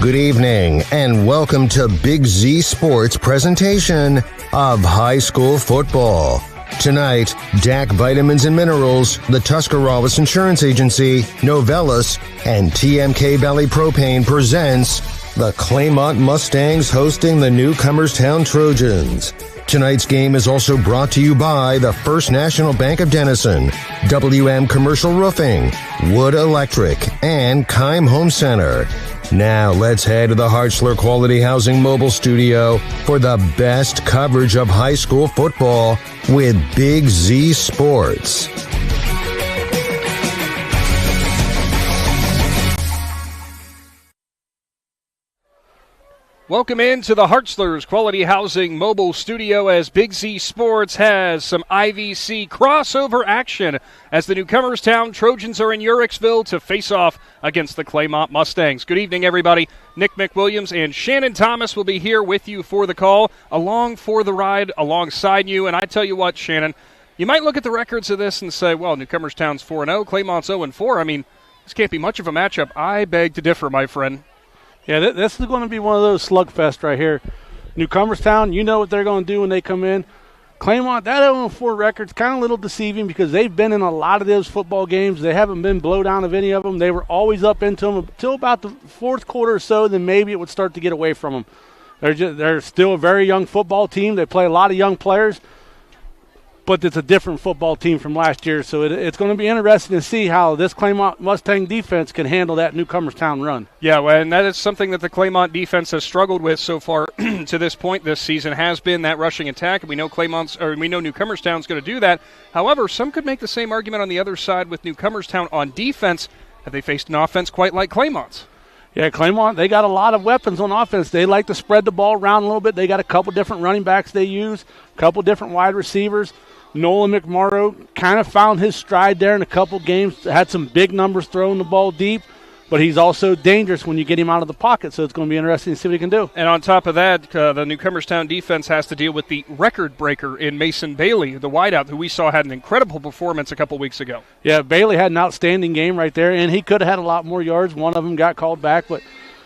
Good evening, and welcome to BIG Z Sports presentation of high school football. Tonight, DAC Vitamins and Minerals, the Tuscarawas Insurance Agency, Novellus, and TMK Valley Propane presents the Claymont Mustangs hosting the Newcomerstown Trojans. Tonight's game is also brought to you by the First National Bank of Denison, WM Commercial Roofing, Wood Electric, and Keim Home Center. Now let's head to the Hartzler Quality Housing Mobile Studio for the best coverage of high school football with BIG Z Sports. Welcome into the Hartzler's Quality Housing Mobile Studio as BIG Z Sports has some IVC crossover action as the Newcomerstown Trojans are in Uricksville to face off against the Claymont Mustangs. Good evening, everybody. Nick McWilliams and Shannon Thomas will be here with you for the call, along for the ride alongside you. And I tell you what, Shannon, you might look at the records of this and say, well, Newcomerstown's 4-0, Claymont's 0-4. I mean, this can't be much of a matchup. I beg to differ, my friend. Yeah, this is going to be one of those slugfest right here. Newcomerstown, you know what they're going to do when they come in. Claymont, that 0-4 record's kind of a little deceiving because they've been in a lot of those football games. They haven't been blow down of any of them. They were always up into them until about the fourth quarter or so, then maybe it would start to get away from them. They're still a very young football team. They play a lot of young players, but it's a different football team from last year, so it's going to be interesting to see how this Claymont Mustang defense can handle that Newcomerstown run. Yeah, well, and that is something that the Claymont defense has struggled with so far to this point this season, has been that rushing attack. We know Newcomerstown's going to do that. However, some could make the same argument on the other side with Newcomerstown on defense. Have they faced an offense quite like Claymont's? Yeah, Claymont, they got a lot of weapons on offense. They like to spread the ball around a little bit. They got a couple different running backs they use, a couple different wide receivers. Nolan McMorrow kind of found his stride there in a couple games, had some big numbers throwing the ball deep, but he's also dangerous when you get him out of the pocket, so it's going to be interesting to see what he can do. And on top of that, the Newcomerstown defense has to deal with the record breaker in Mason Bailey, the wideout, who we saw had an incredible performance a couple weeks ago. Yeah, Bailey had an outstanding game right there, and he could have had a lot more yards. One of them got called back, but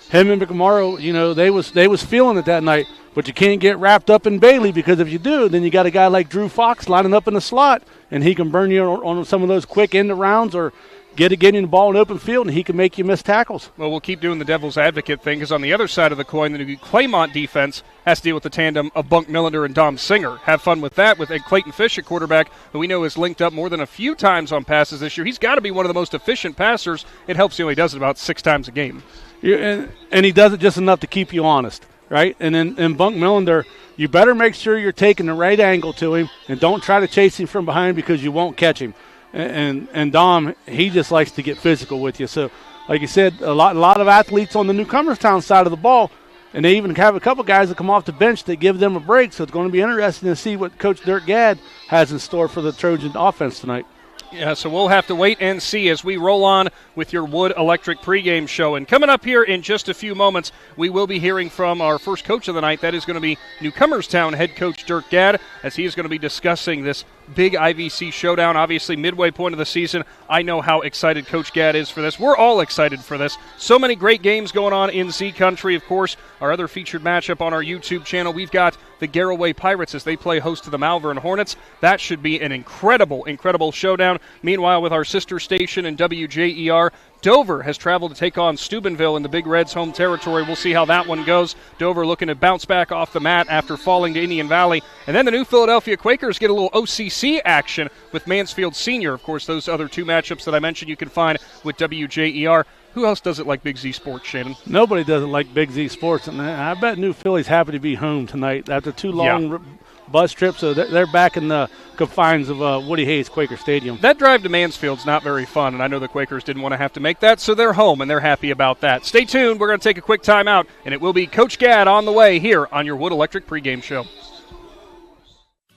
him and McMorrow, you know, they was feeling it that night. But you can't get wrapped up in Bailey because if you do, then you got a guy like Drew Fox lining up in the slot, and he can burn you on some of those quick end rounds or getting the ball in open field, and he can make you miss tackles. Well, we'll keep doing the devil's advocate thing because on the other side of the coin, the Claymont defense has to deal with the tandem of Bunk Millender and Dom Singer. Have fun with that with Clayton Fish at quarterback, who we know has linked up more than a few times on passes this year. He's got to be one of the most efficient passers. It helps he only does it about 6 times a game. Yeah, and he does it just enough to keep you honest. Right, and then Bunk Millender, you better make sure you're taking the right angle to him and don't try to chase him from behind because you won't catch him. And Dom, he just likes to get physical with you. So, like you said, a lot of athletes on the Newcomerstown side of the ball, and they even have a couple guys that come off the bench that give them a break. So it's going to be interesting to see what Coach Dirk Gad has in store for the Trojan offense tonight. Yeah, so we'll have to wait and see as we roll on with your Wood Electric pregame show. And coming up here in just a few moments, we will be hearing from our first coach of the night. That is going to be Newcomerstown head coach Dirk Gad, as he is going to be discussing this big IVC showdown. Obviously, midway point of the season. I know how excited Coach Gad is for this. We're all excited for this. So many great games going on in Z Country. Of course, our other featured matchup on our YouTube channel, we've got the Garraway Pirates as they play host to the Malvern Hornets. That should be an incredible, incredible showdown. Meanwhile, with our sister station in WJER, Dover has traveled to take on Steubenville in the Big Red's home territory. We'll see how that one goes. Dover looking to bounce back off the mat after falling to Indian Valley. And then the New Philadelphia Quakers get a little OCC action with Mansfield Senior. Of course, those other two matchups that I mentioned you can find with WJER. Who else does it like BIG Z Sports, Shannon? Nobody does it like BIG Z Sports. And I bet New Philly's happy to be home tonight after 2 long bus trips. So they're back in the confines of Woody Hayes Quaker Stadium. That drive to Mansfield's not very fun, and I know the Quakers didn't want to have to make that, so they're home, and they're happy about that. Stay tuned. We're going to take a quick timeout, and it will be Coach Gad on the way here on your Wood Electric pregame show.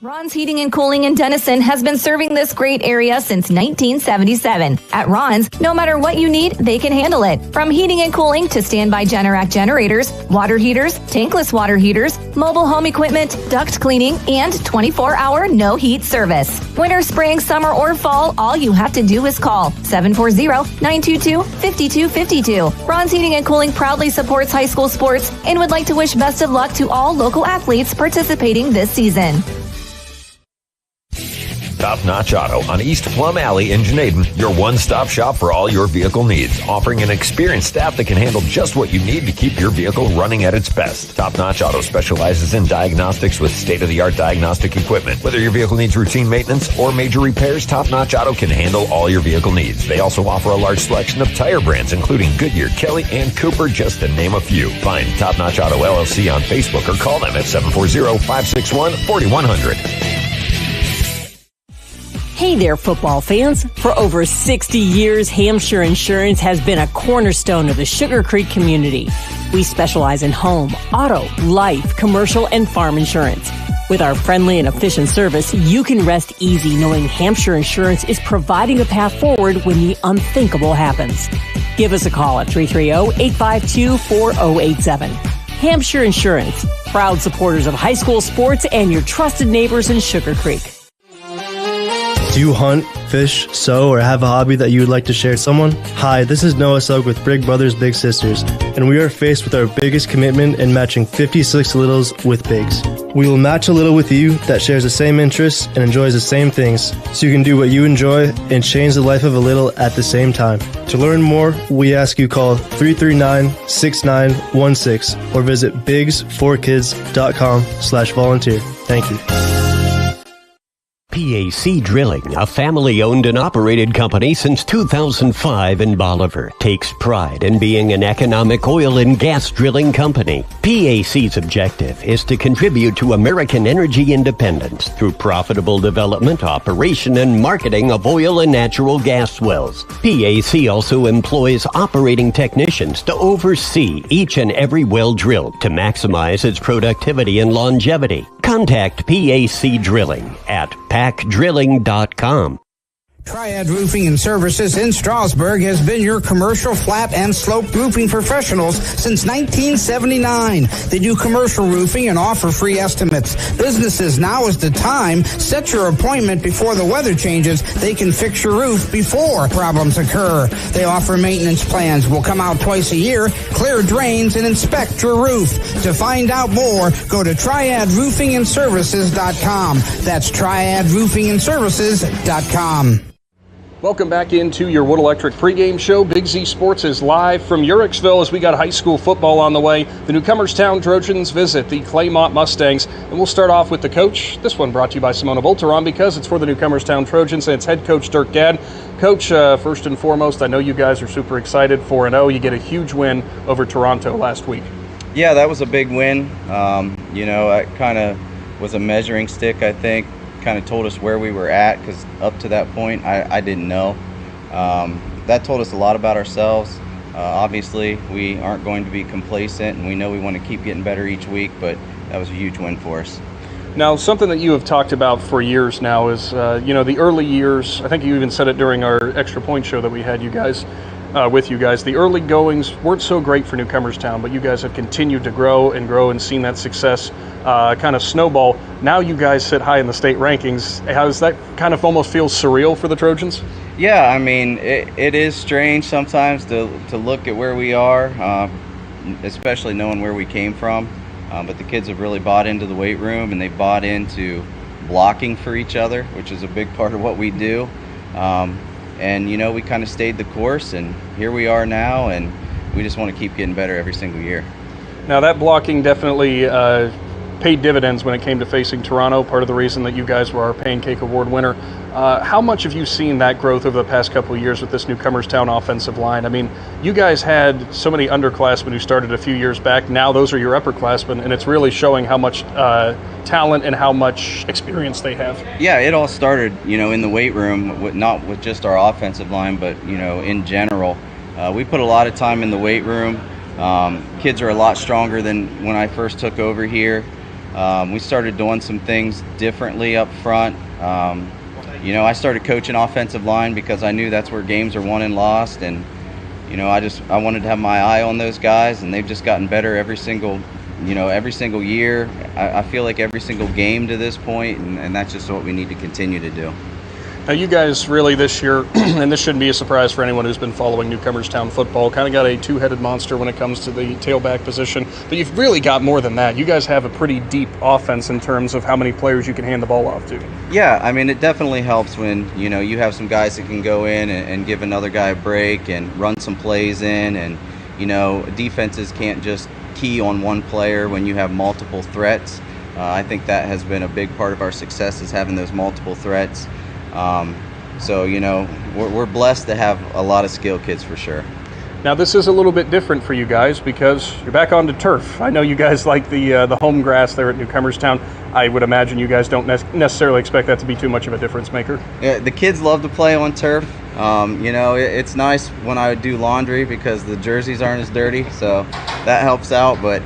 Ron's Heating and Cooling in Denison has been serving this great area since 1977. At Ron's, no matter what you need, they can handle it. From heating and cooling to standby Generac generators, water heaters, tankless water heaters, mobile home equipment, duct cleaning, and 24-hour no-heat service. Winter, spring, summer, or fall, all you have to do is call 740-922-5252. Ron's Heating and Cooling proudly supports high school sports and would like to wish best of luck to all local athletes participating this season. Top Notch Auto on East Plum Alley in Janaden, your one-stop shop for all your vehicle needs, offering an experienced staff that can handle just what you need to keep your vehicle running at its best. Top Notch Auto specializes in diagnostics with state-of-the-art diagnostic equipment. Whether your vehicle needs routine maintenance or major repairs, Top Notch Auto can handle all your vehicle needs. They also offer a large selection of tire brands, including Goodyear, Kelly, and Cooper, just to name a few. Find Top Notch Auto LLC on Facebook or call them at 740-561-4100. Hey there, football fans. For over 60 years, Hampshire Insurance has been a cornerstone of the Sugar Creek community. We specialize in home, auto, life, commercial, and farm insurance. With our friendly and efficient service, you can rest easy knowing Hampshire Insurance is providing a path forward when the unthinkable happens. Give us a call at 330-852-4087. Hampshire Insurance, proud supporters of high school sports and your trusted neighbors in Sugar Creek. Do you hunt, fish, sew, or have a hobby that you would like to share with someone? Hi, this is Noah Sugg with Big Brothers Big Sisters, and we are faced with our biggest commitment in matching 56 littles with bigs. We will match a little with you that shares the same interests and enjoys the same things, so you can do what you enjoy and change the life of a little at the same time. To learn more, we ask you call 339-6916 or visit bigs4kids.com/volunteer. Thank you. PAC Drilling, a family-owned and operated company since 2005 in Bolivar, takes pride in being an economic oil and gas drilling company. PAC's objective is to contribute to American energy independence through profitable development, operation, and marketing of oil and natural gas wells. PAC also employs operating technicians to oversee each and every well drilled to maximize its productivity and longevity. Contact PAC Drilling at pacdrilling.com. Triad Roofing and Services in Strasburg has been your commercial flat and sloped roofing professionals since 1979. They do commercial roofing and offer free estimates. Businesses, now is the time. Set your appointment before the weather changes. They can fix your roof before problems occur. They offer maintenance plans. Will come out twice a year, clear drains, and inspect your roof. To find out more, go to triadroofingandservices.com. That's triadroofingandservices.com. Welcome back into your Wood Electric pregame show. Big Z Sports is live from Uricksville as we got high school football on the way. The Newcomerstown Trojans visit the Claymont Mustangs, and we'll start off with the coach. This one brought to you by Simona Volteron because it's for the Newcomerstown Trojans and it's head coach Dirk Gad. Coach, first and foremost, I know you guys are super excited. 4-0, you get a huge win over Toronto last week. Yeah, that was a big win. It kind of was a measuring stick, I think. Kind of told us where we were at, because up to that point I didn't know. That told us a lot about ourselves. Obviously we aren't going to be complacent, and we know we want to keep getting better each week, but that was a huge win for us. Now, something that you have talked about for years now is the early years. I think you even said it during our extra point show that we had you guys with you guys. The early goings weren't so great for Newcomerstown, but you guys have continued to grow and seen that success kind of snowball. Now you guys sit high in the state rankings. How does that kind of almost feel surreal for the Trojans? Yeah, I mean, it is strange sometimes to look at where we are, especially knowing where we came from. But the kids have really bought into the weight room, and they've bought into blocking for each other, which is a big part of what we do. And we kind of stayed the course, and here we are now, and we just want to keep getting better every single year. Now, that blocking definitely paid dividends when it came to facing Toronto, part of the reason that you guys were our Pancake Award winner. How much have you seen that growth over the past couple of years with this Newcomerstown offensive line? I mean, you guys had so many underclassmen who started a few years back. Now those are your upperclassmen, and it's really showing how much talent and how much experience they have. Yeah, it all started, in the weight room, not with just our offensive line, but, in general. We put a lot of time in the weight room. Kids are a lot stronger than when I first took over here. We started doing some things differently up front. I started coaching offensive line because I knew that's where games are won and lost, and I wanted to have my eye on those guys, and they've just gotten better every single year. I feel like every single game to this point, and that's just what we need to continue to do. Now, you guys really this year, and this shouldn't be a surprise for anyone who's been following Newcomerstown football, kind of got a two-headed monster when it comes to the tailback position. But you've really got more than that. You guys have a pretty deep offense in terms of how many players you can hand the ball off to. Yeah, I mean, it definitely helps when, you have some guys that can go in and give another guy a break and run some plays in. And, defenses can't just key on one player when you have multiple threats. I think that has been a big part of our success, is having those multiple threats. We're blessed to have a lot of skilled kids for sure. Now, this is a little bit different for you guys because you're back onto turf. I know you guys like the home grass there at Newcomerstown. I would imagine you guys don't necessarily expect that to be too much of a difference maker. Yeah, the kids love to play on turf. It's nice when I do laundry because the jerseys aren't as dirty, so that helps out. But,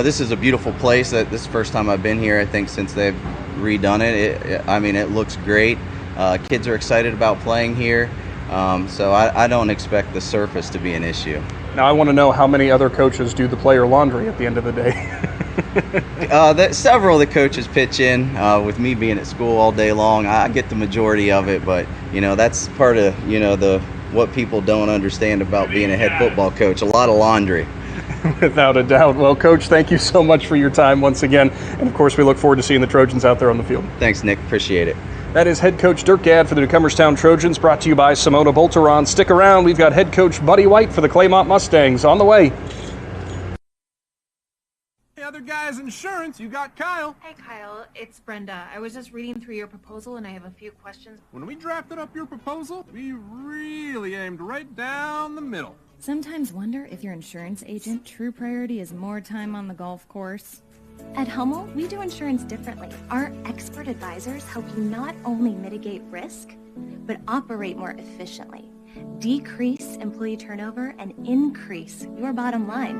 this is a beautiful place. This is the first time I've been here, I think, since they've redone it. It looks great. Kids are excited about playing here, so I don't expect the surface to be an issue. Now, I want to know how many other coaches do the player laundry at the end of the day. Several of the coaches pitch in. With me being at school all day long, I get the majority of it, but that's part of what people don't understand about being a head football coach. A lot of laundry. Without a doubt. Well, Coach, thank you so much for your time once again, and of course we look forward to seeing the Trojans out there on the field. Thanks, Nick. Appreciate it. That is head coach Dirk Gad for the Newcomerstown Trojans, brought to you by Simona Bolteron. Stick around. We've got head coach Buddy White for the Claymont Mustangs on the way. Hey, other guys, insurance, you got Kyle. Hey, Kyle, it's Brenda. I was just reading through your proposal, and I have a few questions. When we drafted up your proposal, we really aimed right down the middle. Sometimes wonder if your insurance agent true priority is more time on the golf course. At Hummel, we do insurance differently. Our expert advisors help you not only mitigate risk, but operate more efficiently, decrease employee turnover, and increase your bottom line.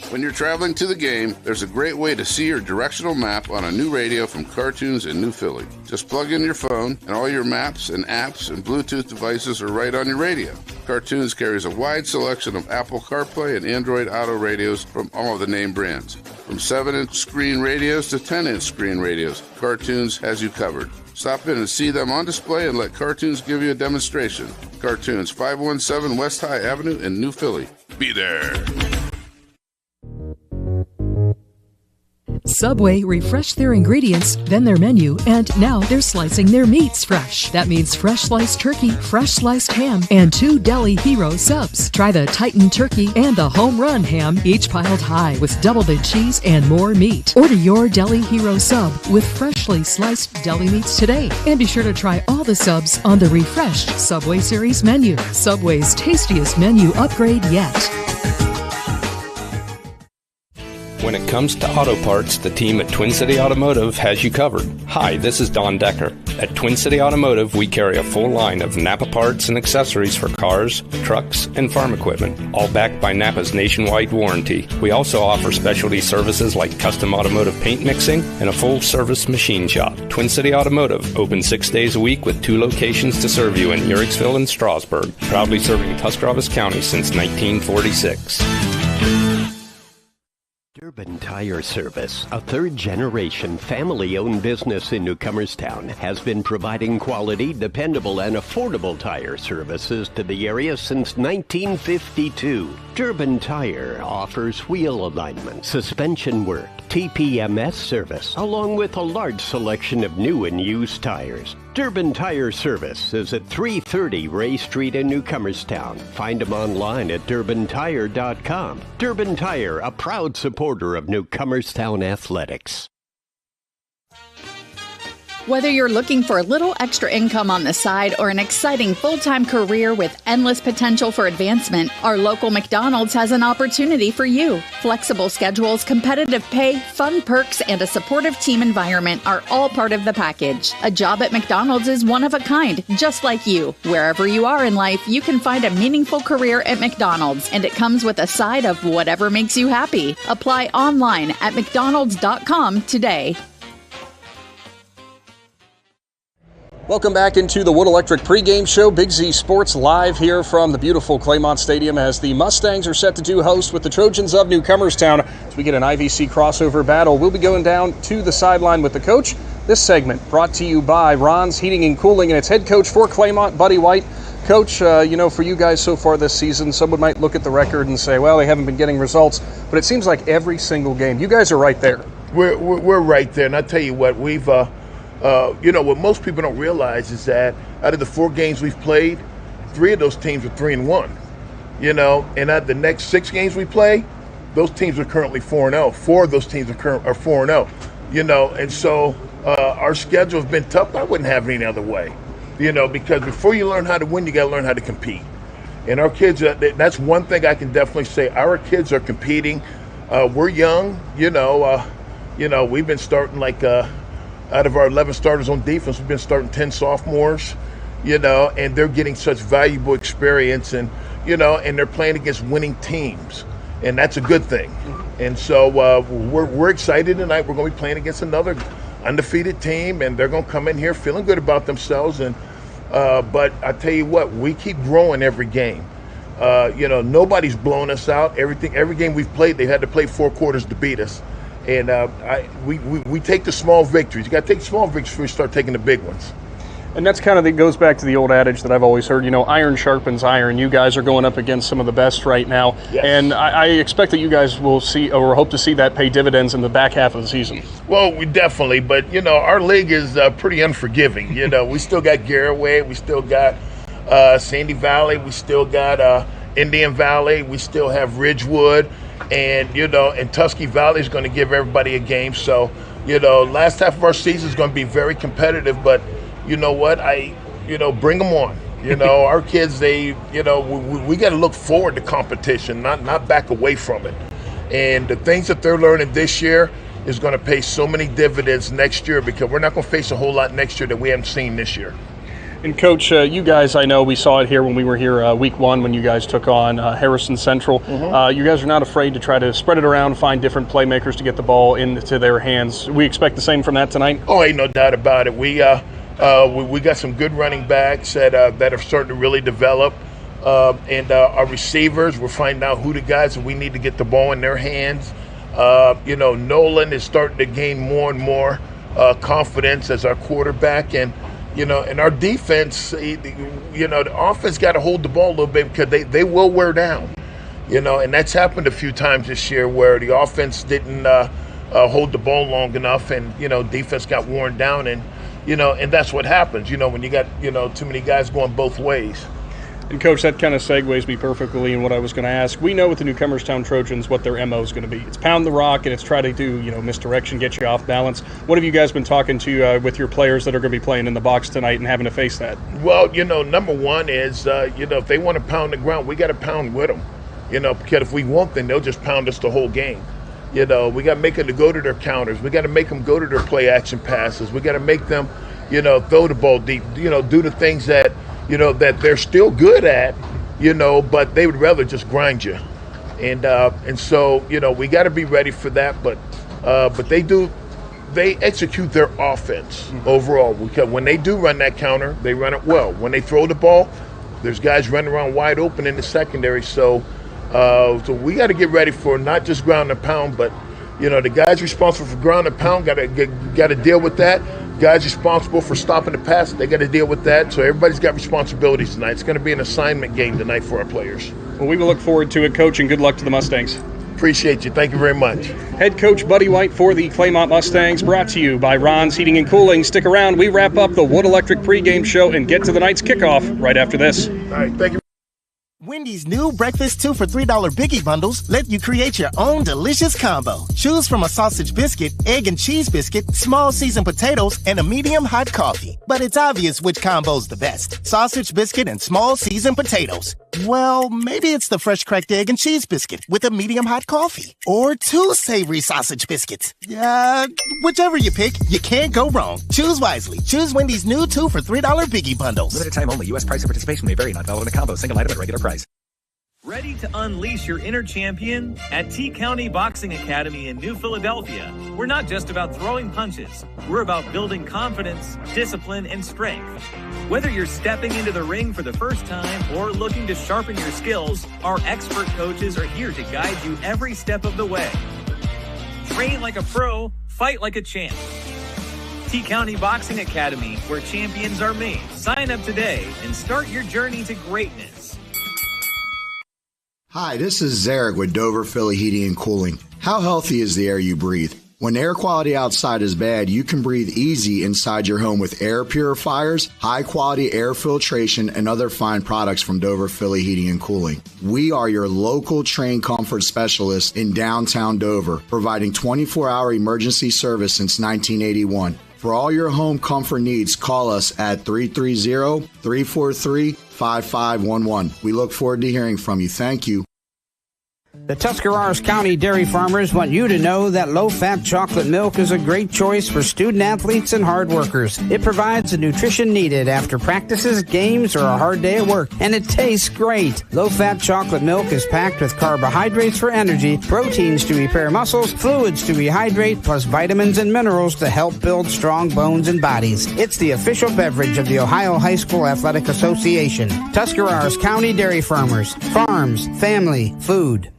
When you're traveling to the game, there's a great way to see your directional map on a new radio from Cartoons in New Philly. Just plug in your phone, and all your maps and apps and Bluetooth devices are right on your radio. Cartoons carries a wide selection of Apple CarPlay and Android Auto radios from all of the name brands. From 7-inch screen radios to 10-inch screen radios, Cartoons has you covered. Stop in and see them on display and let Cartoons give you a demonstration. Cartoons, 517 West High Avenue in New Philly. Be there. Subway refreshed their ingredients, then their menu, and now they're slicing their meats fresh. That means fresh sliced turkey, fresh sliced ham, and 2 Deli Hero subs. Try the Titan Turkey and the Home Run Ham, each piled high with double the cheese and more meat. Order your Deli Hero sub with freshly sliced deli meats today. And be sure to try all the subs on the refreshed Subway Series menu. Subway's tastiest menu upgrade yet. When it comes to auto parts, the team at Twin City Automotive has you covered. Hi, this is Don Decker. At Twin City Automotive, we carry a full line of Napa parts and accessories for cars, trucks, and farm equipment, all backed by Napa's nationwide warranty. We also offer specialty services like custom automotive paint mixing and a full-service machine shop. Twin City Automotive, open 6 days a week with 2 locations to serve you in Uricksville and Strasburg, proudly serving Tuscarawas County since 1946. Durbin Tire Service, a third-generation family-owned business in Newcomerstown, has been providing quality, dependable, and affordable tire services to the area since 1952. Durbin Tire offers wheel alignment, suspension work, TPMS service, along with a large selection of new and used tires. Durbin Tire Service is at 330 Ray Street in Newcomerstown. Find them online at durbintire.com. Durbin Tire, a proud supporter of Newcomerstown Athletics. Whether you're looking for a little extra income on the side or an exciting full-time career with endless potential for advancement, our local McDonald's has an opportunity for you. Flexible schedules, competitive pay, fun perks, and a supportive team environment are all part of the package. A job at McDonald's is one of a kind, just like you. Wherever you are in life, you can find a meaningful career at McDonald's, and it comes with a side of whatever makes you happy. Apply online at mcdonalds.com today. Welcome back into the Wood Electric pregame show. Big Z Sports live here from the beautiful Claymont Stadium as the Mustangs are set to do host with the Trojans of Newcomerstown as we get an IVC crossover battle. We'll be going down to the sideline with the coach. This segment brought to you by Ron's Heating and Cooling and its head coach for Claymont, Buddy White. Coach, for you guys so far this season, someone might look at the record and say, well, they haven't been getting results, but it seems like every single game, you guys are right there. We're right there, and I tell you what, we've what most people don't realize is that out of the 4 games we've played, 3 of those teams are 3-1. And out of the next 6 games we play, those teams are currently 4-0. 4 of those teams are 4-0. And so our schedule has been tough. I wouldn't have it any other way. Because before you learn how to win, you got to learn how to compete. And our kids, that's one thing I can definitely say. Our kids are competing. We're young. We've been starting out of our 11 starters on defense, we've been starting 10 sophomores, and they're getting such valuable experience, and they're playing against winning teams, and that's a good thing. And so we're excited tonight. We're going to be playing against another undefeated team, and they're going to come in here feeling good about themselves. And but I tell you what, we keep growing every game. Nobody's blown us out. Every game we've played, they've had to play 4 quarters to beat us. And we take the small victories. You got to take the small victories before you start taking the big ones. And that's kind of it goes back to the old adage that I've always heard, iron sharpens iron. You guys are going up against some of the best right now. Yes. And I expect that you guys will see or hope to see that pay dividends in the back half of the season. Well, we definitely, but our league is pretty unforgiving. We still got Garabrandt, we still got Sandy Valley, we still got Indian Valley, we still have Ridgewood. And, and Tusky Valley is going to give everybody a game. So, last half of our season is going to be very competitive. But you know what? Bring them on. Our kids, we got to look forward to competition, not back away from it. And the things that they're learning this year is going to pay so many dividends next year, because we're not going to face a whole lot next year that we haven't seen this year. And Coach, you guys, I know we saw it here when we were here week 1 when you guys took on Harrison Central. You guys are not afraid to try to spread it around, find different playmakers to get the ball into their hands. We expect the same from that tonight? Oh, ain't no doubt about it. We got some good running backs that are starting to really develop. And our receivers, we're finding out who the guys that we need to get the ball in their hands. Nolan is starting to gain more and more confidence as our quarterback. And and our defense, the offense got to hold the ball a little bit, because they will wear down. And that's happened a few times this year where the offense didn't hold the ball long enough, and defense got worn down, and and that's what happens. When you got too many guys going both ways. And Coach, that kind of segues me perfectly in what I was going to ask. We know with the Newcomerstown Trojans what their MO is going to be. It's pound the rock, and it's try to do misdirection, get you off balance. What have you guys been talking to with your players that are going to be playing in the box tonight and having to face that? Well, number one is if they want to pound the ground, we got to pound with them. Because if we won't, then they'll just pound us the whole game. We got to make them to go to their counters. We got to make them go to their play action passes. We got to make them throw the ball deep. Do the things that that they're still good at, but they would rather just grind you. And so, we got to be ready for that. But they execute their offense overall. Because when they do run that counter, they run it well. When they throw the ball, there's guys running around wide open in the secondary. So we got to get ready for not just ground and pound, but the guys responsible for ground and pound got to deal with that. Guys responsible for stopping the pass, they got to deal with that. So everybody's got responsibilities tonight. It's going to be an assignment game tonight for our players. Well, we will look forward to it, Coach, and good luck to the Mustangs. Appreciate you. Thank you very much. Head coach Buddy White for the Claymont Mustangs, brought to you by Ron's Heating and Cooling. Stick around. We wrap up the Wood Electric pregame show and get to the night's kickoff right after this. All right, thank you. Wendy's new breakfast 2 for $3 Biggie bundles let you create your own delicious combo. Choose from a sausage biscuit, egg and cheese biscuit, small seasoned potatoes, and a medium hot coffee. But it's obvious which combo's the best. Sausage biscuit and small seasoned potatoes. Well, maybe it's the fresh cracked egg and cheese biscuit with a medium hot coffee. Or 2 savory sausage biscuits. Whichever you pick, you can't go wrong. Choose wisely. Choose Wendy's new 2 for $3 Biggie bundles. Limited time only. U.S. price and participation may vary. Not valid in a combo. Single item at regular price. Ready to unleash your inner champion? At T-County Boxing Academy in New Philadelphia, we're not just about throwing punches. We're about building confidence, discipline, and strength. Whether you're stepping into the ring for the first time or looking to sharpen your skills, our expert coaches are here to guide you every step of the way. Train like a pro, fight like a champ. T-County Boxing Academy, where champions are made. Sign up today and start your journey to greatness. Hi, this is Zarek with Dover Philly Heating and Cooling. How healthy is the air you breathe? When air quality outside is bad, you can breathe easy inside your home with air purifiers, high-quality air filtration, and other fine products from Dover Philly Heating and Cooling. We are your local trained comfort specialists in downtown Dover, providing 24-hour emergency service since 1981. For all your home comfort needs, call us at 330-343-5511. We look forward to hearing from you. Thank you. The Tuscarawas County dairy farmers want you to know that low-fat chocolate milk is a great choice for student-athletes and hard workers. It provides the nutrition needed after practices, games, or a hard day at work, and it tastes great. Low-fat chocolate milk is packed with carbohydrates for energy, proteins to repair muscles, fluids to rehydrate, plus vitamins and minerals to help build strong bones and bodies. It's the official beverage of the Ohio High School Athletic Association. Tuscarawas County Dairy Farmers. Farms, family, food.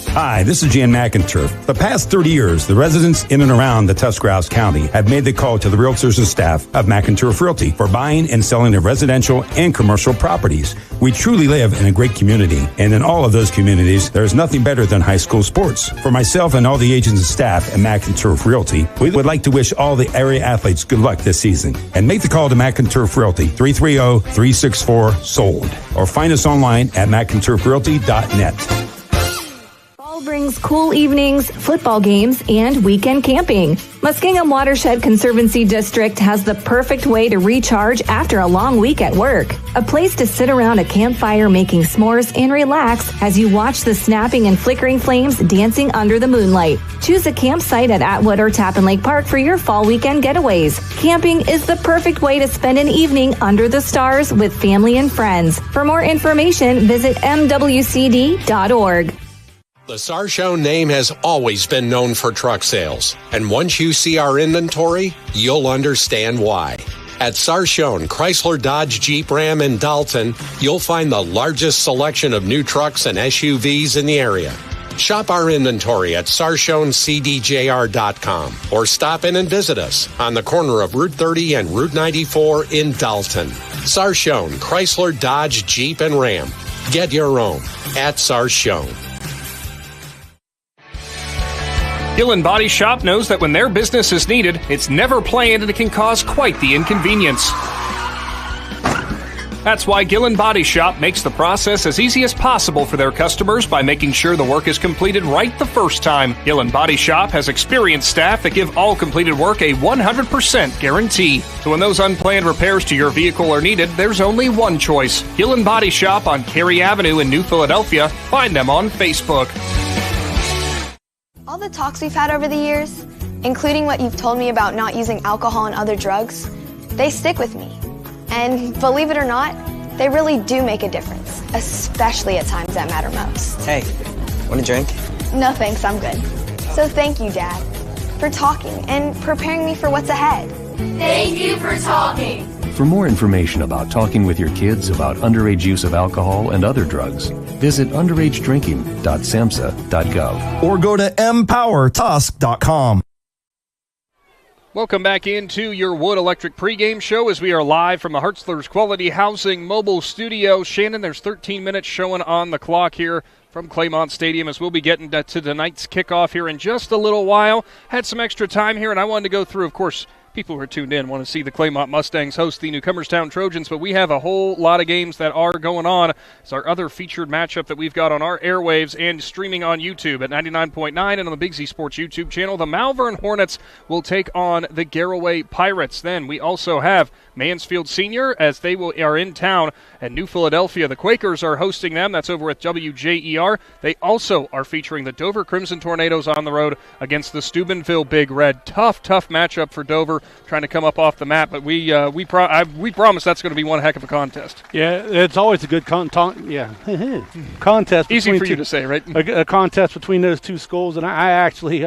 Hi, this is Jan McInturf. The past 30 years, the residents in and around the Tuscarawas County have made the call to the realtors and staff of McInturf Realty for buying and selling of residential and commercial properties. We truly live in a great community, and in all of those communities, there is nothing better than high school sports. For myself and all the agents and staff at McInturf Realty, we would like to wish all the area athletes good luck this season. And make the call to McInturf Realty, 330-364-SOLD, or find us online at McInturfRealty.net. Brings cool evenings, football games, and weekend camping. Muskingum Watershed Conservancy District has the perfect way to recharge after a long week at work. A place to sit around a campfire making s'mores and relax as you watch the snapping and flickering flames dancing under the moonlight. Choose a campsite at Atwood or Tappan Lake Park for your fall weekend getaways. Camping is the perfect way to spend an evening under the stars with family and friends. For more information, visit mwcd.org. The Sarchone name has always been known for truck sales, and once you see our inventory, you'll understand why. At Sarchone, Chrysler, Dodge, Jeep, Ram, and Dalton, you'll find the largest selection of new trucks and SUVs in the area. Shop our inventory at SarchoneCDJR.com or stop in and visit us on the corner of Route 30 and Route 94 in Dalton. Sarchone, Chrysler, Dodge, Jeep, and Ram. Get your own at Sarchone. Gillen Body Shop knows that when their business is needed, it's never planned and it can cause quite the inconvenience. That's why Gillen Body Shop makes the process as easy as possible for their customers by making sure the work is completed right the first time. Gillen Body Shop has experienced staff that give all completed work a 100% guarantee. So when those unplanned repairs to your vehicle are needed, there's only one choice. Gillen Body Shop on Cary Avenue in New Philadelphia. Find them on Facebook. All the talks we've had over the years, including what you've told me about not using alcohol and other drugs, they stick with me. And believe it or not, they really do make a difference, especially at times that matter most. Hey, want a drink? No thanks, I'm good. So thank you, Dad, for talking and preparing me for what's ahead. Thank you for talking. For more information about talking with your kids about underage use of alcohol and other drugs, visit underagedrinking.samhsa.gov or go to empowertusk.com. Welcome back into your Wood Electric pregame show as we are live from the Hartzler's Quality Housing mobile studio. Shannon, there's 13 minutes showing on the clock here from Claymont Stadium, as we'll be getting to tonight's kickoff here in just a little while. Had some extra time here, and I wanted to go through, of course, people who are tuned in want to see the Claymont Mustangs host the Newcomerstown Trojans, but we have a whole lot of games that are going on. It's our other featured matchup that we've got on our airwaves and streaming on YouTube at 99.9 and on the Big Z Sports YouTube channel. The Malvern Hornets will take on the Garraway Pirates. Then we also have Mansfield Senior, as they are in town, and New Philadelphia. The Quakers are hosting them. That's over at WJER. They also are featuring the Dover Crimson Tornadoes on the road against the Steubenville Big Red. Tough matchup for Dover, trying to come up off the map, but we promise that's going to be one heck of a contest. Yeah, it's always a good contest. Easy for you to say, right? A contest between those two schools, and I actually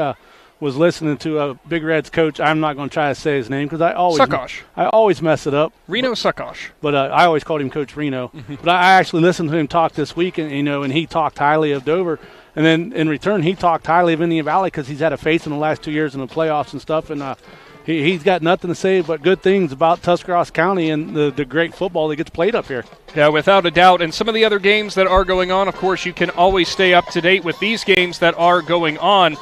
was listening to a Big Red's coach. I'm not going to try to say his name because I always mess it up. Reno Suckosh. But I always called him Coach Reno. But I actually listened to him talk this week, and he talked highly of Dover. And then in return, he talked highly of Indian Valley because he's had a face in the last 2 years in the playoffs and stuff. And he's got nothing to say but good things about Tuscarawas County and the great football that gets played up here. Yeah, without a doubt. And some of the other games that are going on, of course, you can always stay up to date with these games that are going on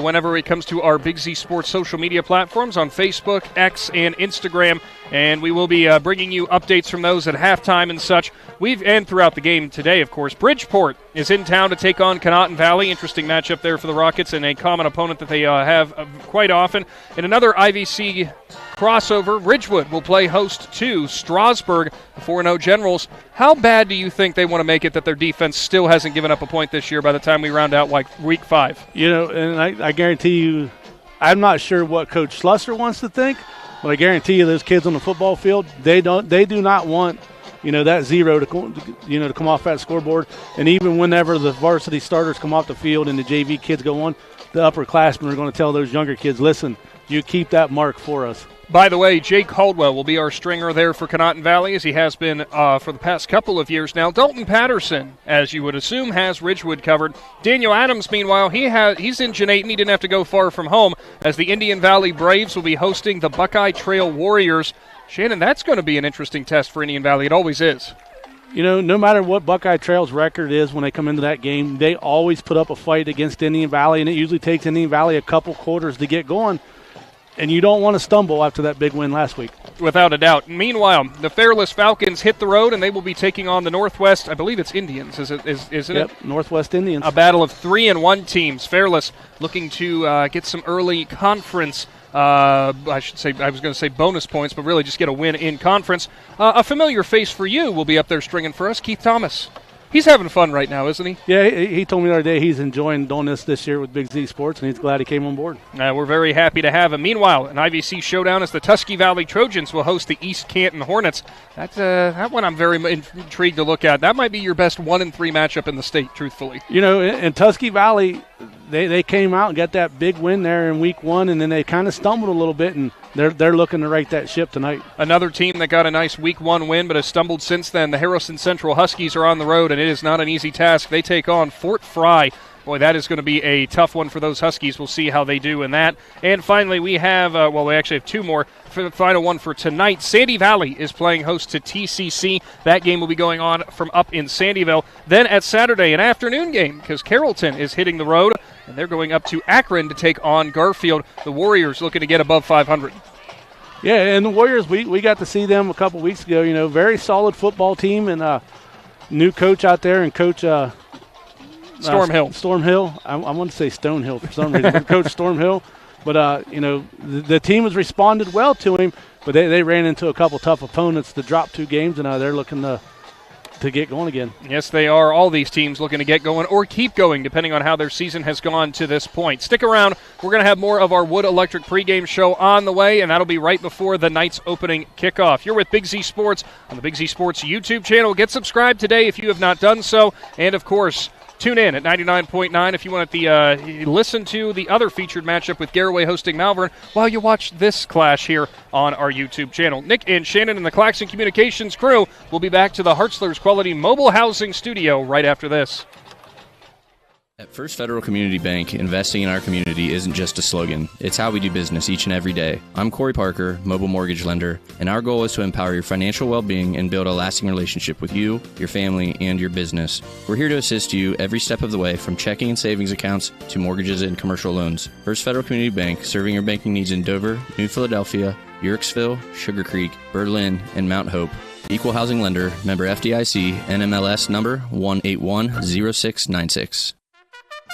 whenever it comes to our Big Z Sports social media platforms on Facebook, X, and Instagram. And we will be bringing you updates from those at halftime and such. And throughout the game today, of course. Bridgeport is in town to take on Conotton Valley. Interesting matchup there for the Rockets, and a common opponent that they have quite often. In another IVC crossover, Ridgewood will play host to Strasburg, the 4-0 Generals. How bad do you think they want to make it that their defense still hasn't given up a point this year by the time we round out like week 5? And I guarantee you, I'm not sure what Coach Schlusser wants to think, but I guarantee you those kids on the football field, they do not want that zero to come off that scoreboard. And even whenever the varsity starters come off the field and the JV kids go on, the upperclassmen are going to tell those younger kids, listen, you keep that mark for us. By the way, Jake Caldwell will be our stringer there for Conotton Valley, as he has been for the past couple of years now. Dalton Patterson, as you would assume, has Ridgewood covered. Daniel Adams, meanwhile, he's in Janayton. He didn't have to go far from home, as the Indian Valley Braves will be hosting the Buckeye Trail Warriors. Shannon, that's going to be an interesting test for Indian Valley. It always is. No matter what Buckeye Trail's record is when they come into that game, they always put up a fight against Indian Valley, and it usually takes Indian Valley a couple quarters to get going. And you don't want to stumble after that big win last week. Without a doubt. Meanwhile, the Fairless Falcons hit the road, and they will be taking on the Northwest. I believe it's Indians, isn't it? Yep, Northwest Indians. A battle of 3-1 teams. Fairless looking to get some early conference, I was going to say bonus points, but really just get a win in conference. A familiar face for you will be up there stringing for us, Keith Thomas. He's having fun right now, isn't he? Yeah, he told me the other day he's enjoying doing this year with Big Z Sports, and he's glad he came on board. We're very happy to have him. Meanwhile, an IVC showdown as the Tusky Valley Trojans will host the East Canton Hornets. That one I'm very intrigued to look at. That might be your best 1-3 matchup in the state, truthfully. In Tusky Valley, they came out and got that big win there in week 1, and then they kind of stumbled a little bit, and they're looking to right that ship tonight. Another team that got a nice week 1 win but has stumbled since then. The Harrison Central Huskies are on the road, and it is not an easy task. They take on Fort Fry. Boy, that is going to be a tough one for those Huskies. We'll see how they do in that. And finally, we have, we actually have 2 more. For the final one for tonight, Sandy Valley is playing host to TCC. That game will be going on from up in Sandyville. Then at Saturday, an afternoon game, because Carrollton is hitting the road, and they're going up to Akron to take on Garfield. The Warriors looking to get above 500. Yeah, and the Warriors, we got to see them a couple weeks ago. Very solid football team, and new coach out there, and Coach Stormhill. I want to say Stonehill for some reason. Coach Stormhill. But, the team has responded well to him, but they ran into a couple tough opponents to drop 2 games, and they're looking to get going again. Yes, they are. All these teams looking to get going or keep going, depending on how their season has gone to this point. Stick around. We're going to have more of our Wood Electric pregame show on the way, and that'll be right before the night's opening kickoff. You're with Big Z Sports on the Big Z Sports YouTube channel. Get subscribed today if you have not done so, and, of course, tune in at 99.9 if you want to listen to the other featured matchup with Garraway hosting Malvern while you watch this clash here on our YouTube channel. Nick and Shannon and the Claxon Communications crew will be back to the Hartzler's Quality Mobile Housing Studio right after this. At First Federal Community Bank, investing in our community isn't just a slogan. It's how we do business each and every day. I'm Corey Parker, mobile mortgage lender, and our goal is to empower your financial well-being and build a lasting relationship with you, your family, and your business. We're here to assist you every step of the way, from checking and savings accounts to mortgages and commercial loans. First Federal Community Bank, serving your banking needs in Dover, New Philadelphia, Yorksville, Sugar Creek, Berlin, and Mount Hope. Equal housing lender, member FDIC, NMLS number 1810696.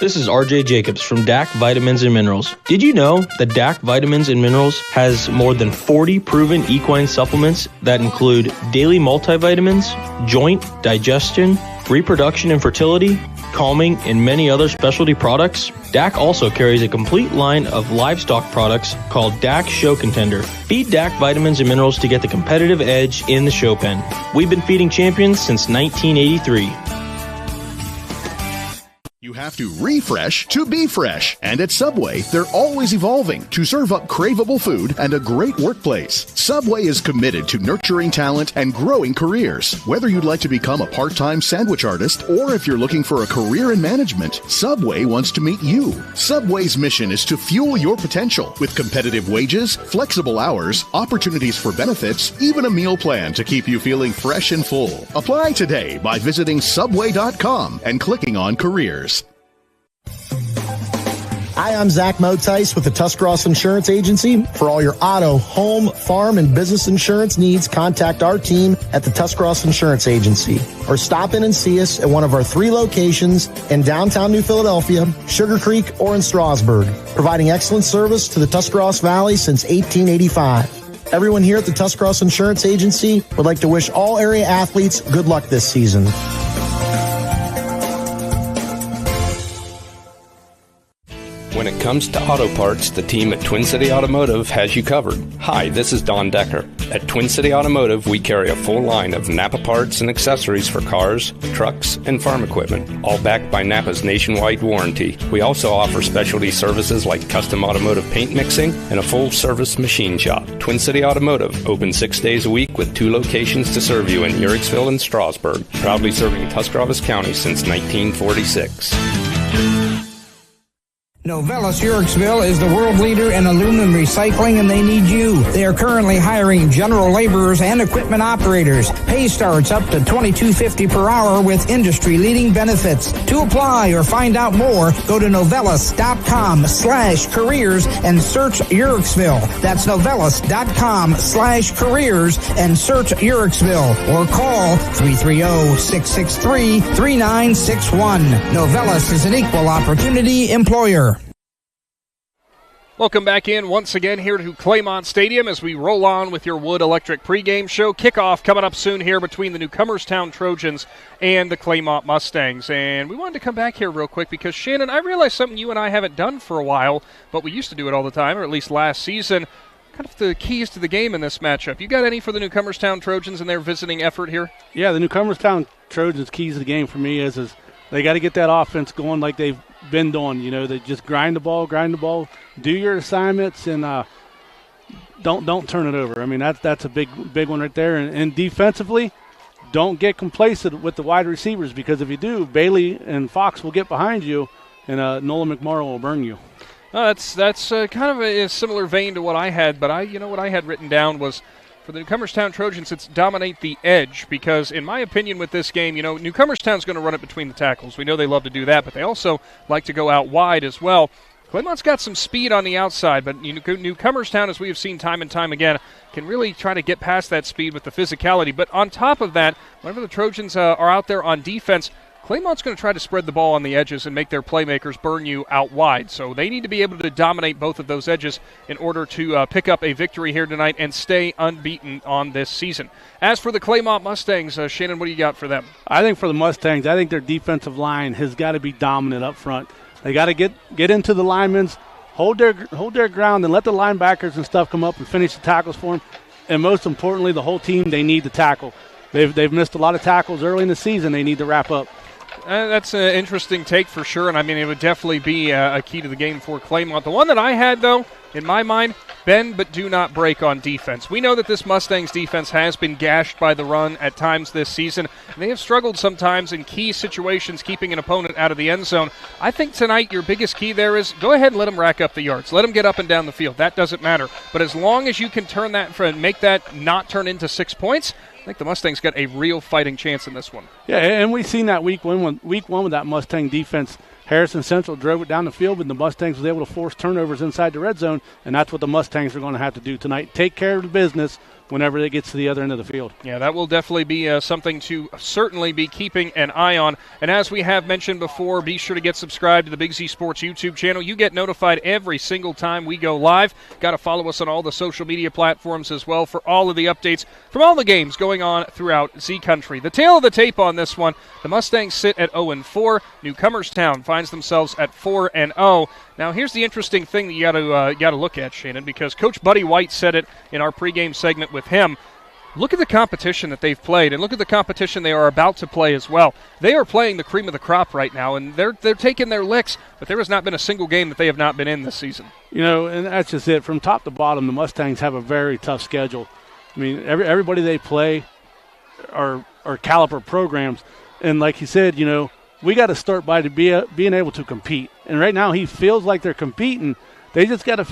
This is RJ Jacobs from DAC Vitamins and Minerals. Did you know that DAC Vitamins and Minerals has more than 40 proven equine supplements that include daily multivitamins, joint, digestion, reproduction and fertility, calming, and many other specialty products? DAC also carries a complete line of livestock products called DAC Show Contender. Feed DAC Vitamins and Minerals to get the competitive edge in the show pen. We've been feeding champions since 1983. You have to refresh to be fresh. And at Subway, they're always evolving to serve up craveable food and a great workplace. Subway is committed to nurturing talent and growing careers. Whether you'd like to become a part-time sandwich artist or if you're looking for a career in management, Subway wants to meet you. Subway's mission is to fuel your potential with competitive wages, flexible hours, opportunities for benefits, even a meal plan to keep you feeling fresh and full. Apply today by visiting Subway.com and clicking on Careers. Hi, I'm Zach Motice with the Tuscarawas Insurance Agency. For all your auto, home, farm, and business insurance needs, contact our team at the Tuscarawas Insurance Agency. Or stop in and see us at one of our 3 locations in downtown New Philadelphia, Sugar Creek, or in Strasburg, providing excellent service to the Tuscarawas Valley since 1885. Everyone here at the Tuscarawas Insurance Agency would like to wish all area athletes good luck this season. When it comes to auto parts, the team at Twin City Automotive has you covered. Hi, this is Don Decker. At Twin City Automotive, we carry a full line of Napa parts and accessories for cars, trucks, and farm equipment, all backed by Napa's nationwide warranty. We also offer specialty services like custom automotive paint mixing and a full-service machine shop. Twin City Automotive, open 6 days a week with 2 locations to serve you in Uricksville and Strasburg, proudly serving Tuscarawas County since 1946. Novelis Uricksville is the world leader in aluminum recycling, and they need you. They are currently hiring general laborers and equipment operators. Pay starts up to $22.50 per hour with industry-leading benefits. To apply or find out more, go to novelis.com/careers and search Uricksville. That's novelis.com/careers and search Uricksville, or call 330-663-3961. Novelis is an equal opportunity employer. Welcome back in once again here to Claymont Stadium as we roll on with your Wood Electric pregame show. Kickoff coming up soon here between the Newcomerstown Trojans and the Claymont Mustangs. And we wanted to come back here real quick because, Shannon, I realized something you and I haven't done for a while, but we used to do it all the time, or at least last season. Kind of the keys to the game in this matchup. You got any for the Newcomerstown Trojans and their visiting effort here? Yeah, the Newcomerstown Trojans' keys to the game for me is they got to get that offense going like they've been doing. You know, they just grind the ball, do your assignments, and don't turn it over. I mean, that's a big one right there. And defensively, don't get complacent with the wide receivers, because if you do, Bailey and Fox will get behind you, and Nolan McMorrow will burn you. That's kind of a similar vein to what I had, but what I had written down was, for the Newcomerstown Trojans, it's dominate the edge, because in my opinion with this game, Newcomerstown's going to run it between the tackles. We know they love to do that, but they also like to go out wide as well. Claymont's got some speed on the outside, but Newcomerstown, as we have seen time and time again, can really try to get past that speed with the physicality. But on top of that, whenever the Trojans are out there on defense, Claymont's going to try to spread the ball on the edges and make their playmakers burn you out wide. So they need to be able to dominate both of those edges in order to pick up a victory here tonight and stay unbeaten on this season. As for the Claymont Mustangs, Shannon, what do you got for them? I think for the Mustangs, I think their defensive line has got to be dominant up front. They got to get into the linemen, hold their ground, and let the linebackers and stuff come up and finish the tackles for them. And most importantly, the whole team, they need to tackle. They've missed a lot of tackles early in the season. They need to wrap up. That's an interesting take for sure, and I mean, it would definitely be a key to the game for Claymont. The one that I had, though, in my mind, bend but do not break on defense. We know that this Mustangs defense has been gashed by the run at times this season, and they have struggled sometimes in key situations keeping an opponent out of the end zone. I think tonight your biggest key there is go ahead and let them rack up the yards. Let them get up and down the field. That doesn't matter. But as long as you can turn that and make that not turn into 6 points, I think the Mustangs got a real fighting chance in this one. Yeah, and we've seen that week one with that Mustang defense. Harrison Central drove it down the field, and the Mustangs was able to force turnovers inside the red zone, and that's what the Mustangs are going to have to do tonight. Take care of the business whenever it gets to the other end of the field. Yeah, that will definitely be something to certainly be keeping an eye on. And as we have mentioned before, be sure to get subscribed to the Big Z Sports YouTube channel. You get notified every single time we go live. Got to follow us on all the social media platforms as well for all of the updates from all the games going on throughout Z Country. The tail of the tape on this one, the Mustangs sit at 0-4. Newcomerstown finds themselves at 4-0. Now, here's the interesting thing that you got to look at, Shannon, because Coach Buddy White said it in our pregame segment with him. Look at the competition that they've played, and look at the competition they are about to play as well. They are playing the cream of the crop right now, and they're taking their licks, but there has not been a single game that they have not been in this season. You know, and that's just it. From top to bottom, the Mustangs have a very tough schedule. I mean, everybody they play are caliber programs, and like you said, you know, we got to start by being able to compete. And right now he feels like they're competing. They just got to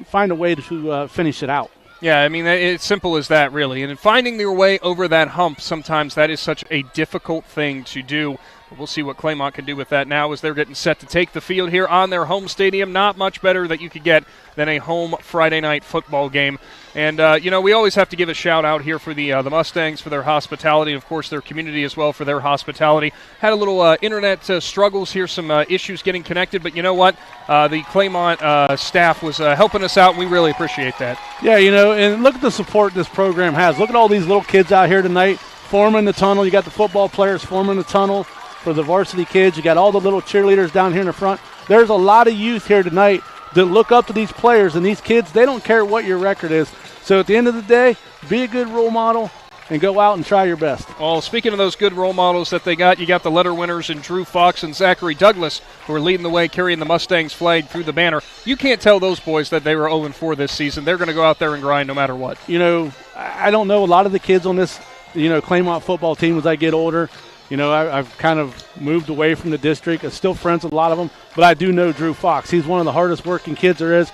find a way to finish it out. Yeah, I mean, it's simple as that, really. And finding their way over that hump, sometimes that is such a difficult thing to do. But we'll see what Claymont can do with that now as they're getting set to take the field here on their home stadium. Not much better that you could get than a home Friday night football game. And, you know, we always have to give a shout-out here for the Mustangs for their hospitality, and, of course, their community as well for their hospitality. Had a little internet struggles here, some issues getting connected, but you know what? The Claymont staff was helping us out, and we really appreciate that. Yeah, you know, and look at the support this program has. Look at all these little kids out here tonight forming the tunnel. You got the football players forming the tunnel for the varsity kids. You got all the little cheerleaders down here in the front. There's a lot of youth here tonight that look up to these players, and these kids, they don't care what your record is. So at the end of the day, be a good role model and go out and try your best. Well, speaking of those good role models that they got, you got the letter winners in Drew Fox and Zachary Douglas, who are leading the way, carrying the Mustangs flag through the banner. You can't tell those boys that they were 0-4 this season. They're going to go out there and grind no matter what. You know, I don't know a lot of the kids on this, you know, Claymont football team as I get older. You know, I've kind of moved away from the district. I'm still friends with a lot of them, but I do know Drew Fox. He's one of the hardest working kids there is.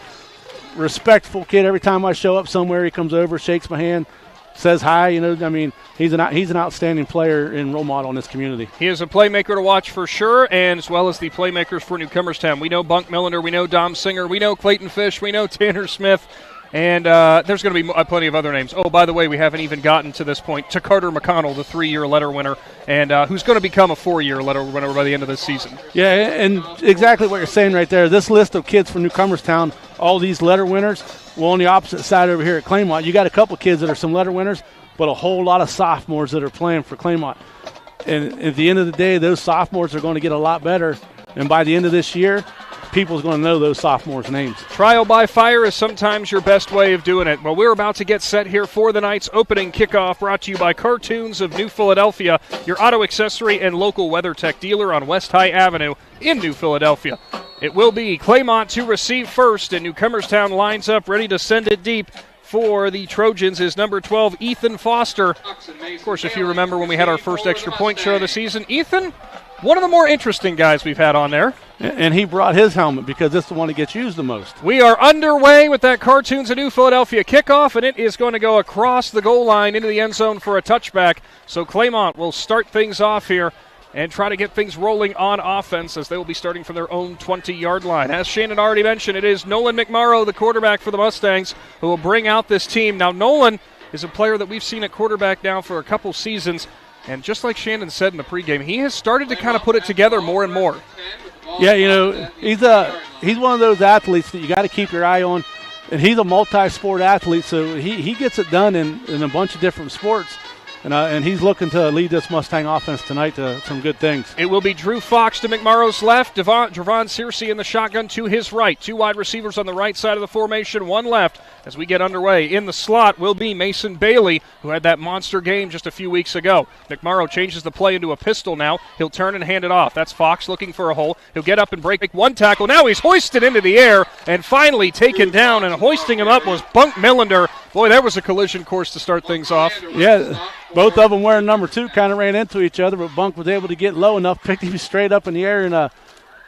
Respectful kid. Every time I show up somewhere, he comes over, shakes my hand, says hi. You know, I mean, he's an outstanding player and role model in this community. He is a playmaker to watch for sure, and as well as the playmakers for Newcomerstown. We know Bunk Millender, we know Dom Singer, we know Clayton Fish, we know Tanner Smith, and there's going to be plenty of other names. Oh, by the way, we haven't even gotten to this point to Carter McConnell, the 3-year letter winner, and who's going to become a 4-year letter winner by the end of this season. Yeah, and exactly what you're saying right there. This list of kids from Newcomerstown, all these letter winners, well, on the opposite side over here at Claymont, you got a couple kids that are some letter winners, but a whole lot of sophomores that are playing for Claymont. And at the end of the day, those sophomores are going to get a lot better, and by the end of this year, people's going to know those sophomores' names. Trial by fire is sometimes your best way of doing it. Well, we're about to get set here for the night's opening kickoff, brought to you by Cartoons of New Philadelphia, your auto accessory and local WeatherTech dealer on West High Avenue in New Philadelphia. It will be Claymont to receive first, and Newcomerstown lines up ready to send it deep. For the Trojans is number 12, Ethan Foster. Of course, if you remember when we had our first extra point show of the season, Ethan, one of the more interesting guys we've had on there. And he brought his helmet because it's the one that gets used the most. We are underway with that Cartoons of New Philadelphia kickoff, and it is going to go across the goal line into the end zone for a touchback. So Claymont will start things off here and try to get things rolling on offense as they will be starting from their own 20-yard line. As Shannon already mentioned, it is Nolan McMorrow, the quarterback for the Mustangs, who will bring out this team. Now, Nolan is a player that we've seen at quarterback now for a couple seasons, and just like Shannon said in the pregame, he has started to kind of put it together more and more. Yeah, you know, he's one of those athletes that you got to keep your eye on, and he's a multi-sport athlete, so he gets it done in a bunch of different sports. and he's looking to lead this Mustang offense tonight to some good things. It will be Drew Fox to McMorrow's left, Javon Searcy in the shotgun to his right. 2 wide receivers on the right side of the formation, 1 left as we get underway. In the slot will be Mason Bailey, who had that monster game just a few weeks ago. McMorrow changes the play into a pistol now. He'll turn and hand it off. That's Fox looking for a hole. He'll get up and break 1 tackle. Now he's hoisted into the air and finally taken down, and hoisting him up was Bunk Millender. Boy, that was a collision course to start things off. Yeah, both of them wearing number 2 kind of ran into each other, but Bunk was able to get low enough, picked him straight up in the air, and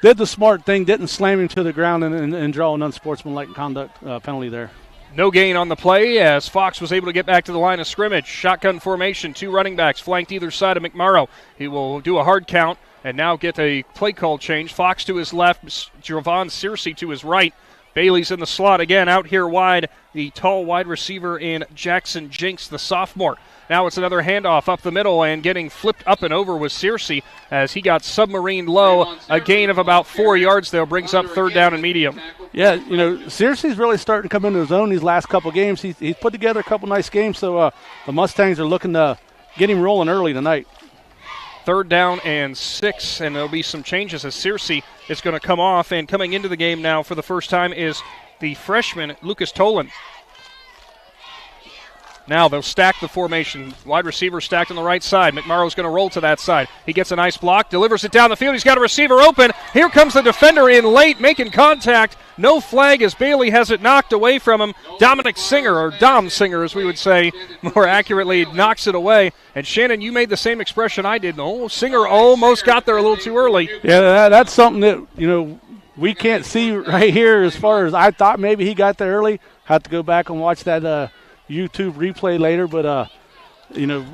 did the smart thing, didn't slam him to the ground and draw an unsportsmanlike conduct penalty there. No gain on the play as Fox was able to get back to the line of scrimmage. Shotgun formation, 2 running backs flanked either side of McMorrow. He will do a hard count and now get a play call change. Fox to his left, Javon Searcy to his right. Bailey's in the slot again, out here wide, the tall wide receiver in Jackson Jinks, the sophomore. Now it's another handoff up the middle, and getting flipped up and over was Searcy as he got submarined low. A gain of about 4 yards there brings up 3rd down and medium. Yeah, Searcy's really starting to come into his own these last couple games. He's put together a couple nice games, so the Mustangs are looking to get him rolling early tonight. 3rd down and 6, and there'll be some changes as Searcy is going to come off. And coming into the game now for the first time is the freshman, Lucas Tolan. Now they'll stack the formation. Wide receiver stacked on the right side. McMorrow's going to roll to that side. He gets a nice block, delivers it down the field. He's got a receiver open. Here comes the defender in late, making contact. No flag as Bailey has it knocked away from him. Dominic Singer, or Dom Singer as we would say more accurately, knocks it away. And Shannon, you made the same expression I did. Oh, Singer almost got there a little too early. Yeah, that's something that, we can't see right here as far as I thought maybe he got there early. Have to go back and watch that YouTube replay later, but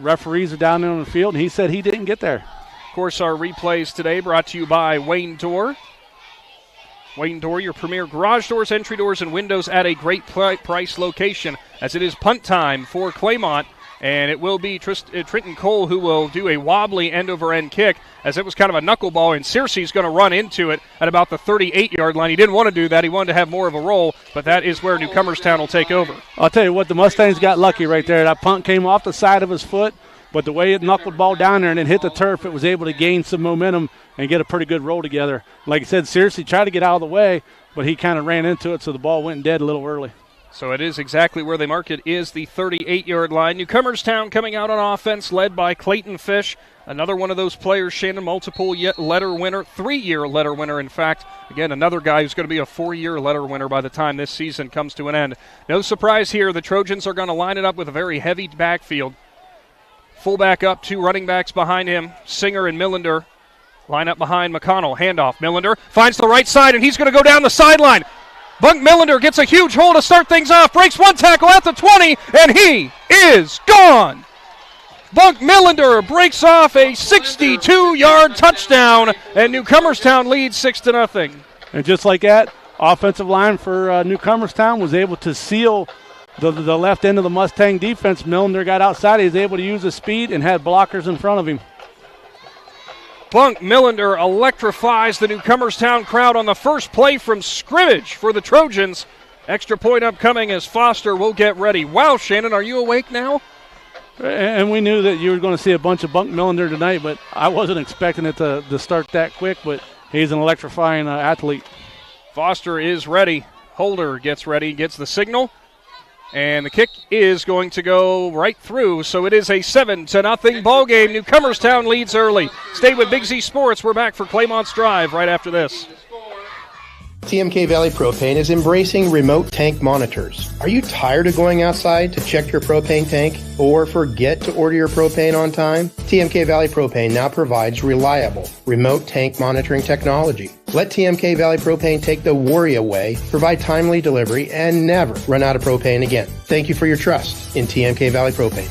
referees are down there on the field, and he said he didn't get there. Of course, our replays today brought to you by Wayne Door. Wayne Door, your premier garage doors, entry doors, and windows at a great price location, as it is punt time for Claymont. And it will be Trenton Cole who will do a wobbly end-over-end kick, as it was kind of a knuckleball, and Searcy's going to run into it at about the 38-yard line. He didn't want to do that. He wanted to have more of a roll, but that is where Newcomerstown will take over. I'll tell you what, the Mustangs got lucky right there. That punt came off the side of his foot, but the way it knuckled ball down there and it hit the turf, it was able to gain some momentum and get a pretty good roll together. Like I said, Searcy tried to get out of the way, but he kind of ran into it, so the ball went dead a little early. So it is exactly where they mark it, is the 38-yard line. Newcomerstown coming out on offense, led by Clayton Fish. Another one of those players, Shannon, multiple letter winner, 3-year letter winner, in fact. Again, another guy who's going to be a 4-year letter winner by the time this season comes to an end. No surprise here, the Trojans are going to line it up with a very heavy backfield. Fullback up, 2 running backs behind him, Singer and Millender. Line up behind McConnell, handoff. Millender finds the right side, and he's going to go down the sideline. Bunk Millender gets a huge hole to start things off, breaks 1 tackle at the 20, and he is gone. Bunk Millender breaks off a 62-yard touchdown, and Newcomerstown leads 6-0. And just like that, offensive line for Newcomerstown was able to seal the left end of the Mustang defense. Millender got outside. He was able to use his speed and had blockers in front of him. Bunk Millender electrifies the Newcomerstown crowd on the first play from scrimmage for the Trojans. Extra point upcoming as Foster will get ready. Wow, Shannon, are you awake now? And we knew that you were going to see a bunch of Bunk Millender tonight, but I wasn't expecting it to start that quick, but he's an electrifying athlete. Foster is ready. Holder gets ready, gets the signal. And the kick is going to go right through, so it is a 7-0 ball game. Newcomerstown leads early. Stay with Big Z Sports. We're back for Claymont's Drive right after this. TMK Valley Propane is embracing remote tank monitors. Are you tired of going outside to check your propane tank or forget to order your propane on time? TMK Valley Propane now provides reliable remote tank monitoring technology. Let TMK Valley Propane take the worry away, provide timely delivery, and never run out of propane again. Thank you for your trust in TMK Valley Propane.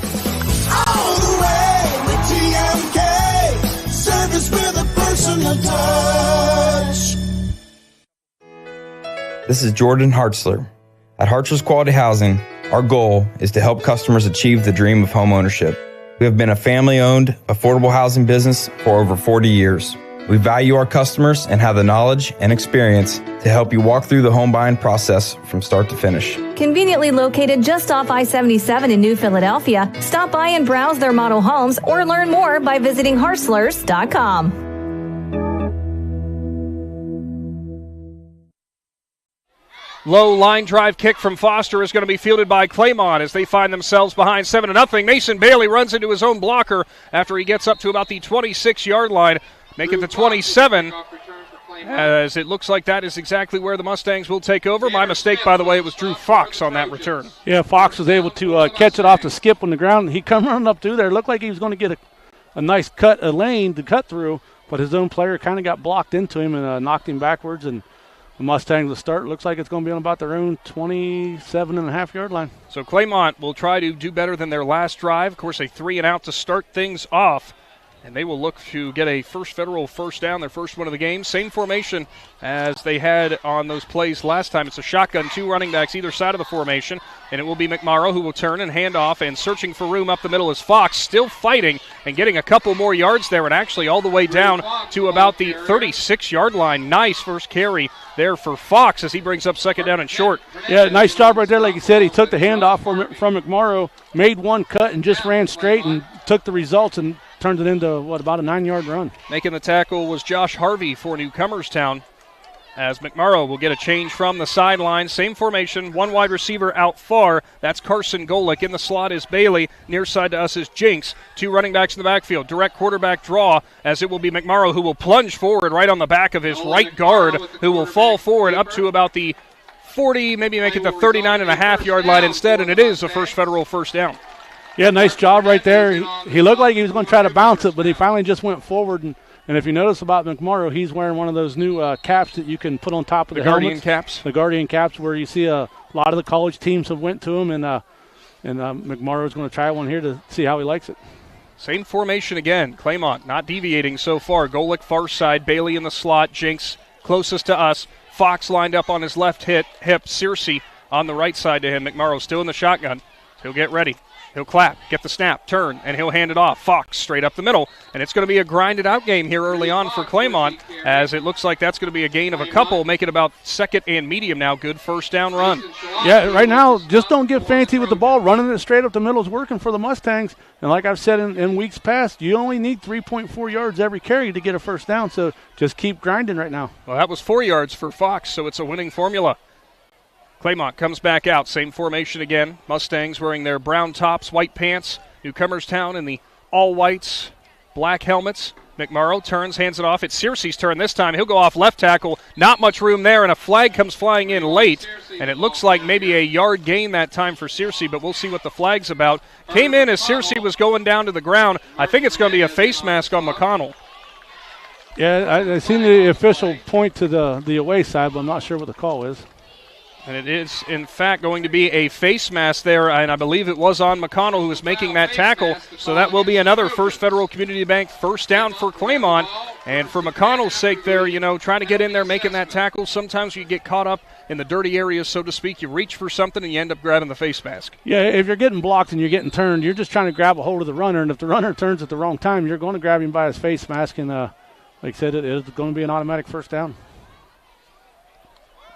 All the way with TMK, service with a personal touch. This is Jordan Hartzler. At Hartzler's Quality Housing, our goal is to help customers achieve the dream of home ownership. We have been a family-owned, affordable housing business for over 40 years. We value our customers and have the knowledge and experience to help you walk through the home buying process from start to finish. Conveniently located just off I-77 in New Philadelphia, stop by and browse their model homes or learn more by visiting Harslers.com. Low line drive kick from Foster is going to be fielded by Claymont as they find themselves behind 7-0. Mason Bailey runs into his own blocker after he gets up to about the 26-yard line. Make it the 27, as it looks like that is exactly where the Mustangs will take over. My mistake, by the way, it was Drew Fox on that return. Yeah, Fox was able to catch it off the skip on the ground. He come running up through there. It looked like he was going to get a nice a lane to cut through, but his own player kind of got blocked into him and knocked him backwards, and the Mustangs will start. Looks like it's going to be on about their own 27.5-yard line. So Claymont will try to do better than their last drive. Of course, a 3-and-out to start things off. And they will look to get a first federal first down, their first one of the game. Same formation as they had on those plays last time. It's a shotgun, 2 running backs either side of the formation. And it will be McMorrow who will turn and hand off. And searching for room up the middle is Fox, still fighting and getting a couple more yards there. And actually all the way down to about the 36-yard line. Nice first carry there for Fox as he brings up second down and short. Yeah, nice job right there. Like you said, he took the handoff from McMorrow, made one cut and just ran straight and took the results and turned it into, about a 9-yard run. Making the tackle was Josh Harvey for Newcomerstown, as McMorrow will get a change from the sideline. Same formation, 1 wide receiver out far. That's Carson Golick. In the slot is Bailey. Near side to us is Jinks. 2 running backs in the backfield. Direct quarterback draw, as it will be McMorrow who will plunge forward right on the back of his right guard, who will fall forward up to about the 40, maybe make it the 39.5-yard line instead, and it is a first federal first down. Yeah, nice job right there. He looked like he was going to try to bounce it, but he finally just went forward. And if you notice about McMorrow, he's wearing one of those new caps that you can put on top of the Guardian helmets. caps? The Guardian caps, where you see a lot of the college teams have went to him, and McMorrow's going to try one here to see how he likes it. Same formation again. Claymont not deviating so far. Golick far side, Bailey in the slot, Jinks closest to us. Fox lined up on his left hip, Searcy on the right side to him. McMorrow still in the shotgun. He'll get ready. He'll clap, get the snap, turn, and he'll hand it off. Fox straight up the middle. And it's going to be a grinded-out game here early on for Claymont, as it looks like that's going to be a gain of a couple, make it about second and medium now. Good first down run. Yeah, right now, just don't get fancy with the ball. Running it straight up the middle is working for the Mustangs. And like I've said in weeks past, you only need 3.4 yards every carry to get a first down, so just keep grinding right now. Well, that was 4 yards for Fox, so it's a winning formula. Claymont comes back out, same formation again. Mustangs wearing their brown tops, white pants. Newcomerstown in the all-whites, black helmets. McMorrow turns, hands it off. It's Searcy's turn this time. He'll go off left tackle. Not much room there, and a flag comes flying in late. And it looks like maybe a yard gain that time for Searcy, but we'll see what the flag's about. Came in as Searcy was going down to the ground. I think it's going to be a face mask on McConnell. Yeah, I seen the official point to the away side, but I'm not sure what the call is. And it is, in fact, going to be a face mask there, and I believe it was on McConnell who was making that tackle. So that will be another First Federal Community Bank first down for Claymont. And for McConnell's sake there, trying to get in there, making that tackle, sometimes you get caught up in the dirty areas, so to speak. You reach for something and you end up grabbing the face mask. Yeah, if you're getting blocked and you're getting turned, you're just trying to grab a hold of the runner. And if the runner turns at the wrong time, you're going to grab him by his face mask. And like I said, it is going to be an automatic first down.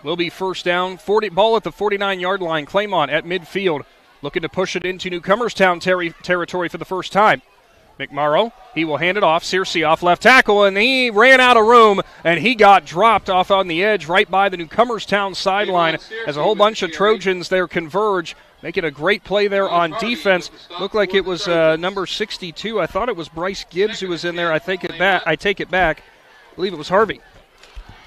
Will be first down. Ball at the 49-yard line. Claymont at midfield, looking to push it into Newcomerstown territory for the first time. McMorrow, he will hand it off. Searcy off left tackle, and he ran out of room, and he got dropped off on the edge right by the Newcomerstown sideline as a whole bunch of Trojans there converge, making a great play there on defense. Looked like it was number 62. I thought it was Bryce Gibbs who was in there. I take it back. I believe it was Harvey.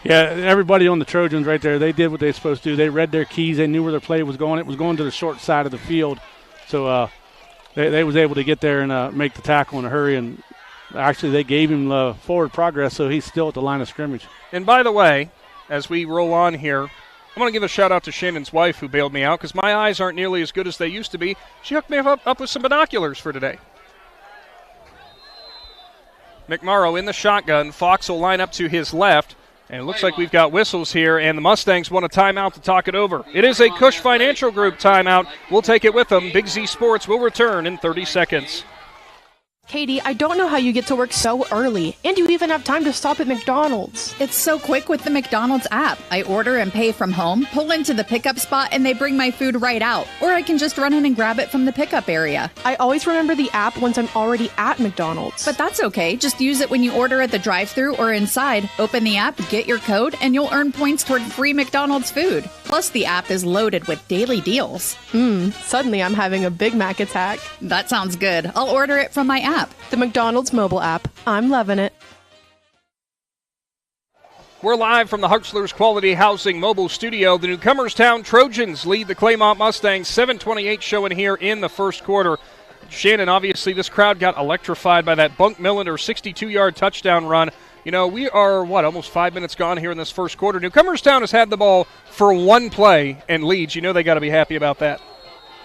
Yeah, everybody on the Trojans right there, they did what they were supposed to do. They read their keys. They knew where their play was going. It was going to the short side of the field. So they was able to get there and make the tackle in a hurry. And actually they gave him forward progress, so he's still at the line of scrimmage. And by the way, as we roll on here, I'm going to give a shout-out to Shannon's wife who bailed me out because my eyes aren't nearly as good as they used to be. She hooked me up with some binoculars for today. McMorrow in the shotgun. Fox will line up to his left. And it looks like we've got whistles here, and the Mustangs want a timeout to talk it over. It is a Cush Financial Group timeout. We'll take it with them. Big Z Sports will return in 30 seconds. Katie, I don't know how you get to work so early, and you even have time to stop at McDonald's. It's so quick with the McDonald's app. I order and pay from home, pull into the pickup spot, and they bring my food right out. Or I can just run in and grab it from the pickup area. I always remember the app once I'm already at McDonald's. But that's okay. Just use it when you order at the drive-thru or inside. Open the app, get your code, and you'll earn points toward free McDonald's food. Plus, the app is loaded with daily deals. Suddenly I'm having a Big Mac attack. That sounds good. I'll order it from my app. The McDonald's mobile app. I'm loving it. We're live from the Huxler's Quality Housing mobile studio. The Newcomerstown Trojans lead the Claymont Mustangs. 7:28 showing here in the first quarter. Shannon, obviously this crowd got electrified by that Bunk Millender 62-yard touchdown run. You know, we are, almost 5 minutes gone here in this first quarter. Newcomerstown has had the ball for one play and leads. You know they got to be happy about that.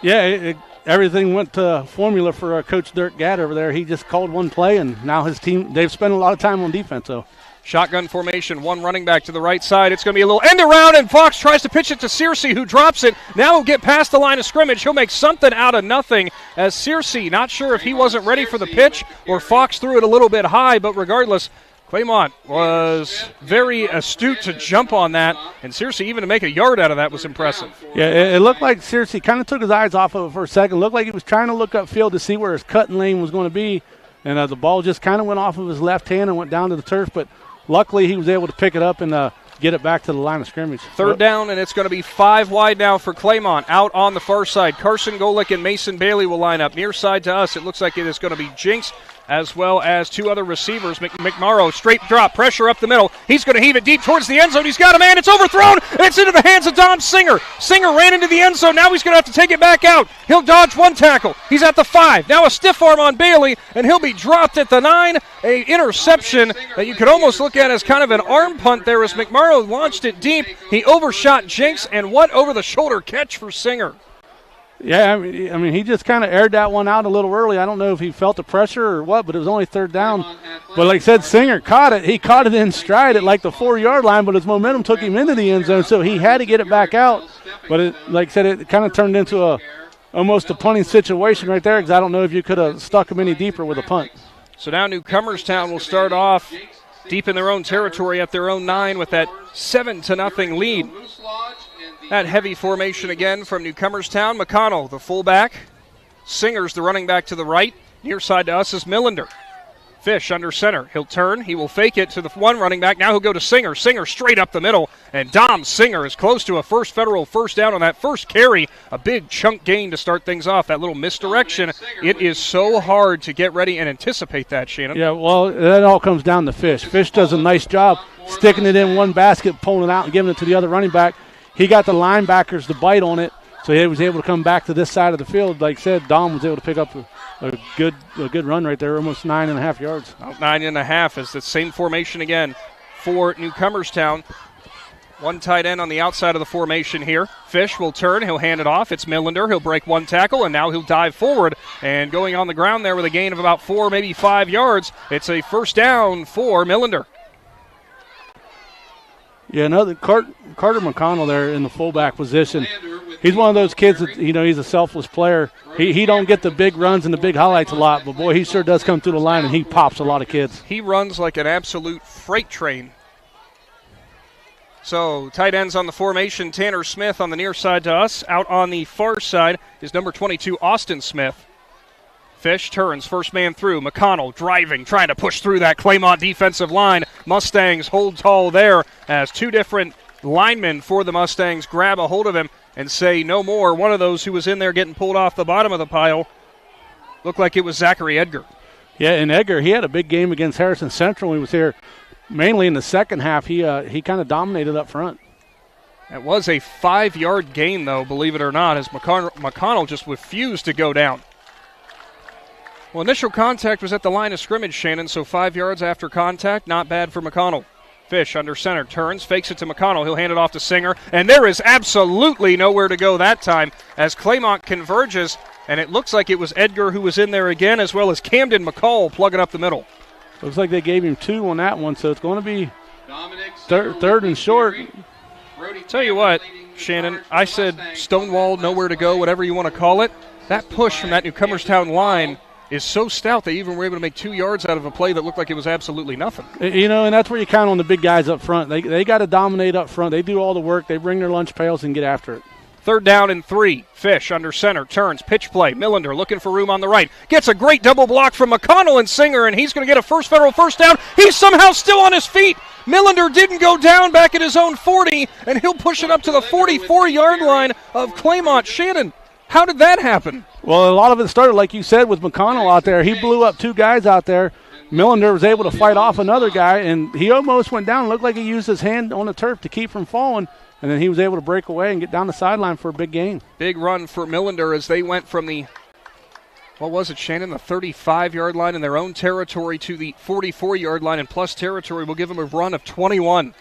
Yeah, everything went to formula for Coach Dirk Gad over there. He just called one play, and now his team, they've spent a lot of time on defense. So, shotgun formation, one running back to the right side. It's going to be a little end around, and Fox tries to pitch it to Searcy, who drops it. Now he'll get past the line of scrimmage. He'll make something out of nothing, as Searcy, not sure if he wasn't ready for the pitch or Fox threw it a little bit high, but regardless, Claymont was very astute to jump on that, and Searcy, even to make a yard out of that, was impressive. Yeah, it looked like Searcy kind of took his eyes off of it for a second. It looked like he was trying to look upfield to see where his cutting lane was going to be, and the ball just kind of went off of his left hand and went down to the turf, but luckily he was able to pick it up and get it back to the line of scrimmage. Third down, and it's going to be 5 wide now for Claymont. Out on the far side, Carson Golick and Mason Bailey will line up. Near side to us, it looks like it is going to be Jinx as well as two other receivers. McMorrow, straight drop, pressure up the middle. He's going to heave it deep towards the end zone. He's got a man. It's overthrown, and it's into the hands of Dom Singer. Singer ran into the end zone. Now he's going to have to take it back out. He'll dodge one tackle. He's at the 5. Now a stiff arm on Bailey, and he'll be dropped at the 9. A interception that you could almost look at as kind of an arm punt there as McMorrow launched it deep. He overshot Jinx, and what over-the-shoulder catch for Singer. Yeah, I mean, he just kind of aired that one out a little early. I don't know if he felt the pressure or what, but it was only third down. But like I said, Singer caught it. He caught it in stride at like the 4-yard line, but his momentum took him into the end zone, so he had to get it back out. But like I said, it kind of turned into almost a punting situation right there, because I don't know if you could have stuck him any deeper with a punt. So now Newcomerstown will start off deep in their own territory at their own 9 with that 7-0 lead. That heavy formation again from Newcomerstown. McConnell, the fullback. Singer's the running back to the right. Near side to us is Millender. Fish under center. He'll turn. He will fake it to the one running back. Now he'll go to Singer. Singer straight up the middle. And Dom Singer is close to a first federal first down on that first carry. A big chunk gain to start things off. That little misdirection. It is so hard to get ready and anticipate that, Shannon. Yeah, well, that all comes down to Fish. Fish does a nice job sticking it in one basket, pulling it out, and giving it to the other running back. He got the linebackers to bite on it, so he was able to come back to this side of the field. Like I said, Dom was able to pick up a good run right there, almost 9.5 yards. About 9.5 is the same formation again for Newcomerstown. One tight end on the outside of the formation here. Fish will turn. He'll hand it off. It's Millender. He'll break one tackle, and now he'll dive forward. And going on the ground there with a gain of about 4, maybe 5 yards. It's a first down for Millender. Yeah, another Carter McConnell there in the fullback position. He's one of those kids that, he's a selfless player. He don't get the big runs and the big highlights a lot, but, boy, he sure does come through the line, and he pops a lot of kids. He runs like an absolute freight train. So tight ends on the formation, Tanner Smith on the near side to us. Out on the far side is number 22, Austin Smith. Fish turns, first man through. McConnell driving, trying to push through that Claymont defensive line. Mustangs hold tall there as two different linemen for the Mustangs grab a hold of him and say no more. One of those who was in there getting pulled off the bottom of the pile looked like it was Zachary Edgar. Yeah, and Edgar, he had a big game against Harrison Central when he was here. Mainly in the second half, he kind of dominated up front. That was a 5-yard gain, though, believe it or not, as McConnell just refused to go down. Well, initial contact was at the line of scrimmage, Shannon, so 5 yards after contact, not bad for McConnell. Fish under center, turns, fakes it to McConnell. He'll hand it off to Singer, and there is absolutely nowhere to go that time as Claymont converges, and it looks like it was Edgar who was in there again, as well as Camden McCall plugging up the middle. Looks like they gave him 2 on that one, so it's going to be third and short. Tell you what, Shannon, I said stonewall, nowhere to go, whatever you want to call it. That push from that Newcomerstown line is so stout they even were able to make 2 yards out of a play that looked like it was absolutely nothing. And that's where you count on the big guys up front. They got to dominate up front. They do all the work. They bring their lunch pails and get after it. 3rd down and 3. Fish under center, turns, pitch play. Millender looking for room on the right. Gets a great double block from McConnell and Singer, and he's going to get a first federal first down. He's somehow still on his feet. Millender didn't go down back at his own 40, and he'll push it up to the 44-yard line of Claymont. Shannon, how did that happen? Well, a lot of it started, like you said, with McConnell out there. He blew up 2 guys out there. Millender was able to fight off another guy, and he almost went down. It looked like he used his hand on the turf to keep from falling. And then he was able to break away and get down the sideline for a big gain. Big run for Millender as they went from the, what was it, Shannon, the 35-yard line in their own territory to the 44-yard line in plus territory. We'll give them a run of 21.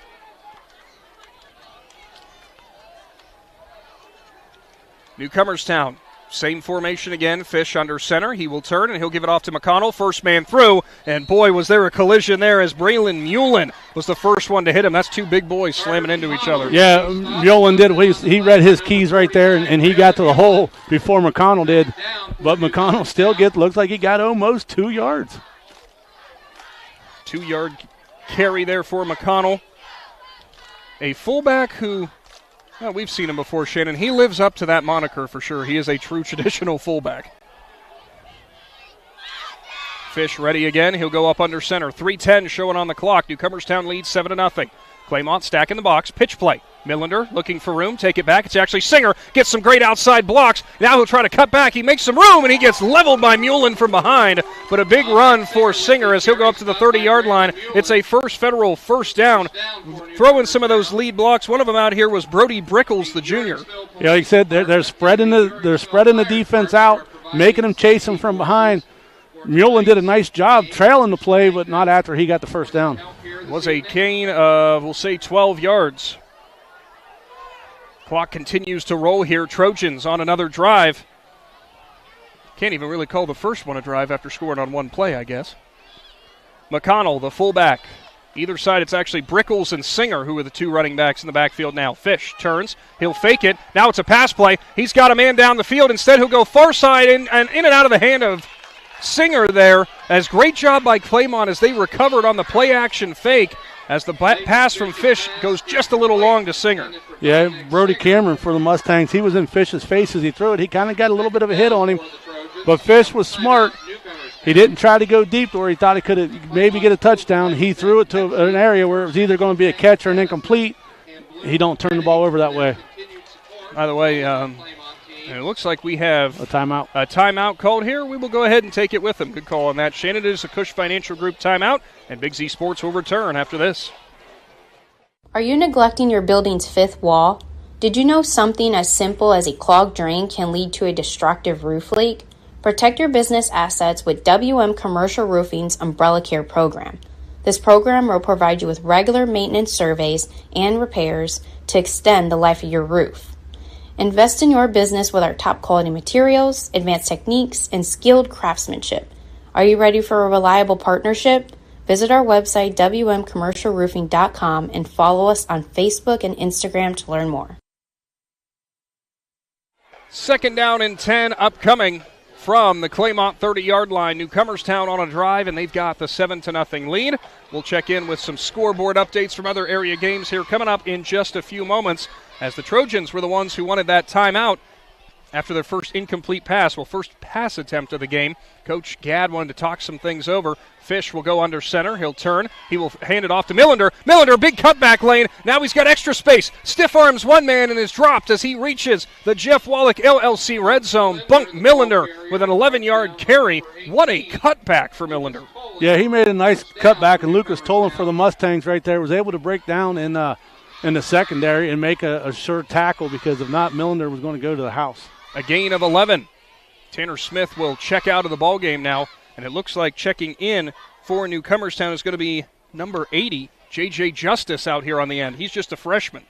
Newcomerstown, same formation again. Fish under center. He will turn, and he'll give it off to McConnell. First man through, and boy, was there a collision there as Braylon Mullen was the first one to hit him. That's 2 big boys slamming into each other. Yeah, Mullen did. He read his keys right there, and he got to the hole before McConnell did. But McConnell still looks like he got almost 2 yards. 2-yard carry there for McConnell. A fullback who, well, we've seen him before, Shannon. He lives up to that moniker for sure. He is a true traditional fullback. Fish ready again. He'll go up under center. 3:10 showing on the clock. Newcomerstown leads 7-0. Claymont stack in the box. Pitch play. Millender looking for room. Take it back. It's actually Singer. Gets some great outside blocks. Now he'll try to cut back. He makes some room, and he gets leveled by Mullen from behind. But a big run for Singer as he'll go up to the 30-yard line. It's a first federal first down. Throwing some of those lead blocks. One of them out here was Brody Brickles, the junior. Yeah, like I said, they're spreading the defense out, making them chase them from behind. Mullen did a nice job trailing the play, but not after he got the first down. It was a gain of, we'll say, 12 yards. Clock continues to roll here. Trojans on another drive. Can't even really call the first one a drive after scoring on one play, I guess. McConnell, the fullback. Either side, it's actually Brickles and Singer who are the 2 running backs in the backfield now. Fish turns. He'll fake it. Now it's a pass play. He's got a man down the field. Instead, he'll go far side and in and out of the hand of Singer there. As great job by Claymont as they recovered on the play-action fake as the pass from Fish goes just a little long to Singer. Yeah, Brody Cameron for the Mustangs. He was in Fish's face as he threw it. He kind of got a little bit of a hit on him. But Fish was smart. He didn't try to go deep where he thought he could maybe get a touchdown. He threw it to an area where it was either going to be a catch or an incomplete. He don't turn the ball over that way. By the way, it looks like we have a timeout. A timeout called here. We will go ahead and take it with them. Good call on that. Shannon, it is a Cush Financial Group timeout, and Big Z Sports will return after this. Are you neglecting your building's 5th wall? Did you know something as simple as a clogged drain can lead to a destructive roof leak? Protect your business assets with WM Commercial Roofing's Umbrella Care program. This program will provide you with regular maintenance surveys and repairs to extend the life of your roof. Invest in your business with our top quality materials, advanced techniques, and skilled craftsmanship. Are you ready for a reliable partnership? Visit our website, wmcommercialroofing.com, and follow us on Facebook and Instagram to learn more. 2nd down and 10 upcoming from the Claymont 30-yard line. Newcomerstown on a drive, and they've got the 7-0 lead. We'll check in with some scoreboard updates from other area games here coming up in just a few moments, as the Trojans were the ones who wanted that timeout after their first incomplete pass. Well, first pass attempt of the game. Coach Gad wanted to talk some things over. Fish will go under center. He'll turn. He will hand it off to Millender. Millender, big cutback lane. Now he's got extra space. Stiff arms one man and is dropped as he reaches the Jeff Wallach LLC red zone. Bunk Millender with an 11-yard carry. What a cutback for Millender. Yeah, he made a nice cutback, and Lucas Tolan for the Mustangs right there was able to break down in the secondary and make a sure tackle, because if not, Millender was going to go to the house. A gain of 11. Tanner Smith will check out of the ballgame now, and it looks like checking in for Newcomerstown is going to be number 80, J.J. Justice, out here on the end. He's just a freshman.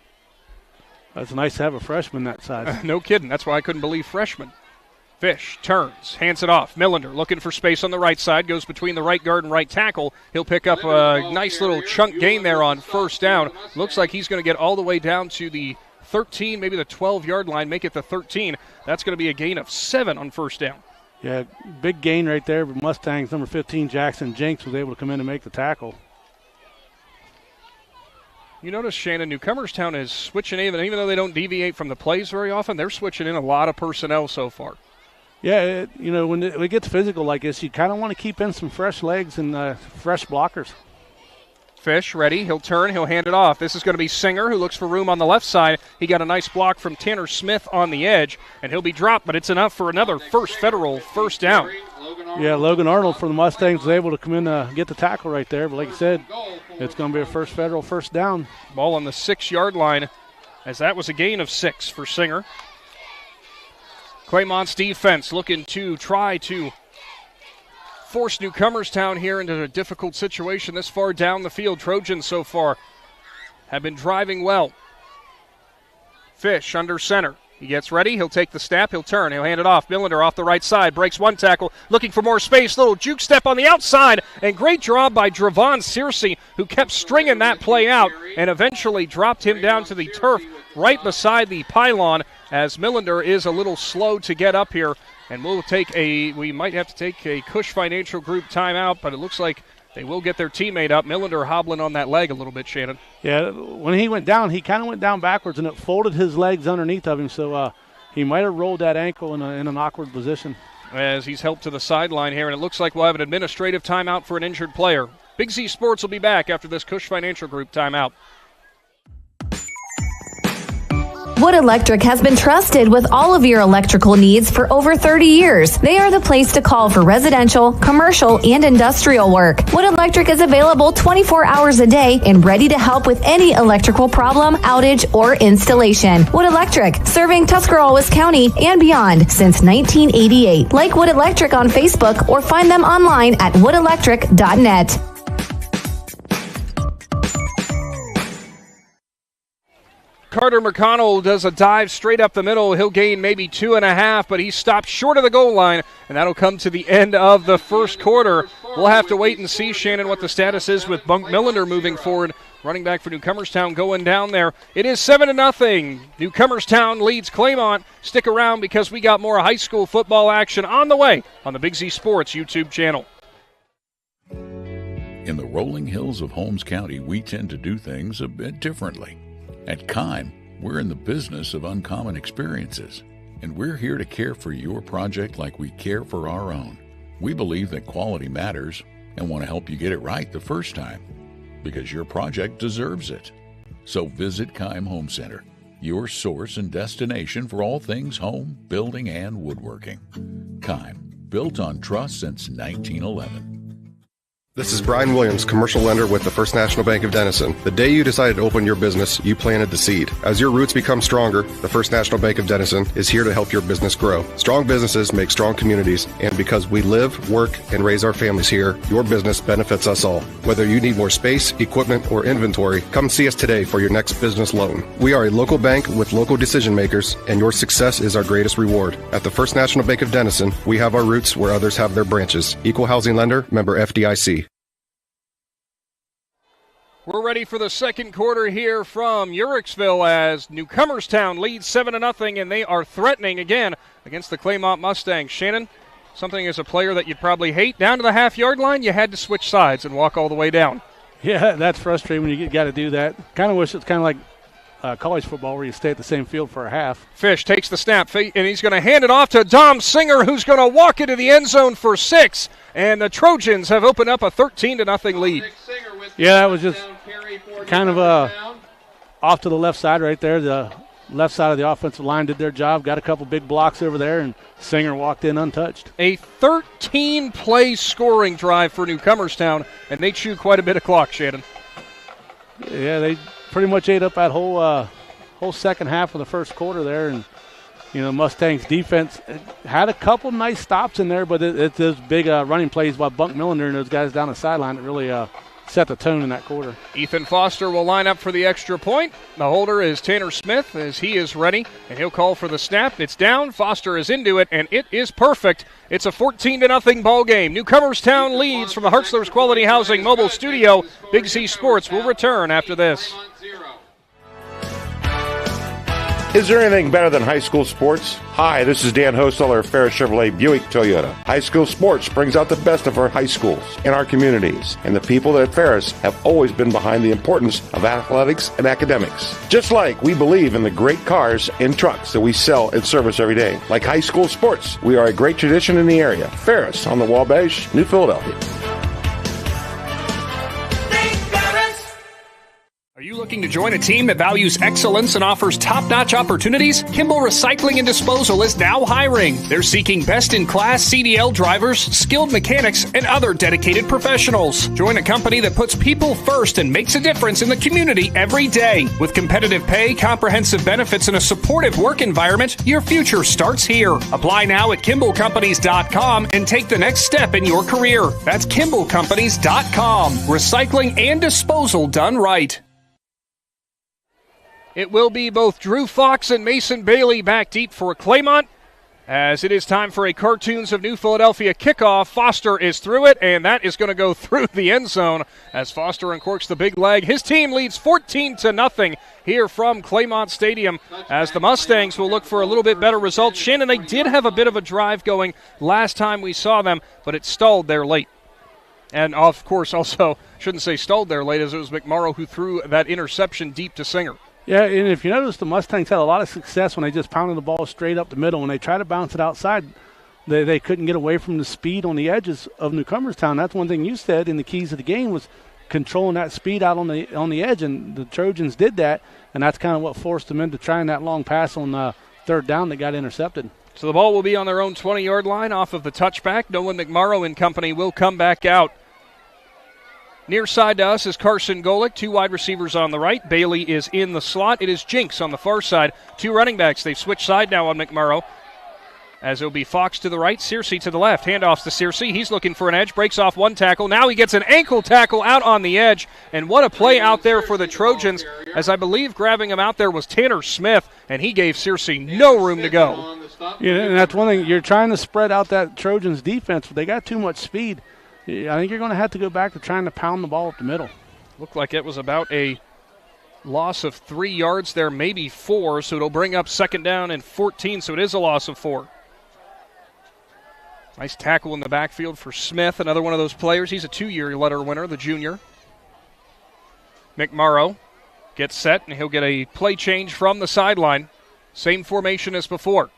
That's nice to have a freshman that size. No kidding. That's why I couldn't believe freshman. Fish turns, hands it off. Millender looking for space on the right side, goes between the right guard and right tackle. He'll pick up a nice little chunk gain there on first down. Looks like he's going to get all the way down to the 13, maybe the 12-yard line, make it the 13. That's going to be a gain of 7 on first down. Yeah, big gain right there. But Mustangs, number 15, Jackson Jenks, was able to come in and make the tackle. You notice, Shannon, Newcomerstown is switching in, even though they don't deviate from the plays very often, they're switching in a lot of personnel so far. Yeah, when it gets physical like this, you kind of want to keep in some fresh legs and fresh blockers. Fish ready. He'll turn. He'll hand it off. This is going to be Singer, who looks for room on the left side. He got a nice block from Tanner Smith on the edge, and he'll be dropped, but it's enough for another federal first down. Yeah, Logan Arnold from the Mustangs was able to come in and get the tackle right there. But like you said, it's going to be a federal first down. Ball on the 6-yard line, as that was a gain of 6 for Singer. Claymont's defense looking to try to force Newcomerstown here into a difficult situation this far down the field. Trojans so far have been driving well. Fish under center. He gets ready. He'll take the snap. He'll turn. He'll hand it off. Millender off the right side. Breaks one tackle. Looking for more space. Little juke step on the outside. And great job by Dravon Searcy, who kept stringing that play out and eventually dropped him down to the turf right beside the pylon, as Millender is a little slow to get up here. And we might have to take a Cush Financial Group timeout, but it looks like they will get their teammate up. Millender hobbling on that leg a little bit, Shannon. Yeah, when he went down, he kind of went down backwards, and it folded his legs underneath of him, so he might have rolled that ankle in an awkward position. As he's helped to the sideline here, and it looks like we'll have an administrative timeout for an injured player. Big Z Sports will be back after this Cush Financial Group timeout. Wood Electric has been trusted with all of your electrical needs for over 30 years. They are the place to call for residential, commercial, and industrial work. Wood Electric is available 24 hours a day and ready to help with any electrical problem, outage, or installation. Wood Electric, serving Tuscarawas County and beyond since 1988. Like Wood Electric on Facebook or find them online at woodelectric.net. Carter McConnell does a dive straight up the middle. He'll gain maybe 2.5, but he stopped short of the goal line, and that'll come to the end of the first quarter. We'll have to wait and see, Shannon, what the status is with Bunk Millender moving forward. Running back for Newcomerstown going down there. It is 7-0. Newcomerstown leads Claymont. Stick around because we got more high school football action on the way on the Big Z Sports YouTube channel. In the rolling hills of Holmes County, we tend to do things a bit differently. At Kime, we're in the business of uncommon experiences, and we're here to care for your project like we care for our own. We believe that quality matters and want to help you get it right the first time, because your project deserves it. So visit Kime Home Center, your source and destination for all things home, building, and woodworking. Kime, built on trust since 1911. This is Brian Williams, commercial lender with the First National Bank of Denison. The day you decided to open your business, you planted the seed. As your roots become stronger, the First National Bank of Denison is here to help your business grow. Strong businesses make strong communities, and because we live, work, and raise our families here, your business benefits us all. Whether you need more space, equipment, or inventory, come see us today for your next business loan. We are a local bank with local decision makers, and your success is our greatest reward. At the First National Bank of Denison, we have our roots where others have their branches. Equal housing lender, member FDIC. We're ready for the second quarter here from Uricksville as Newcomerstown leads 7-0, and they are threatening again against the Claymont Mustangs. Shannon, something as a player that you'd probably hate, down to the half-yard line, you had to switch sides and walk all the way down. Yeah, that's frustrating when you got to do that. Kind of wish it's kind of like college football where you stay at the same field for a half. Fish takes the snap, and he's going to hand it off to Dom Singer, who's going to walk into the end zone for 6, and the Trojans have opened up a 13-0 lead. Yeah, that was just kind of off to the left side right there. The left side of the offensive line did their job, got a couple big blocks over there, and Singer walked in untouched. A 13-play scoring drive for Newcomerstown, and they chew quite a bit of clock, Shannon. Yeah, they pretty much ate up that whole second half of the first quarter there, and Mustangs defense had a couple nice stops in there, but it's those big running plays by Bunk Millender and those guys down the sideline that really set the tone in that quarter. Ethan Foster will line up for the extra point. The holder is Tanner Smith as he is ready, and he'll call for the snap. It's down. Foster is into it, and it is perfect. It's a 14-0 ball game. Newcomerstown leads from the Hartzler's Quality Housing Mobile Studio. Big Z Sports will return after this. Is there anything better than high school sports? Hi, this is Dan Hosteller of Ferris Chevrolet Buick Toyota. High school sports brings out the best of our high schools in our communities, and the people at Ferris have always been behind the importance of athletics and academics. Just like we believe in the great cars and trucks that we sell and service every day. Like high school sports, we are a great tradition in the area. Ferris on the Wabash, New Philadelphia. Are you looking to join a team that values excellence and offers top-notch opportunities? Kimball Recycling and Disposal is now hiring. They're seeking best-in-class CDL drivers, skilled mechanics, and other dedicated professionals. Join a company that puts people first and makes a difference in the community every day. With competitive pay, comprehensive benefits, and a supportive work environment, your future starts here. Apply now at KimballCompanies.com and take the next step in your career. That's KimballCompanies.com. Recycling and disposal done right. It will be both Drew Fox and Mason Bailey back deep for Claymont, as it is time for a Cartoons of New Philadelphia kickoff. Foster is through it, and that is going to go through the end zone as Foster uncorks the big leg. His team leads 14-0 here from Claymont Stadium, as the Mustangs will look for a little bit better results. Shannon, they did have a bit of a drive going last time we saw them, but it stalled there late. And, of course, also, shouldn't say stalled there late, as it was McMorrow who threw that interception deep to Singer. Yeah, and if you notice, the Mustangs had a lot of success when they just pounded the ball straight up the middle. When they tried to bounce it outside, they couldn't get away from the speed on the edges of Newcomerstown. That's one thing you said in the keys of the game was controlling that speed out on the edge, and the Trojans did that, and that's kind of what forced them into trying that long pass on third down that got intercepted. So the ball will be on their own 20-yard line off of the touchback. Nolan McMorrow and company will come back out. Near side to us is Carson Golick, two wide receivers on the right. Bailey is in the slot. It is Jinks on the far side. Two running backs. They've switched side now on McMorrow, as it'll be Fox to the right, Searcy to the left. Handoffs to Searcy. He's looking for an edge. Breaks off one tackle. Now he gets an ankle tackle out on the edge. And what a play out there for the Trojans, as I believe grabbing him out there was Tanner Smith, and he gave Searcy no room to go. Yeah, and that's one thing. You're trying to spread out that Trojans defense, but they got too much speed. I think you're going to have to go back to trying to pound the ball up the middle. Looked like it was about a loss of 3 yards there, maybe 4, so it'll bring up second down and 14, so it is a loss of 4. Nice tackle in the backfield for Smith, another one of those players. He's a 2-year letter winner, the junior. McMorrow gets set, and he'll get a play change from the sideline. Same formation as before.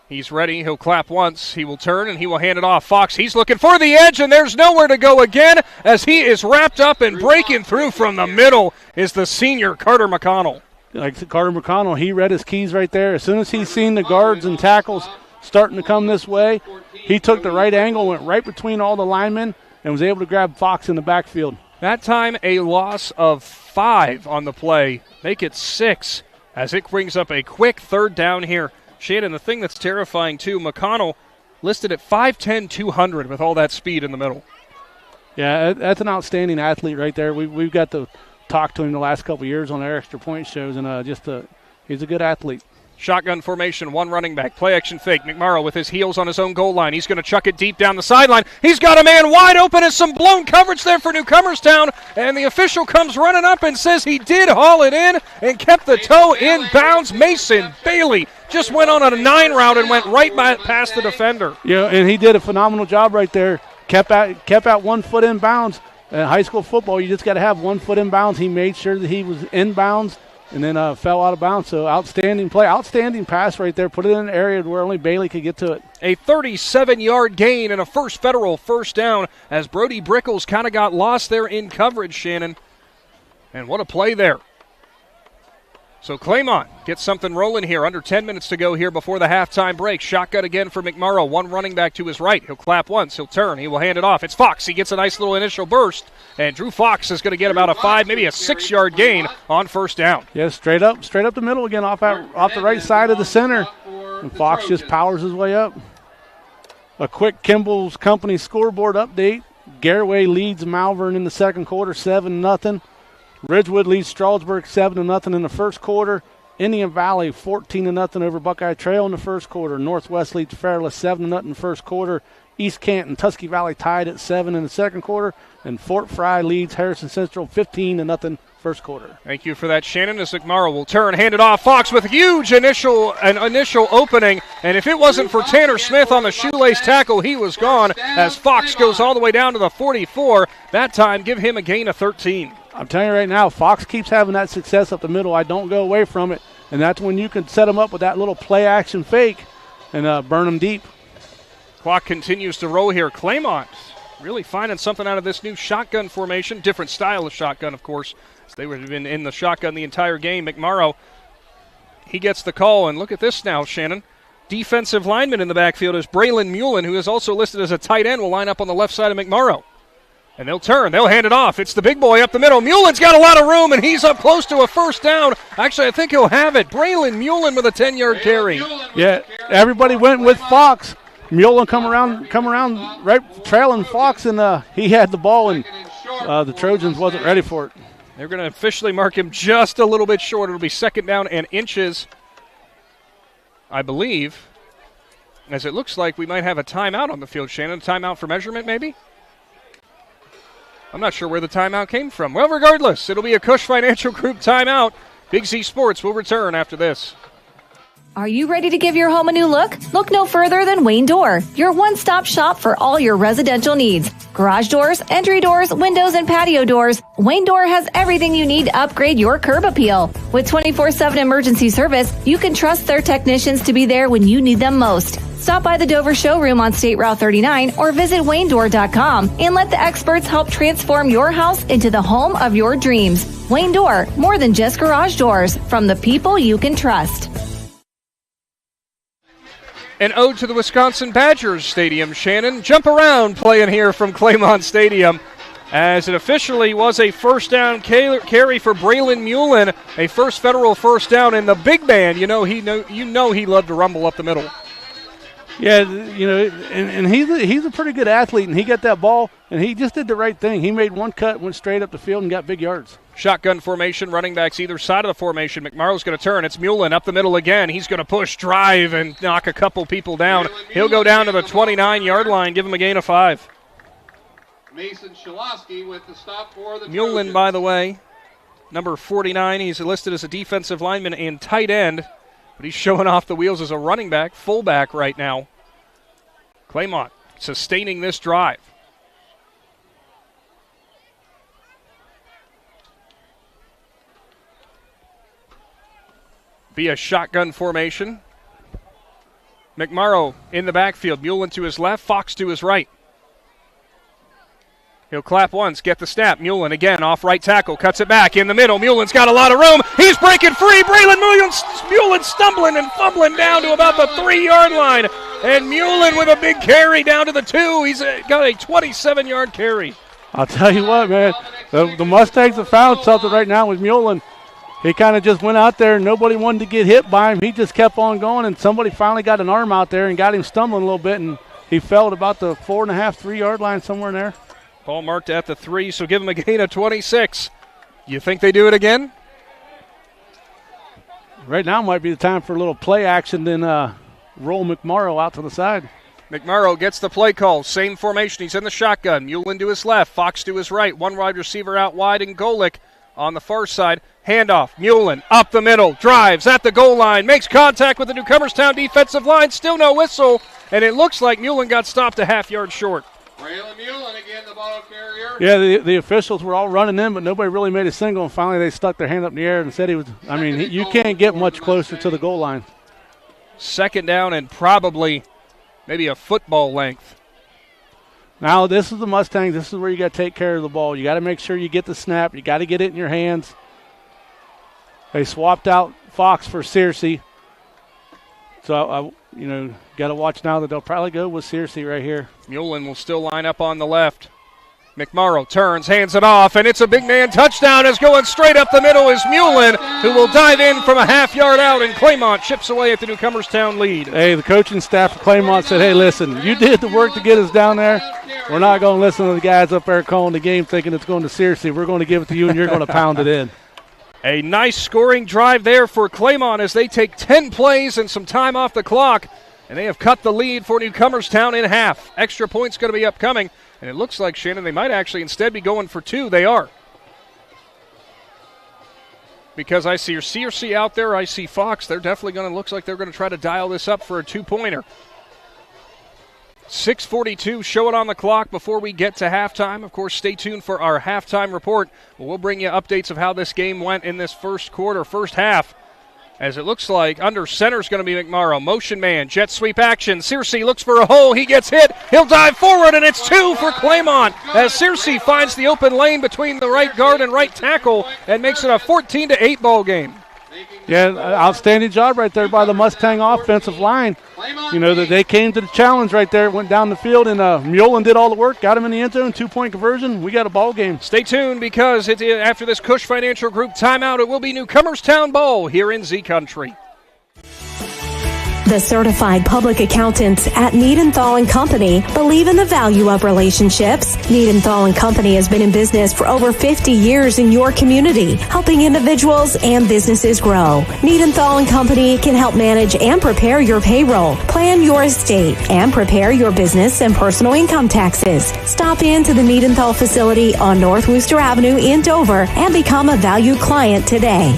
He's ready. He'll clap once. He will turn, and he will hand it off. Fox, he's looking for the edge, and there's nowhere to go again, as he is wrapped up and breaking through from the middle is the senior Carter McConnell. Like Carter McConnell, he read his keys right there. As soon as he seen the guards and tackles starting to come this way, he took the right angle, went right between all the linemen, and was able to grab Fox in the backfield. That time a loss of 5 on the play. Make it 6, as it brings up a quick third down here. Shannon, the thing that's terrifying, too, McConnell listed at 5'10", 200 with all that speed in the middle. Yeah, that's an outstanding athlete right there. We've got to talk to him the last couple of years on our extra point shows, and he's a good athlete. Shotgun formation, one running back, play action fake. McMorrow with his heels on his own goal line. He's going to chuck it deep down the sideline. He's got a man wide open and some blown coverage there for Newcomerstown, and the official comes running up and says he did haul it in and kept the toe in bounds. Mason Bailey just went on a 9 route and went right past the defender. Yeah, and he did a phenomenal job right there. Kept out 1 foot in bounds. In high school football, you just got to have 1 foot in bounds. He made sure that he was in bounds and then fell out of bounds. So outstanding play, outstanding pass right there. Put it in an area where only Bailey could get to it. A 37-yard gain and a first federal first down, as Brody Brickles kind of got lost there in coverage, Shannon. And what a play there. So Claymont gets something rolling here. Under 10 minutes to go here before the halftime break. Shotgun again for McMorrow. One running back to his right. He'll clap once. He'll turn. He will hand it off. It's Fox. He gets a nice little initial burst. And Drew Fox is going to get about a 5, maybe a 6-yard gain on first down. Yeah, straight up the middle again off the right side of the center. And Fox just powers his way up. A quick Kimball's Company scoreboard update. Garraway leads Malvern in the second quarter, 7-0. Ridgewood leads Strasburg 7-0 in the first quarter. Indian Valley 14-0 over Buckeye Trail in the first quarter. Northwest leads Fairless 7-0 in the first quarter. East Canton, Tusky Valley tied at 7 in the second quarter. And Fort Fry leads Harrison Central 15-0 first quarter. Thank you for that, Shannon. As McMorrow will turn, hand it off. Fox with a huge initial opening, and if it wasn't for Tanner Smith on the shoelace tackle, he was gone as Fox goes all the way down to the 44. That time, give him a gain of 13. I'm telling you right now, Fox keeps having that success up the middle. I don't go away from it, and that's when you can set them up with that little play-action fake and burn them deep. Clock continues to roll here. Claymont really finding something out of this new shotgun formation. Different style of shotgun, of course. They would have been in the shotgun the entire game. McMorrow, he gets the call, and look at this now, Shannon. Defensive lineman in the backfield is Braylon Mullen, who is also listed as a tight end, will line up on the left side of McMorrow. And they'll turn. They'll hand it off. It's the big boy up the middle. Mullen's got a lot of room, and he's up close to a first down. Actually, I think he'll have it. Braylon Mullen with a 10-yard carry. Yeah, everybody went with Fox. Mullen come around right trailing Fox, and he had the ball, and the Trojans wasn't ready for it. They're going to officially mark him just a little bit short. It'll be second down and inches, I believe, as it looks like we might have a timeout on the field, Shannon. A timeout for measurement, maybe? I'm not sure where the timeout came from. Well, regardless, it'll be a Cush Financial Group timeout. Big Z Sports will return after this. Are you ready to give your home a new look? Look no further than Wayne Door, your one-stop shop for all your residential needs. Garage doors, entry doors, windows, and patio doors. Wayne Door has everything you need to upgrade your curb appeal. With 24/7 emergency service, you can trust their technicians to be there when you need them most. Stop by the Dover showroom on State Route 39 or visit WayneDoor.com and let the experts help transform your house into the home of your dreams. Wayne Door, more than just garage doors, from the people you can trust. An ode to the Wisconsin Badgers Stadium, Shannon. Jump around playing here from Claymont Stadium, as it officially was a first down carry for Braylon Mullen, a first federal first down, and the big man, he loved to rumble up the middle. Yeah, and he's a pretty good athlete, and he got that ball, and he just did the right thing. He made one cut, went straight up the field, and got big yards. Shotgun formation, running backs either side of the formation. McMorrow's going to turn. It's Mullen up the middle again. He's going to push, drive, and knock a couple people down. He'll go down to the 29-yard line, give him a gain of 5. Mason Shalosky with the stop for the Mullen, Trojans. by the way, number 49. He's listed as a defensive lineman and tight end, but he's showing off the wheels as a running back, fullback right now. Claymont sustaining this drive. Be a shotgun formation. McMorrow in the backfield. Mullen to his left, Fox to his right. He'll clap once, get the snap. Mullen again off right tackle, cuts it back in the middle. Mullen's got a lot of room. He's breaking free. Braylon Mullen stumbling and fumbling down to about the 3-yard line. And Mullen with a big carry down to the 2. He's got a 27-yard carry. I'll tell you what, man. The Mustangs have found something right now with Mullen. He kind of just went out there and nobody wanted to get hit by him. He just kept on going, and somebody finally got an arm out there and got him stumbling a little bit, and he fell at about the 4.5, 3-yard line somewhere in there. Ball marked at the 3, so give him a gain of 26. You think they do it again? Right now might be the time for a little play action, then roll McMorrow out to the side. McMorrow gets the play call. Same formation. He's in the shotgun. Mullen to his left. Fox to his right. One wide receiver out wide, and Golick on the far side. Handoff. Mullen up the middle. Drives at the goal line. Makes contact with the Newcomerstown defensive line. Still no whistle. And it looks like Mullen got stopped a half-yard short. Braylon Mullen again, the ball carrier. Yeah, the officials were all running in, but nobody really made a single. And finally they stuck their hand up in the air and said he was, you can't get much closer to the goal line. Second down and probably maybe a football length. Now, this is the Mustangs. This is where you got to take care of the ball. You got to make sure you get the snap. You got to get it in your hands. They swapped out Fox for Searcy. So, got to watch now that they'll probably go with Searcy right here. Mullen will still line up on the left. McMorrow turns, hands it off, and it's a big man touchdown. As going straight up the middle is Mullen, who will dive in from a half-yard out, and Claymont chips away at the Newcomerstown lead. Hey, the coaching staff of Claymont said, hey, listen, you did the work to get us down there. We're not going to listen to the guys up there calling the game thinking it's going to Searcy. We're going to give it to you, and you're going to pound it in. A nice scoring drive there for Claymont as they take 10 plays and some time off the clock, and they have cut the lead for Newcomerstown in half. Extra points going to be upcoming. And it looks like, Shannon, they might actually instead be going for 2. They are. because I see Searcy out there. I see Fox. They're definitely going to, looks like they're going to try to dial this up for a two-pointer. 6:42 showing on the clock before we get to halftime. Of course, stay tuned for our halftime report. We'll bring you updates of how this game went in this first half. As it looks like under center is going to be McMorrow. Motion man, jet sweep action. Searcy looks for a hole. He gets hit. He'll dive forward, and it's 2 for Claymont as Searcy finds the open lane between the right guard and right tackle and makes it a 14-8 ball game. Yeah, outstanding job right there by the Mustang offensive line. You know, that they came to the challenge right there, went down the field, and Mullen did all the work, got him in the end zone, 2-point conversion. We got a ball game. Stay tuned because after this Cush Financial Group timeout, it will be Newcomerstown ball here in Z Country. The certified public accountants at Niedenthal & Company believe in the value of relationships. Niedenthal & Company has been in business for over 50 years in your community, helping individuals and businesses grow. Niedenthal & Company can help manage and prepare your payroll, plan your estate, and prepare your business and personal income taxes. Stop into the Niedenthal facility on North Worcester Avenue in Dover and become a valued client today.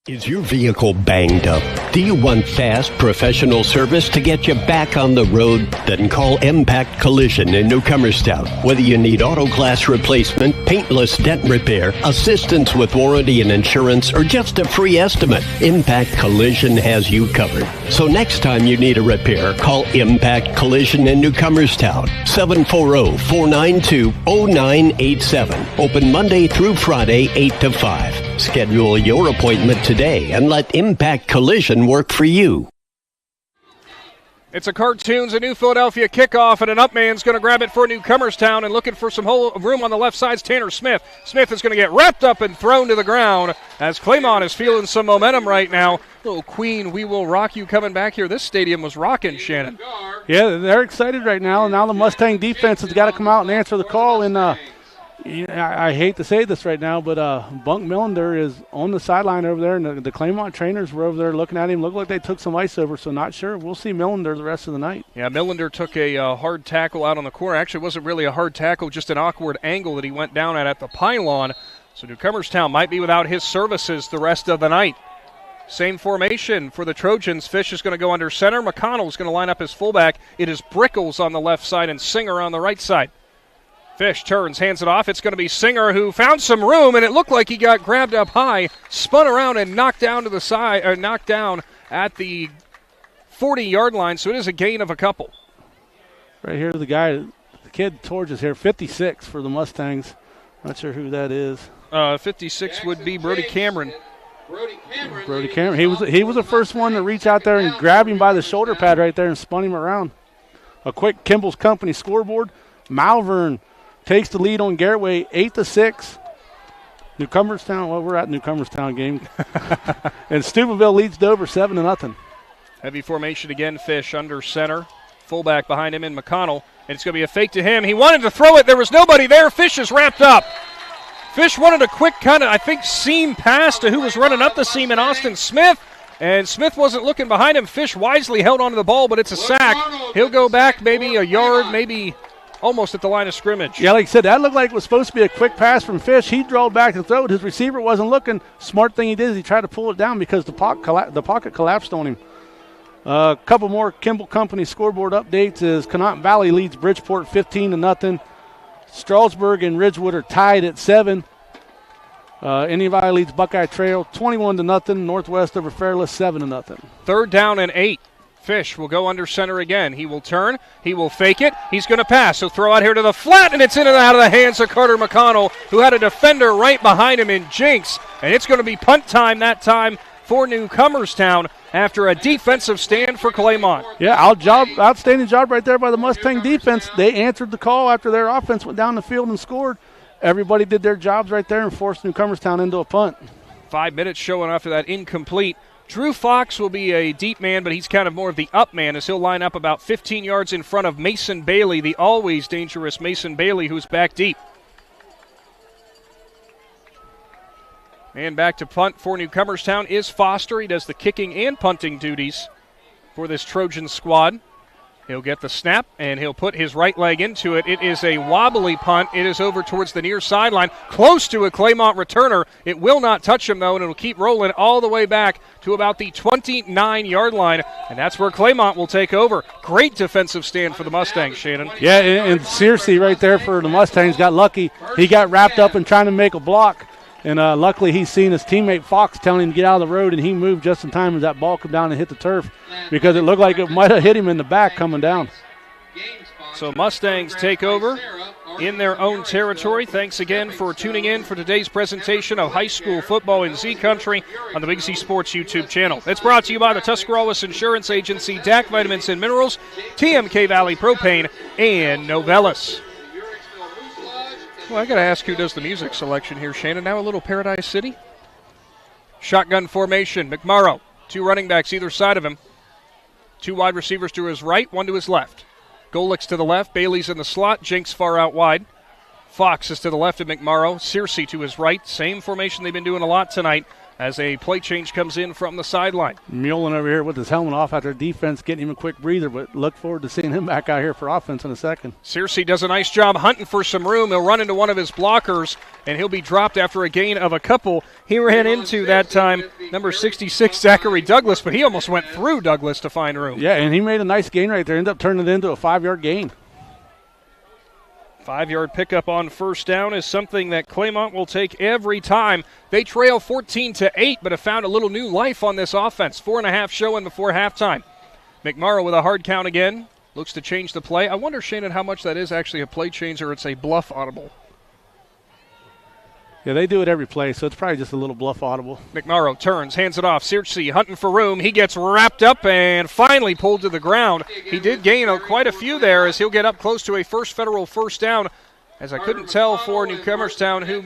Is your vehicle banged up? Do you want fast, professional service to get you back on the road? Then call Impact Collision in Newcomerstown. Whether you need auto glass replacement, paintless dent repair, assistance with warranty and insurance, or just a free estimate, Impact Collision has you covered. So next time you need a repair, call Impact Collision in Newcomerstown. 740-492-0987. Open Monday through Friday, 8 to 5. Schedule your appointment today and let Impact Collision work for you. It's a Cartoons, a New Philadelphia kickoff, and an up man's going to grab it for Newcomerstown and looking for some room on the left side is Tanner Smith. Smith is going to get wrapped up and thrown to the ground as Claymont is feeling some momentum right now. Little Queen, We Will Rock You coming back here. This stadium was rocking, Shannon. Yeah, they're excited right now, and now the Mustang defense has got to come out and answer the call, and I hate to say this right now, but Bunk Millender is on the sideline over there, and the Claymont trainers were over there looking at him. Looked like they took some ice over, so not sure. We'll see Millender the rest of the night. Yeah, Millender took a hard tackle out on the corner. Actually, it wasn't really a hard tackle, just an awkward angle that he went down at the pylon. So Newcomerstown might be without his services the rest of the night. Same formation for the Trojans. Fish is going to go under center. McConnell is going to line up as fullback. It is Brickles on the left side and Singer on the right side. Fish turns, hands it off. It's going to be Singer who found some room, and it looked like he got grabbed up high, spun around, and knocked down to the side, or knocked down at the 40-yard line. So it is a gain of a couple. Right here, the kid Torges here, 56 for the Mustangs. Not sure who that is. 56 would be Brody Cameron. Brody Cameron. He was the first one to reach out there and grab him by the shoulder pad right there and spun him around. A quick Kimball's Company scoreboard. Malvern takes the lead on Garraway, 8-6. Newcomerstown, well, we're at Newcomerstown game. And Steubenville leads Dover 7-0. Heavy formation again, Fish under center. Fullback behind him in McConnell. And it's going to be a fake to him. He wanted to throw it. There was nobody there. Fish is wrapped up. Fish wanted a quick kind of, I think, seam pass to who was running up the seam in Austin Smith. And Smith wasn't looking behind him. Fish wisely held onto the ball, but it's a sack. He'll go back maybe a yard, maybe almost at the line of scrimmage. Yeah, like I said, that looked like it was supposed to be a quick pass from Fish. He drawed back to throw it. His receiver wasn't looking. Smart thing he did is he tried to pull it down because the pocket collapsed on him. A couple more Kimball Company scoreboard updates is Connaught Valley leads Bridgeport 15-0. Strasburg and Ridgewood are tied at 7. Indian Valley leads Buckeye Trail 21-0. Northwest over Fairless 7-0. Third down and 8. Fish will go under center again. He will turn. He will fake it. He's going to pass. He'll throw out here to the flat, and it's in and out of the hands of Carter McConnell, who had a defender right behind him in Jinx. And it's going to be punt time that time for Newcomerstown after a defensive stand for Claymont. Yeah, outstanding job right there by the Mustang defense. They answered the call after their offense went down the field and scored. Everybody did their jobs right there and forced Newcomerstown into a punt. 5 minutes showing after that incomplete. Drew Fox will be a deep man, but he's kind of more of the up man as he'll line up about 15 yards in front of Mason Bailey, the always dangerous Mason Bailey, who's back deep. And back to punt for Newcomerstown is Foster. He does the kicking and punting duties for this Trojan squad. He'll get the snap, and he'll put his right leg into it. It is a wobbly punt. It is over towards the near sideline, close to a Claymont returner. It will not touch him, though, and it'll keep rolling all the way back to about the 29-yard line, and that's where Claymont will take over. Great defensive stand for the Mustangs, Shannon. Yeah, and Searcy right there for the Mustangs got lucky. He got wrapped up in trying to make a block, and luckily he's seen his teammate Fox telling him to get out of the road, and he moved just in time as that ball come down and hit the turf because it looked like it might have hit him in the back coming down. So Mustangs take over in their own territory. Thanks again for tuning in for today's presentation of high school football in Z Country on the Big Z Sports YouTube channel. It's brought to you by the Tuscarawas Insurance Agency, DAC Vitamins and Minerals, TMK Valley Propane, and Novellus. Well, I got to ask who does the music selection here, Shannon. Now a little Paradise City. Shotgun formation. McMorrow, 2 running backs either side of him. 2 wide receivers to his right, 1 to his left. Golic's to the left, Bailey's in the slot, Jinks far out wide. Fox is to the left of McMorrow, Searcy to his right. Same formation they've been doing a lot tonight as a play change comes in from the sideline. Mullen over here with his helmet off after defense, getting him a quick breather, but look forward to seeing him back out here for offense in a second. Searcy does a nice job hunting for some room. He'll run into one of his blockers, and he'll be dropped after a gain of a couple. He ran into, that time, number 66, Zachary Douglas, but he almost went through Douglas to find room. Yeah, and he made a nice gain right there. Ended up turning it into a 5-yard gain. 5-yard pickup on first down is something that Claymont will take every time. They trail 14-8, but have found a little new life on this offense. 4.5 showing before halftime. McMorrow with a hard count again. Looks to change the play. I wonder, Shannon, how much that is actually a play change or it's a bluff audible. Yeah, they do it every play, so it's probably just a little bluff audible. McMorrow turns, hands it off. Searcy hunting for room. He gets wrapped up and finally pulled to the ground. He did gain quite a few there as he'll get up close to a first federal first down. As I couldn't tell for Newcomerstown who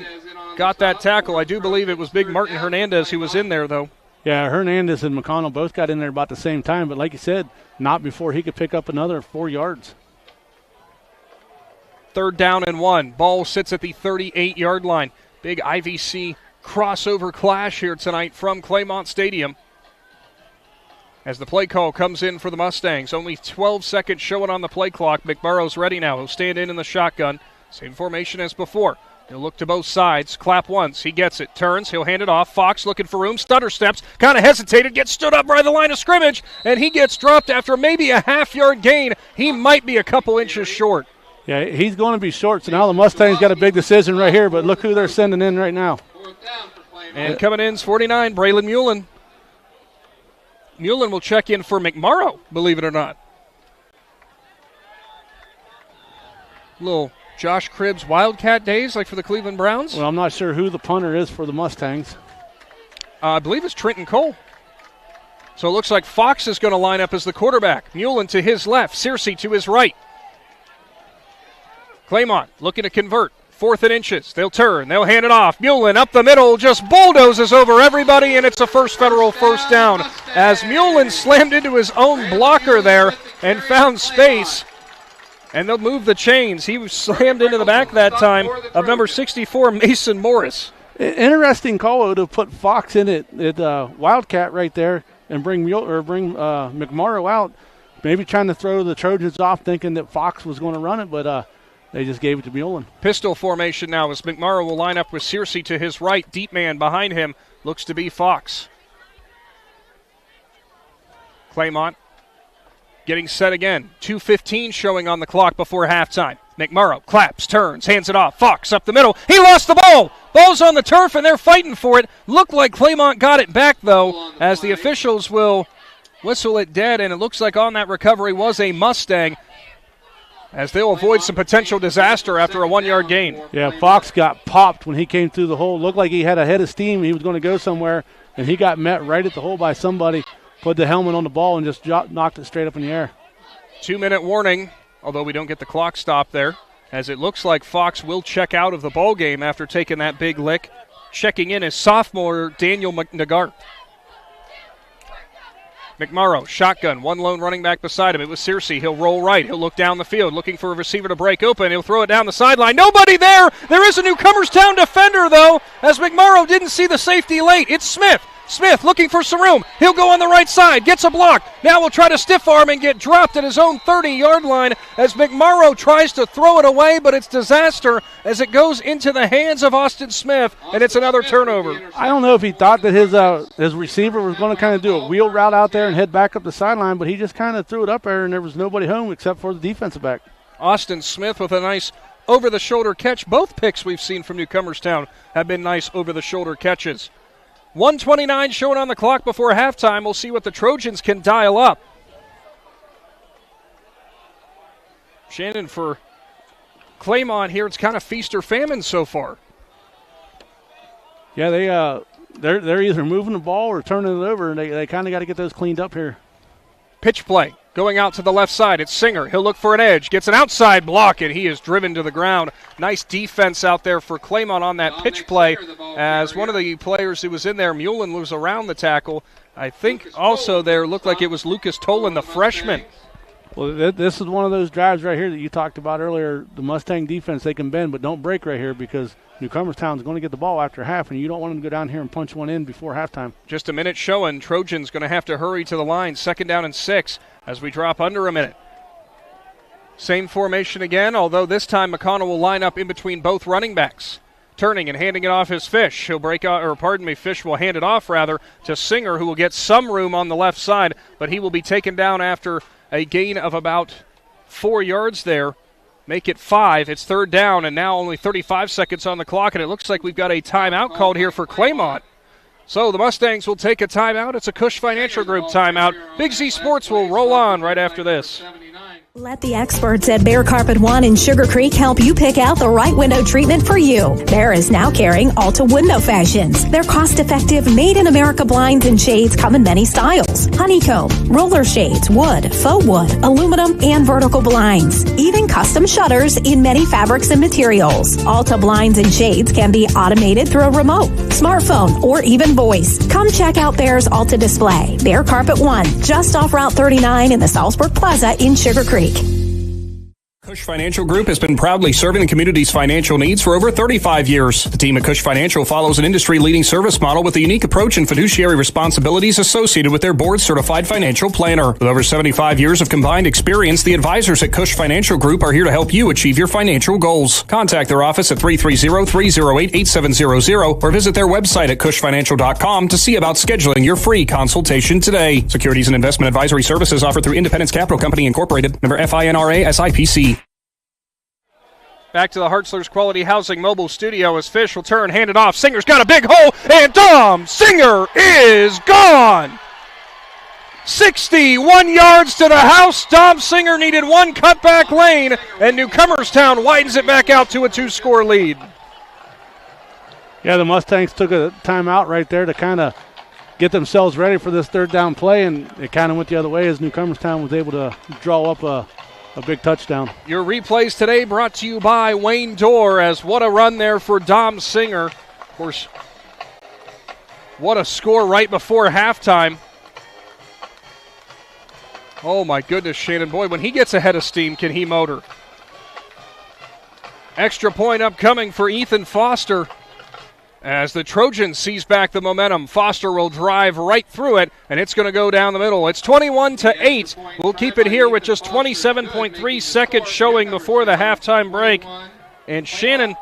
got that tackle. I do believe it was big Martin Hernandez who was in there, though. Yeah, Hernandez and McConnell both got in there about the same time, but like you said, not before he could pick up another 4 yards. 3rd down and 1. Ball sits at the 38-yard line. Big IVC crossover clash here tonight from Claymont Stadium. As the play call comes in for the Mustangs, only 12 seconds showing on the play clock. McMorrow's ready now. He'll stand in the shotgun. Same formation as before. He'll look to both sides. Clap once. He gets it. Turns. He'll hand it off. Fox looking for room. Stutter steps. Kind of hesitated. Gets stood up by the line of scrimmage. And he gets dropped after maybe a half-yard gain. He might be a couple inches short. Yeah, he's going to be short, so now the Mustangs got a big decision right here, but look who they're sending in right now. And coming in is 49, Braylon Mullen. Mullen will check in for McMorrow, believe it or not. Little Josh Cribbs Wildcat days, like for the Cleveland Browns. Well, I'm not sure who the punter is for the Mustangs. I believe it's Trenton Cole. So it looks like Fox is going to line up as the quarterback. Mullen to his left, Searcy to his right. Claymont looking to convert. 4th and inches. They'll turn. They'll hand it off. Mullen up the middle just bulldozes over everybody, and it's a first federal first down as Mullen slammed into his own blocker there and found space. And they'll move the chains. He was slammed into the back that time of number 64, Mason Morris. Interesting call to put Fox in it at Wildcat right there and bring McMorrow out. Maybe trying to throw the Trojans off thinking that Fox was going to run it, but they just gave it to Mullen. Pistol formation now as McMorrow will line up with Searcy to his right. Deep man behind him looks to be Fox. Claymont getting set again. 2:15 showing on the clock before halftime. McMorrow claps, turns, hands it off. Fox up the middle. He lost the ball. Ball's on the turf, and they're fighting for it. Looked like Claymont got it back, though, as the officials will whistle it dead, and it looks like on that recovery was a Mustang, as they'll avoid some potential disaster after a 1-yard gain. Yeah, Fox got popped when he came through the hole. Looked like he had a head of steam. He was going to go somewhere, and he got met right at the hole by somebody, put the helmet on the ball, and just knocked it straight up in the air. 2-minute warning, although we don't get the clock stop there, as it looks like Fox will check out of the ball game after taking that big lick. Checking in is sophomore Daniel McNagart. McMorrow, shotgun, one lone running back beside him. It was Searcy. He'll roll right. He'll look down the field, looking for a receiver to break open. He'll throw it down the sideline. Nobody there. There is a Newcomerstown defender, though, as McMorrow didn't see the safety late. It's Smith. Smith looking for some room. He'll go on the right side, gets a block. Now we'll try to stiff arm and get dropped at his own 30-yard line as McMorrow tries to throw it away, but it's disaster as it goes into the hands of Austin Smith, and it's another turnover. I don't know if he thought that his receiver was going to kind of do a wheel route out there and head back up the sideline, but he just kind of threw it up there, and there was nobody home except for the defensive back. Austin Smith with a nice over-the-shoulder catch. Both picks we've seen from Newcomerstown have been nice over-the-shoulder catches. 1:29 showing on the clock before halftime. We'll see what the Trojans can dial up. Shannon, for Claymont here, it's kind of feast or famine so far. Yeah, they're either moving the ball or turning it over, and they kind of got to get those cleaned up here. Pitch play. Going out to the left side, it's Singer. He'll look for an edge. Gets an outside block, and he is driven to the ground. Nice defense out there for Claymont on that pitch play. As one of the players who was in there, Mullen, was around the tackle. I think also there looked like it was Lucas Tolan, the freshman. Well, this is one of those drives right here that you talked about earlier. The Mustang defense, they can bend, but don't break right here because Newcomerstown is going to get the ball after half, and you don't want them to go down here and punch one in before halftime. Just a minute showing. Trojans going to have to hurry to the line. 2nd down and 6 as we drop under a minute. Same formation again, although this time McConnell will line up in between both running backs. Turning and handing it off is Fish. He'll break out, or pardon me, Fish will hand it off rather to Singer, who will get some room on the left side, but he will be taken down after a gain of about 4 yards there. Make it 5. It's 3rd down, and now only 35 seconds on the clock, and it looks like we've got a timeout called here for Claymont. So the Mustangs will take a timeout. It's a Cush Financial Group timeout. Big Z Sports will roll on right after this. Let the experts at Bear Carpet One in Sugar Creek help you pick out the right window treatment for you. Bear is now carrying Alta Window Fashions. Their cost-effective, made-in-America blinds and shades come in many styles. Honeycomb, roller shades, wood, faux wood, aluminum, and vertical blinds. Even custom shutters in many fabrics and materials. Alta blinds and shades can be automated through a remote, smartphone, or even voice. Come check out Bear's Alta display. Bear Carpet One, just off Route 39 in the Salzburg Plaza in Sugar Creek. Cush Financial Group has been proudly serving the community's financial needs for over 35 years. The team at Cush Financial follows an industry-leading service model with a unique approach and fiduciary responsibilities associated with their board-certified financial planner. With over 75 years of combined experience, the advisors at Cush Financial Group are here to help you achieve your financial goals. Contact their office at 330-308-8700 or visit their website at cushfinancial.com to see about scheduling your free consultation today. Securities and investment advisory services offered through Independence Capital Company Incorporated, member FINRA SIPC. Back to the Hartzler's Quality Housing mobile studio as Fish will turn, hand it off. Singer's got a big hole, and Dom Singer is gone. 61 yards to the house. Dom Singer needed one cutback lane, and Newcomerstown widens it back out to a 2-score lead. Yeah, the Mustangs took a timeout right there to kind of get themselves ready for this 3rd down play, and it kind of went the other way as Newcomerstown was able to draw up a big touchdown. Your replays today brought to you by Wayne Dorr, as what a run there for Dom Singer. Of course, what a score right before halftime. Oh my goodness, Shannon. Boy, when he gets ahead of steam, can he motor? Extra point upcoming for Ethan Foster. As the Trojans seize back the momentum, Foster will drive right through it, and it's going to go down the middle. It's 21-8. We'll keep it here with just 27.3 seconds showing before the halftime break. And Shannon,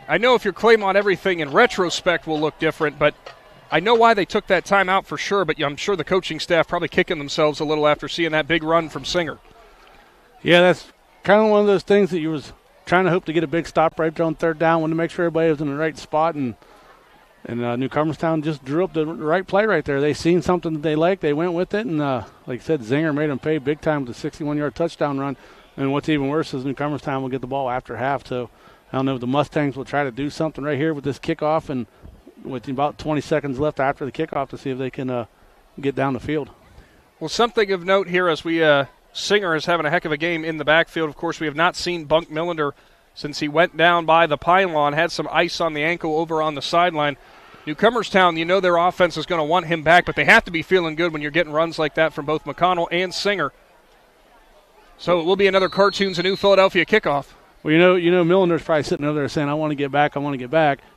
I know if you're Claymont, everything in retrospect will look different, but I know why they took that timeout for sure, but I'm sure the coaching staff probably kicking themselves a little after seeing that big run from Singer. Yeah, that's kind of one of those things that you was trying to hope to get a big stop right there on 3rd down, wanted to make sure everybody was in the right spot, and Newcomerstown just drew up the right play right there. They seen something that they liked, they went with it, and like I said, Zinger made them pay big time with a 61-yard touchdown run. And what's even worse is Newcomerstown will get the ball after half. So I don't know if the Mustangs will try to do something right here with this kickoff, and with about 20 seconds left after the kickoff to see if they can get down the field. Well, something of note here as we Singer is having a heck of a game in the backfield. Of course, we have not seen Bunk Millender since he went down by the pylon, had some ice on the ankle over on the sideline. Newcomerstown, you know their offense is going to want him back, but they have to be feeling good when you're getting runs like that from both McConnell and Singer. So it will be another Cartoons and New Philadelphia kickoff. Well, you know, Milner's probably sitting over there saying, I want to get back.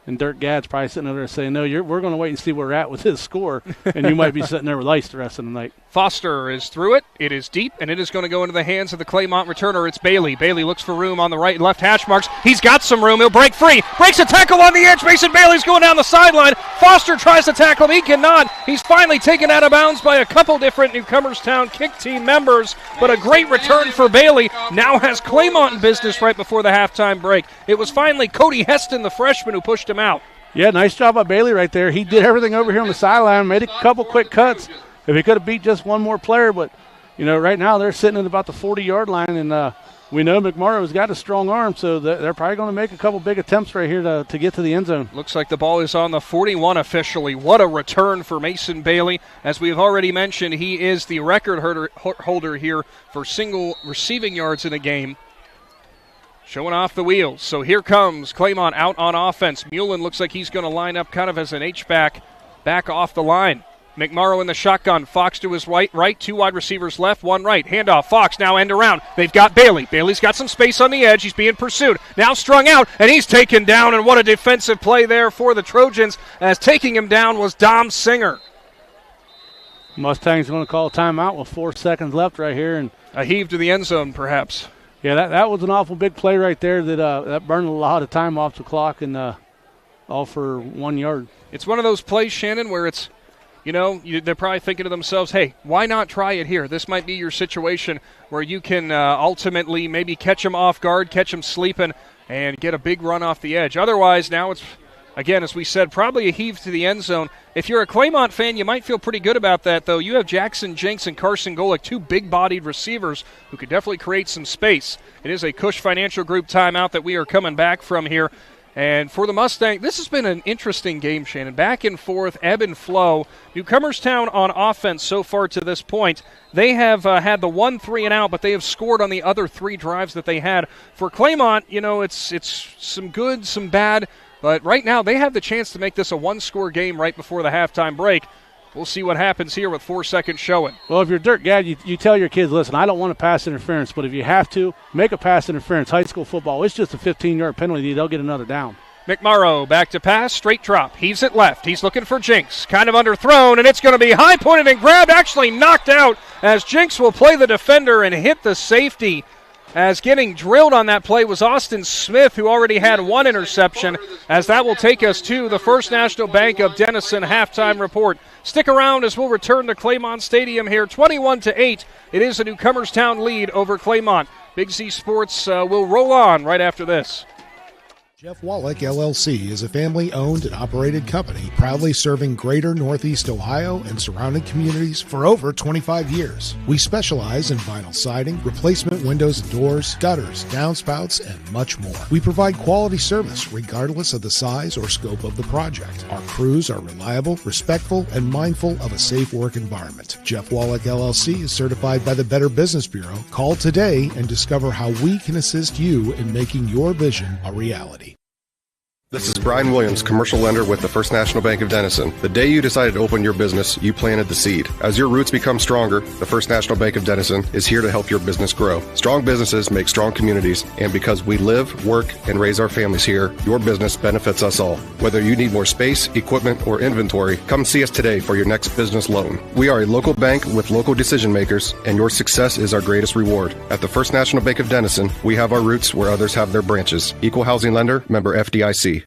And Dirk Gad's probably sitting over there saying, no, we're going to wait and see where we're at with his score. And you might be sitting there with ice the rest of the night. Foster is through it. It is deep, and it is going to go into the hands of the Claymont returner. It's Bailey. Bailey looks for room on the right and left hash marks. He's got some room. He'll break free. Breaks a tackle on the edge. Mason Bailey's going down the sideline. Foster tries to tackle him. He cannot. He's finally taken out of bounds by a couple different Newcomerstown kick team members, but a great return for Bailey. Now has Claymont in business right before the halftime break. It was finally Cody Heston, the freshman, who pushed him out. Yeah, nice job by Bailey right there. He did everything over here on the sideline, made a couple quick cuts. If he could have beat just one more player, but, you know, right now they're sitting at about the 40-yard line, and we know McMorrow's got a strong arm, so they're probably going to make a couple big attempts right here to get to the end zone. Looks like the ball is on the 41 officially. What a return for Mason Bailey. As we have already mentioned, he is the record holder here for single receiving yards in a game. Showing off the wheels. So here comes Claymont out on offense. Mullen looks like he's going to line up kind of as an H-back back off the line. McMorrow in the shotgun. Fox to his right. Two wide receivers left, one right. Handoff. Fox now end around. They've got Bailey. Bailey's got some space on the edge. He's being pursued. Now strung out, and he's taken down. And what a defensive play there for the Trojans, as taking him down was Dom Singer. Mustangs going to call a timeout with 4 seconds left right here. And a heave to the end zone, perhaps. Yeah, that was an awful big play right there that burned a lot of time off the clock, and all for 1 yard. It's one of those plays, Shannon, where it's, you know, they're probably thinking to themselves, hey, why not try it here? This might be your situation where you can ultimately maybe catch them off guard, catch them sleeping, and get a big run off the edge. Otherwise, now it's, again, as we said, probably a heave to the end zone. If you're a Claymont fan, you might feel pretty good about that, though. You have Jackson Jinks and Carson Golick, two big-bodied receivers who could definitely create some space. It is a Cush Financial Group timeout that we are coming back from here. And for the Mustang, this has been an interesting game, Shannon. Back and forth, ebb and flow. Newcomerstown on offense so far to this point. They have had the 1 3-and-out, but they have scored on the other 3 drives that they had. For Claymont, you know, it's some good, some bad. But right now, they have the chance to make this a one-score game right before the halftime break. We'll see what happens here with 4 seconds showing. Well, if you're Dirk Gad, you tell your kids, listen, I don't want a pass interference, but if you have to, make a pass interference. High school football, it's just a 15-yard penalty. They'll get another down. McMorrow back to pass, straight drop. He's at left. He's looking for Jinks. Kind of underthrown, and it's going to be high-pointed and grabbed, actually knocked out, as Jinks will play the defender and hit the safety. As getting drilled on that play was Austin Smith, who already had 1 interception, as that will take us to the First National Bank of Denison halftime report. Stick around as we'll return to Claymont Stadium here, 21-8. It is a Newcomerstown lead over Claymont. Big Z Sports will roll on right after this. Jeff Wallach, LLC, is a family-owned and operated company proudly serving greater Northeast Ohio and surrounding communities for over 25 years. We specialize in vinyl siding, replacement windows and doors, gutters, downspouts, and much more. We provide quality service regardless of the size or scope of the project. Our crews are reliable, respectful, and mindful of a safe work environment. Jeff Wallach, LLC is certified by the Better Business Bureau. Call today and discover how we can assist you in making your vision a reality. This is Brian Williams, commercial lender with the First National Bank of Denison. The day you decided to open your business, you planted the seed. As your roots become stronger, the First National Bank of Denison is here to help your business grow. Strong businesses make strong communities, and because we live, work, and raise our families here, your business benefits us all. Whether you need more space, equipment, or inventory, come see us today for your next business loan. We are a local bank with local decision makers, and your success is our greatest reward. At the First National Bank of Denison, we have our roots where others have their branches. Equal housing lender, member FDIC.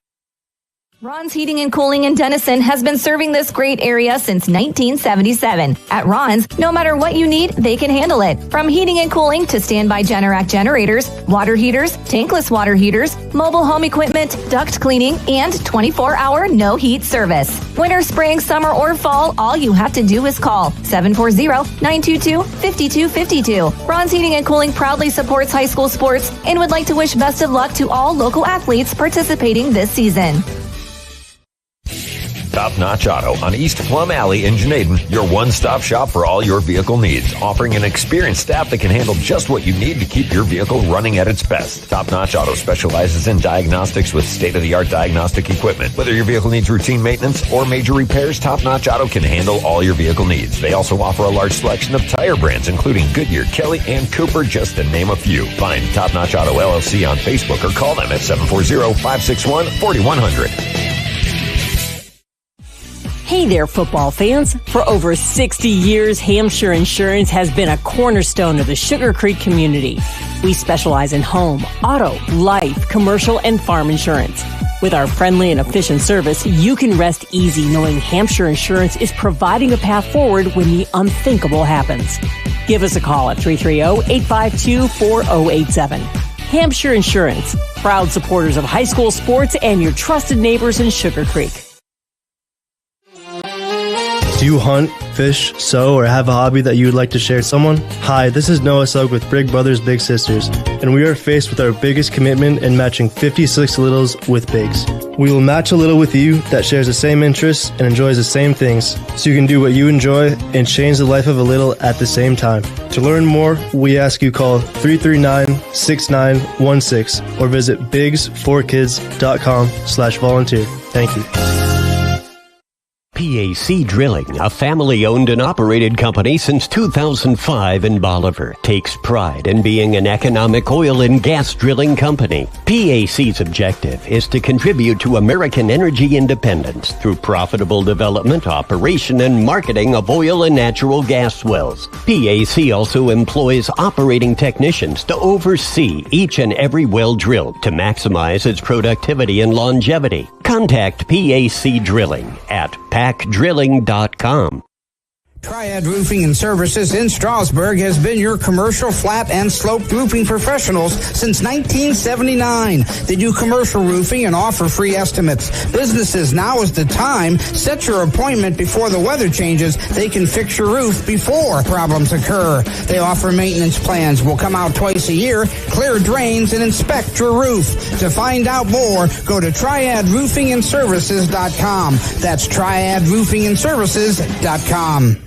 Ron's Heating and Cooling in Denison has been serving this great area since 1977. At Ron's, no matter what you need, they can handle it. From heating and cooling to standby Generac generators, water heaters, tankless water heaters, mobile home equipment, duct cleaning, and 24-hour no-heat service. Winter, spring, summer, or fall, all you have to do is call 740-922-5252. Ron's Heating and Cooling proudly supports high school sports and would like to wish best of luck to all local athletes participating this season. Top Top Notch Auto on East Plum Alley in Janaden, your one-stop shop for all your vehicle needs, offering an experienced staff that can handle just what you need to keep your vehicle running at its best. Top Notch Auto specializes in diagnostics with state-of-the-art diagnostic equipment. Whether your vehicle needs routine maintenance or major repairs, Top Notch Auto can handle all your vehicle needs. They also offer a large selection of tire brands, including Goodyear, Kelly, and Cooper, just to name a few. Find Top Notch Auto LLC on Facebook or call them at 740-561-4100. Hey there, football fans. For over 60 years, Hampshire Insurance has been a cornerstone of the Sugar Creek community. We specialize in home, auto, life, commercial, and farm insurance. With our friendly and efficient service, you can rest easy knowing Hampshire Insurance is providing a path forward when the unthinkable happens. Give us a call at 330-852-4087. Hampshire Insurance, proud supporters of high school sports and your trusted neighbors in Sugar Creek. Do you hunt, fish, sew, or have a hobby that you would like to share with someone? Hi, this is Noah Sugg with Big Brothers Big Sisters, and we are faced with our biggest commitment in matching 56 littles with bigs. We will match a little with you that shares the same interests and enjoys the same things, so you can do what you enjoy and change the life of a little at the same time. To learn more, we ask you call 339-6916 or visit bigs4kids.com/volunteer. Thank you. PAC Drilling, a family-owned and operated company since 2005 in Bolivar, takes pride in being an economic oil and gas drilling company. PAC's objective is to contribute to American energy independence through profitable development, operation, and marketing of oil and natural gas wells. PAC also employs operating technicians to oversee each and every well drilled to maximize its productivity and longevity. Contact PAC Drilling at pacdrilling.com. Triad Roofing and Services in Strasburg has been your commercial flat and sloped roofing professionals since 1979. They do commercial roofing and offer free estimates. Businesses, now is the time. Set your appointment before the weather changes. They can fix your roof before problems occur. They offer maintenance plans. Will come out twice a year, clear drains, and inspect your roof. To find out more, go to triadroofingandservices.com. That's triadroofingandservices.com.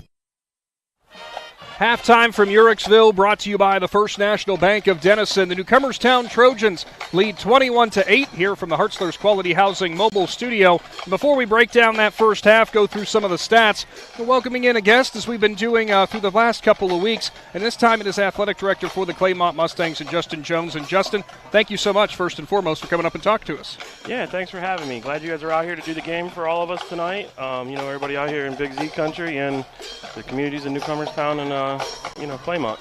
Halftime from Uricksville, brought to you by the First National Bank of Denison. The Newcomerstown Trojans lead 21-8 here from the Hartzler's Quality Housing Mobile Studio. Before we break down that first half, go through some of the stats, we're welcoming in a guest as we've been doing through the last couple of weeks, and this time it is Athletic Director for the Claymont Mustangs and Justin Jones. And Justin, thank you so much, first and foremost, for coming up and talking to us. Yeah, thanks for having me. Glad you guys are out here to do the game for all of us tonight. Everybody out here in Big Z country and the communities in Newcomerstown and Claymont.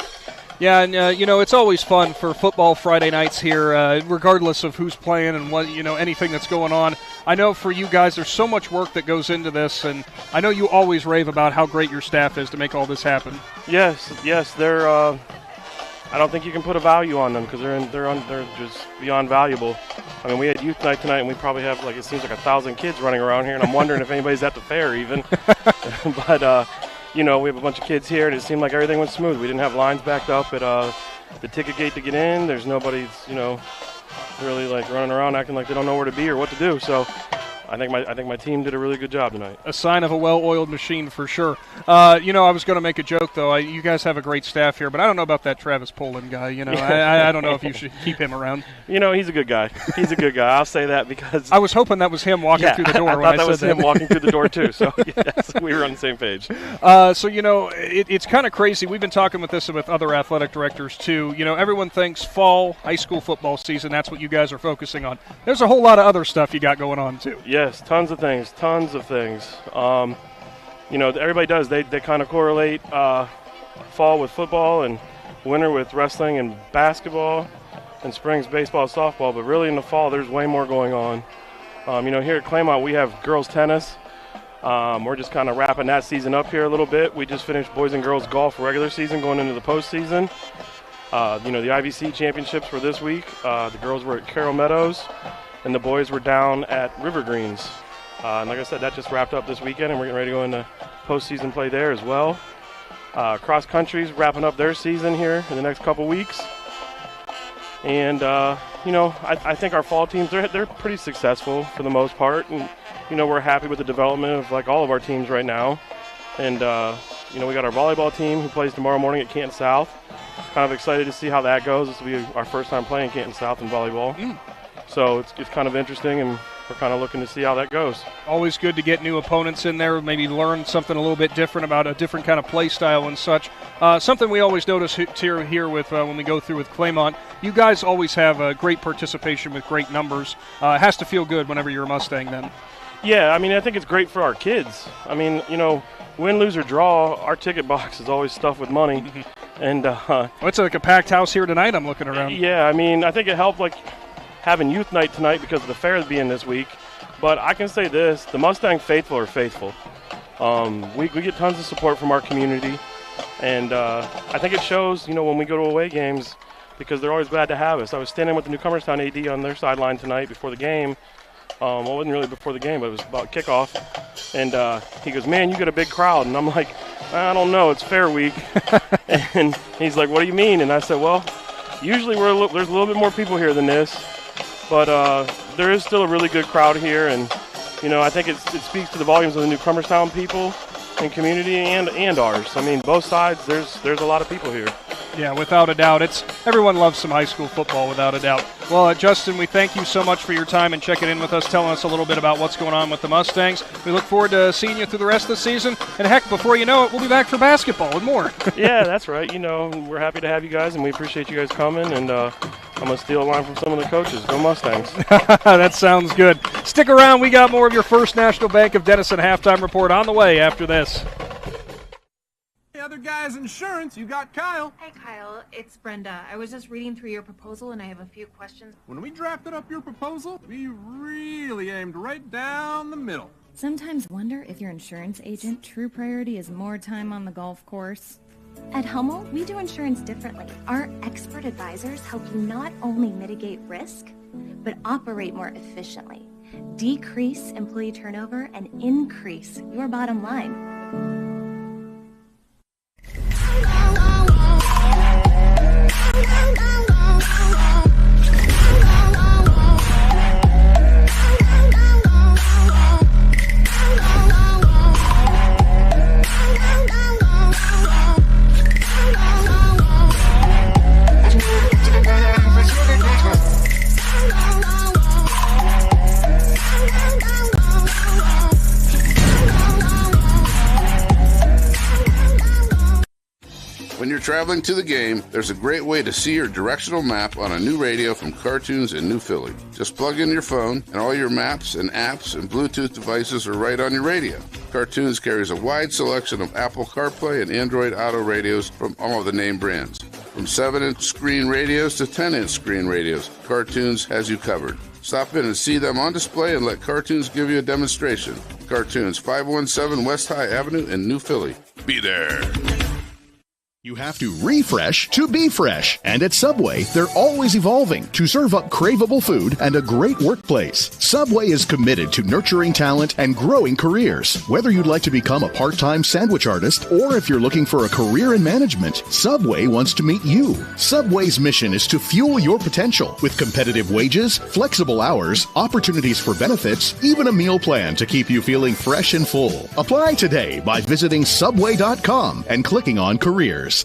Yeah, and it's always fun for football Friday nights here, regardless of who's playing and what, anything that's going on. I know for you guys, there's so much work that goes into this, and I know you always rave about how great your staff is to make all this happen. Yes, they're. I don't think you can put a value on them because they're just beyond valuable. I mean, we had youth night tonight, and we probably have it seems like 1,000 kids running around here, and I'm wondering if anybody's at the fair even. But. We have a bunch of kids here, and it seemed like everything went smooth. We didn't have lines backed up at the ticket gate to get in. There's nobody, really running around acting like they don't know where to be or what to do. So I think my team did a really good job tonight. A sign of a well-oiled machine for sure. I was going to make a joke though. You guys have a great staff here, but I don't know about that Travis Poland guy. I don't know if you should keep him around. He's a good guy. He's a good guy. I'll say that because I was hoping that was him walking through the door. I thought that was him walking through the door too. So yes, we were on the same page. It's kind of crazy. We've been talking with other athletic directors too. Everyone thinks fall high school football season. That's what you guys are focusing on. There's a whole lot of other stuff you got going on too. Yes, tons of things. Everybody does. They kind of correlate fall with football and winter with wrestling and basketball and spring's baseball, softball. But really in the fall, there's way more going on. Here at Claymont, we have girls tennis. We're just kind of wrapping that season up here a little bit. We just finished boys and girls golf regular season going into the postseason. The IVC championships were this week. The girls were at Carroll Meadows, and the boys were down at River Greens. And like I said, that just wrapped up this weekend, and we're getting ready to go into postseason play there as well. Cross country's wrapping up their season here in the next couple weeks. And, I think our fall teams, they're pretty successful for the most part. And, we're happy with the development of like all of our teams right now. And, we got our volleyball team who plays tomorrow morning at Canton South. Kind of excited to see how that goes. This will be our first time playing Canton South in volleyball. So it's kind of interesting, and we're kind of looking to see how that goes. Always good to get new opponents in there, maybe learn something a little bit different about a different kind of play style and such. Something we always notice here with when we go through with Claymont, you guys always have a great participation with great numbers. It has to feel good whenever you're a Mustang then. Yeah, I think it's great for our kids. Win, lose, or draw, our ticket box is always stuffed with money. And it's like a packed house here tonight, I'm looking around. Yeah, I think it helped like having youth night tonight because of the fairs being this week. But I can say this, the Mustang faithful are faithful. We get tons of support from our community. And I think it shows, when we go to away games, because they're always glad to have us. I was standing with the Newcomerstown AD on their sideline tonight before the game. Well, it wasn't really before the game, but it was about kickoff. And he goes, man, you got a big crowd. And I'm like, I don't know, it's fair week. And he's like, what do you mean? And I said, well, usually there's a little bit more people here than this. But there is still a really good crowd here. And, I think it speaks to the volumes of the Newcomerstown people and community and ours. Both sides, there's a lot of people here. Yeah, without a doubt. Everyone loves some high school football, without a doubt. Well, Justin, we thank you so much for your time and checking in with us, telling us a little bit about what's going on with the Mustangs. We look forward to seeing you through the rest of the season. And, heck, before you know it, we'll be back for basketball and more. Yeah, that's right. We're happy to have you guys, and we appreciate you guys coming. And I'm going to steal a line from some of the coaches. Go Mustangs. That sounds good. Stick around. We got more of your First National Bank of Denison halftime report on the way after this. Other guy's insurance, you got Kyle. Hey Kyle, it's Brenda. I was just reading through your proposal and I have a few questions. When we drafted up your proposal, we really aimed right down the middle. Sometimes wonder if your insurance agent true priority is more time on the golf course. At Hummel, we do insurance differently. Our expert advisors help you not only mitigate risk, but operate more efficiently, decrease employee turnover, and increase your bottom line. When you're traveling to the game, there's a great way to see your directional map on a new radio from Cartoons in New Philly. Just plug in your phone, and all your maps and apps and Bluetooth devices are right on your radio. Cartoons carries a wide selection of Apple CarPlay and Android Auto radios from all of the name brands. From 7-inch screen radios to 10-inch screen radios, Cartoons has you covered. Stop in and see them on display and let Cartoons give you a demonstration. Cartoons, 517 West High Avenue in New Philly. Be there. You have to refresh to be fresh. And at Subway, they're always evolving to serve up craveable food and a great workplace. Subway is committed to nurturing talent and growing careers. Whether you'd like to become a part-time sandwich artist or if you're looking for a career in management, Subway wants to meet you. Subway's mission is to fuel your potential with competitive wages, flexible hours, opportunities for benefits, even a meal plan to keep you feeling fresh and full. Apply today by visiting Subway.com and clicking on careers.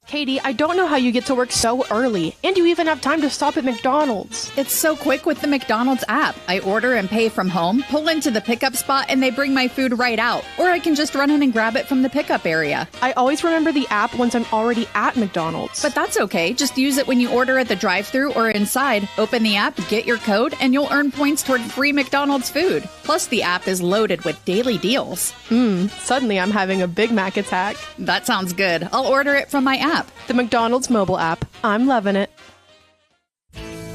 Katie, I don't know how you get to work so early, and you even have time to stop at McDonald's. It's so quick with the McDonald's app. I order and pay from home, pull into the pickup spot, and they bring my food right out. Or I can just run in and grab it from the pickup area. I always remember the app once I'm already at McDonald's. But that's okay. Just use it when you order at the drive-thru or inside. Open the app, get your code, and you'll earn points toward free McDonald's food. Plus, the app is loaded with daily deals. Suddenly I'm having a Big Mac attack. That sounds good. I'll order it from my app. The McDonald's mobile app. I'm loving it.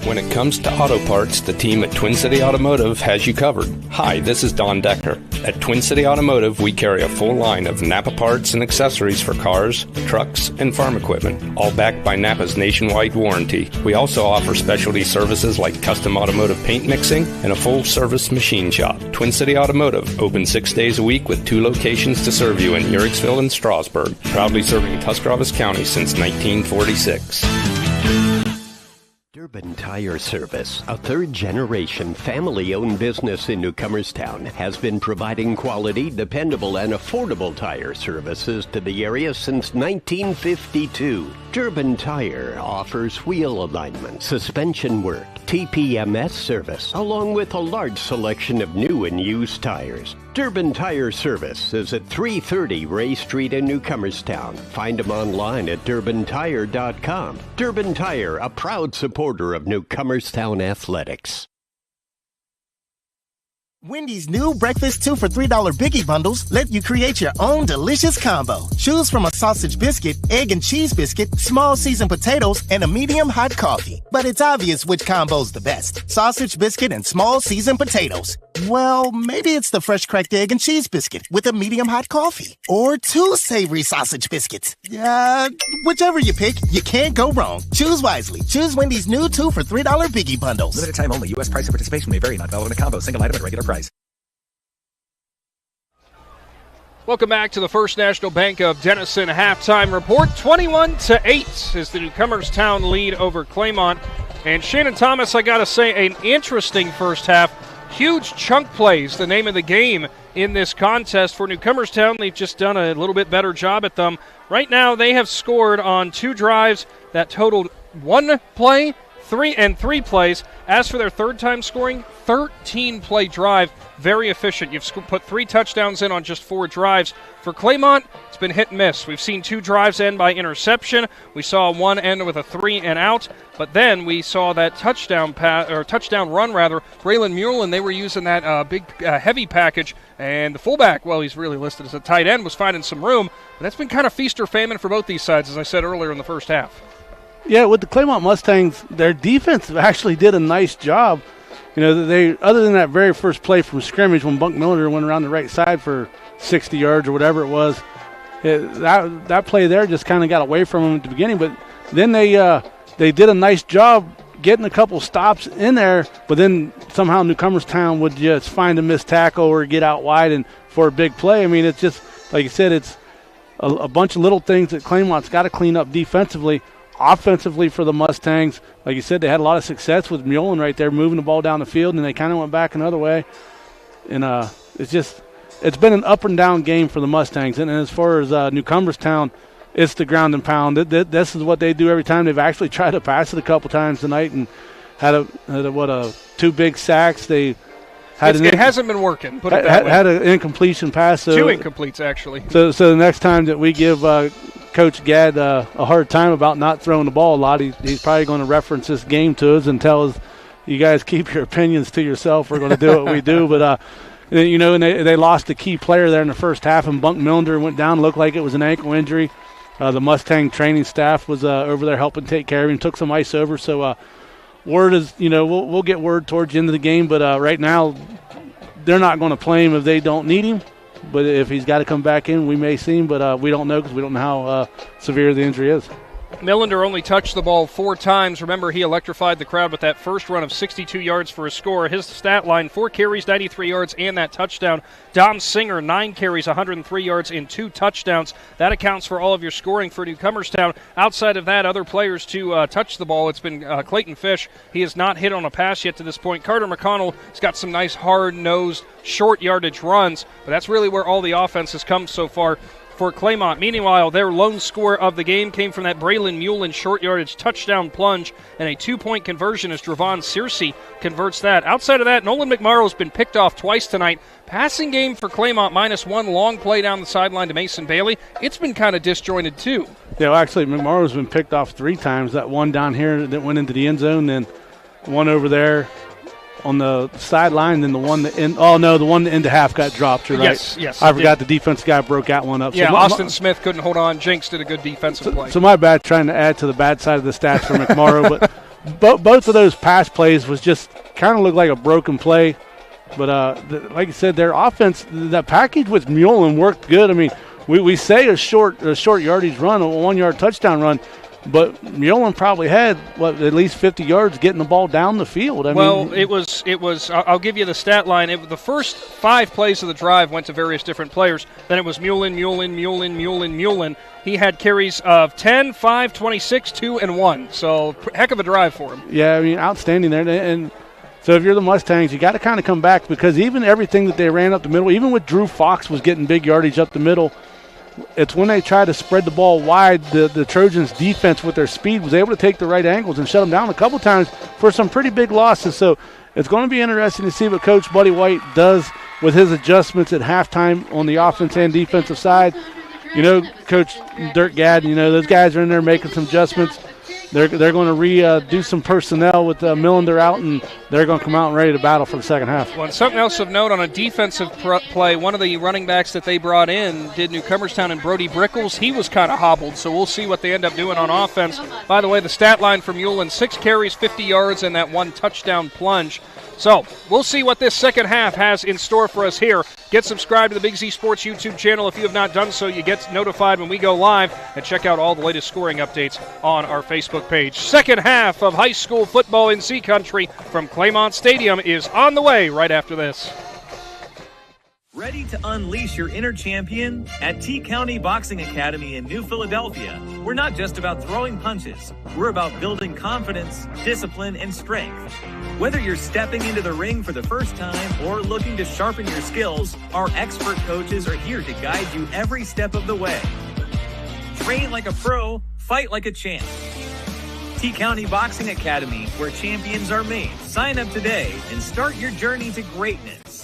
When it comes to auto parts, the team at Twin City Automotive has you covered. Hi, this is Don Decker. At Twin City Automotive, we carry a full line of Napa parts and accessories for cars, trucks, and farm equipment, all backed by Napa's nationwide warranty. We also offer specialty services like custom automotive paint mixing and a full-service machine shop. Twin City Automotive, open 6 days a week with 2 locations to serve you in Uricksville and Strasburg, proudly serving Tuscarawas County since 1946. Durbin Tire Service, a third-generation family-owned business in Newcomerstown, has been providing quality, dependable, and affordable tire services to the area since 1952. Durbin Tire offers wheel alignment, suspension work, TPMS service, along with a large selection of new and used tires. Durbin Tire Service is at 330 Ray Street in Newcomerstown. Find them online at durbintire.com. Durbin Tire, a proud supporter of Newcomerstown athletics. Wendy's new breakfast 2 for $3 Biggie Bundles let you create your own delicious combo. Choose from a sausage biscuit, egg and cheese biscuit, small seasoned potatoes, and a medium hot coffee. But it's obvious which combo's the best. Sausage biscuit and small seasoned potatoes. Well, maybe it's the fresh cracked egg and cheese biscuit with a medium hot coffee. Or 2 savory sausage biscuits. Whichever you pick, you can't go wrong. Choose wisely. Choose Wendy's new 2 for $3 Biggie Bundles. Limited time only. U.S. price and participation may vary. Not valid in a combo. Single item at regular price. Welcome back to the First National Bank of Denison halftime report. 21-8 is the Newcomerstown lead over Claymont. And Shannon Thomas, I got to say, an interesting first half. Huge chunk plays, the name of the game in this contest for Newcomerstown. They've just done a little bit better job at them. Right now, they have scored on 2 drives that totaled 1 play, 3 plays. As for their third time scoring, 13-play drive, very efficient. You've put 3 touchdowns in on just 4 drives. For Claymont, it's been hit and miss. We've seen 2 drives end by interception. We saw 1 end with a 3 and out, but then we saw that touchdown run. Braylon Mullen, they were using that big heavy package, and the fullback, well, he's really listed as a tight end, was finding some room. But that's been kind of feast or famine for both these sides, as I said earlier in the first half. Yeah, with the Claymont Mustangs, their defense actually did a nice job. You know, they, other than that very first play from scrimmage when Bunk Miller went around the right side for 60 yards or whatever it was, that play there just kind of got away from them at the beginning. But then they did a nice job getting a couple stops in there, but then somehow Newcomerstown would just find a missed tackle or get out wide and for a big play. I mean, it's just, like you said, it's a bunch of little things that Claymont's got to clean up defensively. Offensively for the Mustangs, like you said, they had a lot of success with Mullen right there moving the ball down the field, and they kind of went back another way. And it's been an up and down game for the Mustangs. And as far as Newcomerstown, it's the ground and pound. This is what they do every time. They've actually tried to pass it a couple times tonight and had 2 big sacks. It hasn't been working. Put it that way. Had an incompletion pass. So, 2 incompletes actually. So the next time that we give Coach Gad a hard time about not throwing the ball a lot, he's probably going to reference this game to us and tell us, you guys keep your opinions to yourself. We're going to do what we do. But, you know, and they lost a key player there in the first half, and Bunk Milner went down, looked like it was an ankle injury. The Mustang training staff was over there helping take care of him, took some ice over. So word is, you know, we'll get word towards the end of the game. But right now they're not going to play him if they don't need him. But if he's got to come back in, we may see him, but we don't know because we don't know how severe the injury is. Millender only touched the ball 4 times. Remember, he electrified the crowd with that first run of 62 yards for a score. His stat line, 4 carries, 93 yards, and that touchdown. Dom Singer, 9 carries, 103 yards, and 2 touchdowns. That accounts for all of your scoring for Newcomerstown. Outside of that, other players to touch the ball. It's been Clayton Fish. He has not hit on a pass yet to this point. Carter McConnell has got some nice hard-nosed, short yardage runs, but that's really where all the offense has come so far for Claymont. Meanwhile, their lone score of the game came from that Braylon Mullen short yardage touchdown plunge and a 2-point conversion as Dravon Searcy converts that. Outside of that, Nolan McMorrow's been picked off twice tonight. Passing game for Claymont, -1, long play down the sideline to Mason Bailey. It's been kind of disjointed too. Yeah, well, actually, McMorrow's been picked off 3 times. That one down here that went into the end zone, then one over there on the sideline, then the one that the one into half got dropped. Right? Yes. I forgot the defense guy broke that one up. Yeah, so Austin Smith couldn't hold on. Jinx did a good defensive play. So my bad, trying to add to the bad side of the stats for McMorrow, but both of those pass plays was just kind of looked like a broken play. But like I said, their offense, that package with Mullen worked good. I mean, we say a short yardage run, a 1-yard touchdown run. But Mullen probably had, at least 50 yards getting the ball down the field. I mean, it was. I'll give you the stat line. The first 5 plays of the drive went to various different players. Then it was Mullen. He had carries of 10, 5, 26, 2, and 1. So heck of a drive for him. Yeah, I mean, outstanding there. And so if you're the Mustangs, you got to kind of come back, because even everything that they ran up the middle, even with Drew Fox was getting big yardage up the middle, it's when they try to spread the ball wide, the Trojans' defense with their speed was able to take the right angles and shut them down a couple times for some pretty big losses. So it's going to be interesting to see what Coach Buddy White does with his adjustments at halftime on the offense and defensive side. You know, Coach Dirk Gad, those guys are in there making some adjustments. They're going to do some personnel with Millender out, and they're going to come out and ready to battle for the second half. Well, and something else of note on a defensive play, one of the running backs that they brought in did Newcomerstown, and Brody Brickles. He was kind of hobbled, so we'll see what they end up doing on offense. By the way, the stat line from Mullen, 6 carries, 50 yards, and that 1 touchdown plunge. So we'll see what this second half has in store for us here. Get subscribed to the Big Z Sports YouTube channel if you have not done so. You get notified when we go live, and check out all the latest scoring updates on our Facebook page. Second half of high school football in Sea Country from Claymont Stadium is on the way right after this. Ready to unleash your inner champion? At T County Boxing Academy in New Philadelphia, we're not just about throwing punches. We're about building confidence, discipline, and strength. Whether you're stepping into the ring for the first time or looking to sharpen your skills, our expert coaches are here to guide you every step of the way. Train like a pro, fight like a champ. T County Boxing Academy, where champions are made. Sign up today and start your journey to greatness.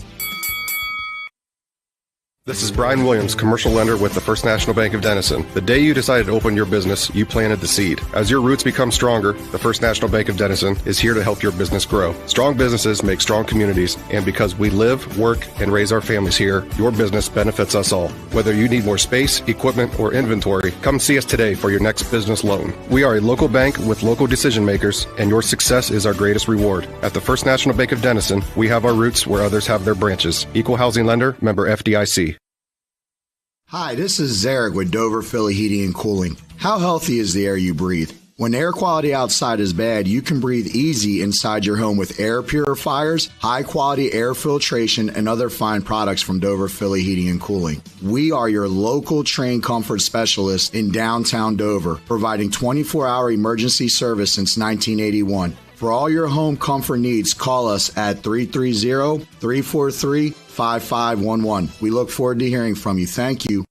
This is Brian Williams, commercial lender with the First National Bank of Denison. The day you decided to open your business, you planted the seed. As your roots become stronger, the First National Bank of Denison is here to help your business grow. Strong businesses make strong communities, and because we live, work, and raise our families here, your business benefits us all. Whether you need more space, equipment, or inventory, come see us today for your next business loan. We are a local bank with local decision makers, and your success is our greatest reward. At the First National Bank of Denison, we have our roots where others have their branches. Equal housing lender, member FDIC. Hi, this is Zarek with Dover Philly Heating and Cooling. How healthy is the air you breathe? When air quality outside is bad, you can breathe easy inside your home with air purifiers, high-quality air filtration, and other fine products from Dover Philly Heating and Cooling. We are your local trained comfort specialists in downtown Dover, providing 24-hour emergency service since 1981. For all your home comfort needs, call us at 330-343-5511. We look forward to hearing from you. Thank you.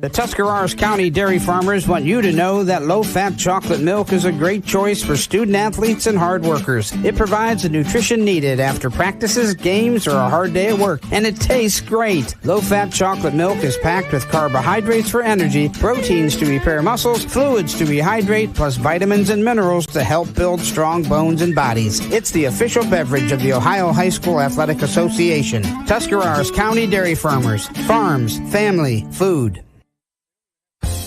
The Tuscarawas County dairy farmers want you to know that low-fat chocolate milk is a great choice for student-athletes and hard workers. It provides the nutrition needed after practices, games, or a hard day at work, and it tastes great. Low-fat chocolate milk is packed with carbohydrates for energy, proteins to repair muscles, fluids to rehydrate, plus vitamins and minerals to help build strong bones and bodies. It's the official beverage of the Ohio High School Athletic Association. Tuscarawas County Dairy Farmers. Farms, family, food.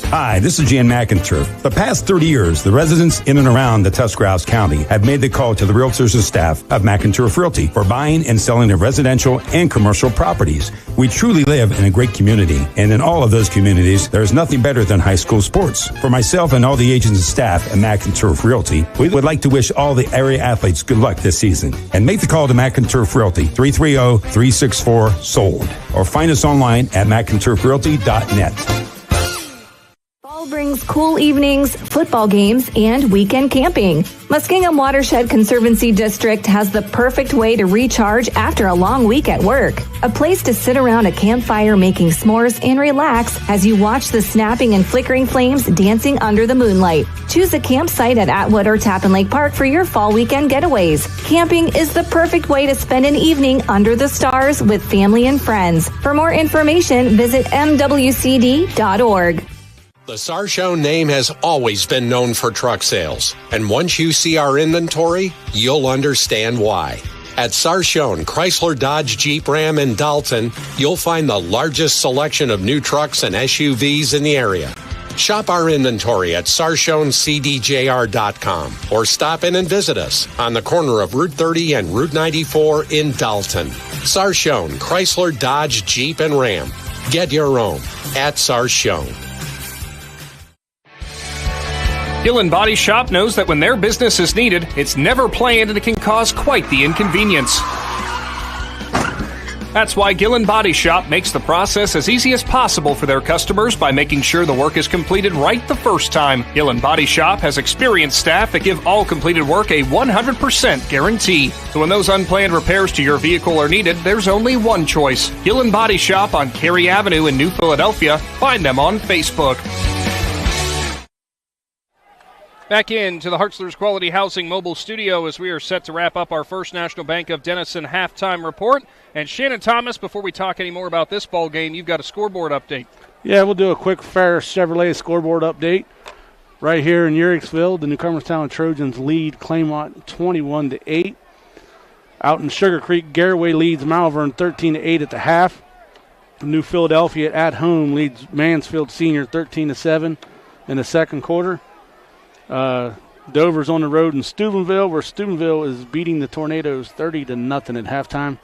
Hi, this is Jan McIntyre. The past 30 years, the residents in and around the Tuscarawas County have made the call to the realtors and staff of McIntyre Realty for buying and selling of residential and commercial properties. We truly live in a great community, and in all of those communities, there is nothing better than high school sports. For myself and all the agents and staff at McIntyre Realty, we would like to wish all the area athletes good luck this season. And make the call to McIntyre Realty, 330-364-SOLD, or find us online at McIntyreRealty.net. Fall brings cool evenings, football games, and weekend camping. Muskingum Watershed Conservancy District has the perfect way to recharge after a long week at work. A place to sit around a campfire making s'mores and relax as you watch the snapping and flickering flames dancing under the moonlight. Choose a campsite at Atwood or Tappan Lake Park for your fall weekend getaways. Camping is the perfect way to spend an evening under the stars with family and friends. For more information, visit mwcd.org. The Sarchone name has always been known for truck sales, and once you see our inventory, you'll understand why. At Sarchone Chrysler Dodge Jeep Ram in Dalton, you'll find the largest selection of new trucks and SUVs in the area. Shop our inventory at SarchoneCDJR.com or stop in and visit us on the corner of Route 30 and Route 94 in Dalton. Sarchone Chrysler Dodge Jeep and Ram. Get your own at Sarchone. Gillen Body Shop knows that when their business is needed, it's never planned and it can cause quite the inconvenience. That's why Gillen Body Shop makes the process as easy as possible for their customers by making sure the work is completed right the first time. Gillen Body Shop has experienced staff that give all completed work a 100% guarantee. So when those unplanned repairs to your vehicle are needed, there's only one choice. Gillen Body Shop on Cary Avenue in New Philadelphia. Find them on Facebook. Back into the Hartzler's Quality Housing mobile studio as we are set to wrap up our First National Bank of Denison halftime report. And Shannon Thomas, before we talk any more about this ball game, you've got a scoreboard update. Yeah, we'll do a quick Ferris Chevrolet scoreboard update. Right here in Uricksville, the Newcomerstown Trojans lead Claymont 21-8. Out in Sugar Creek, Garaway leads Malvern 13-8 at the half. New Philadelphia at home leads Mansfield Senior 13-7 in the second quarter. Dover's on the road in Steubenville, where Steubenville is beating the Tornadoes 30-0 at halftime.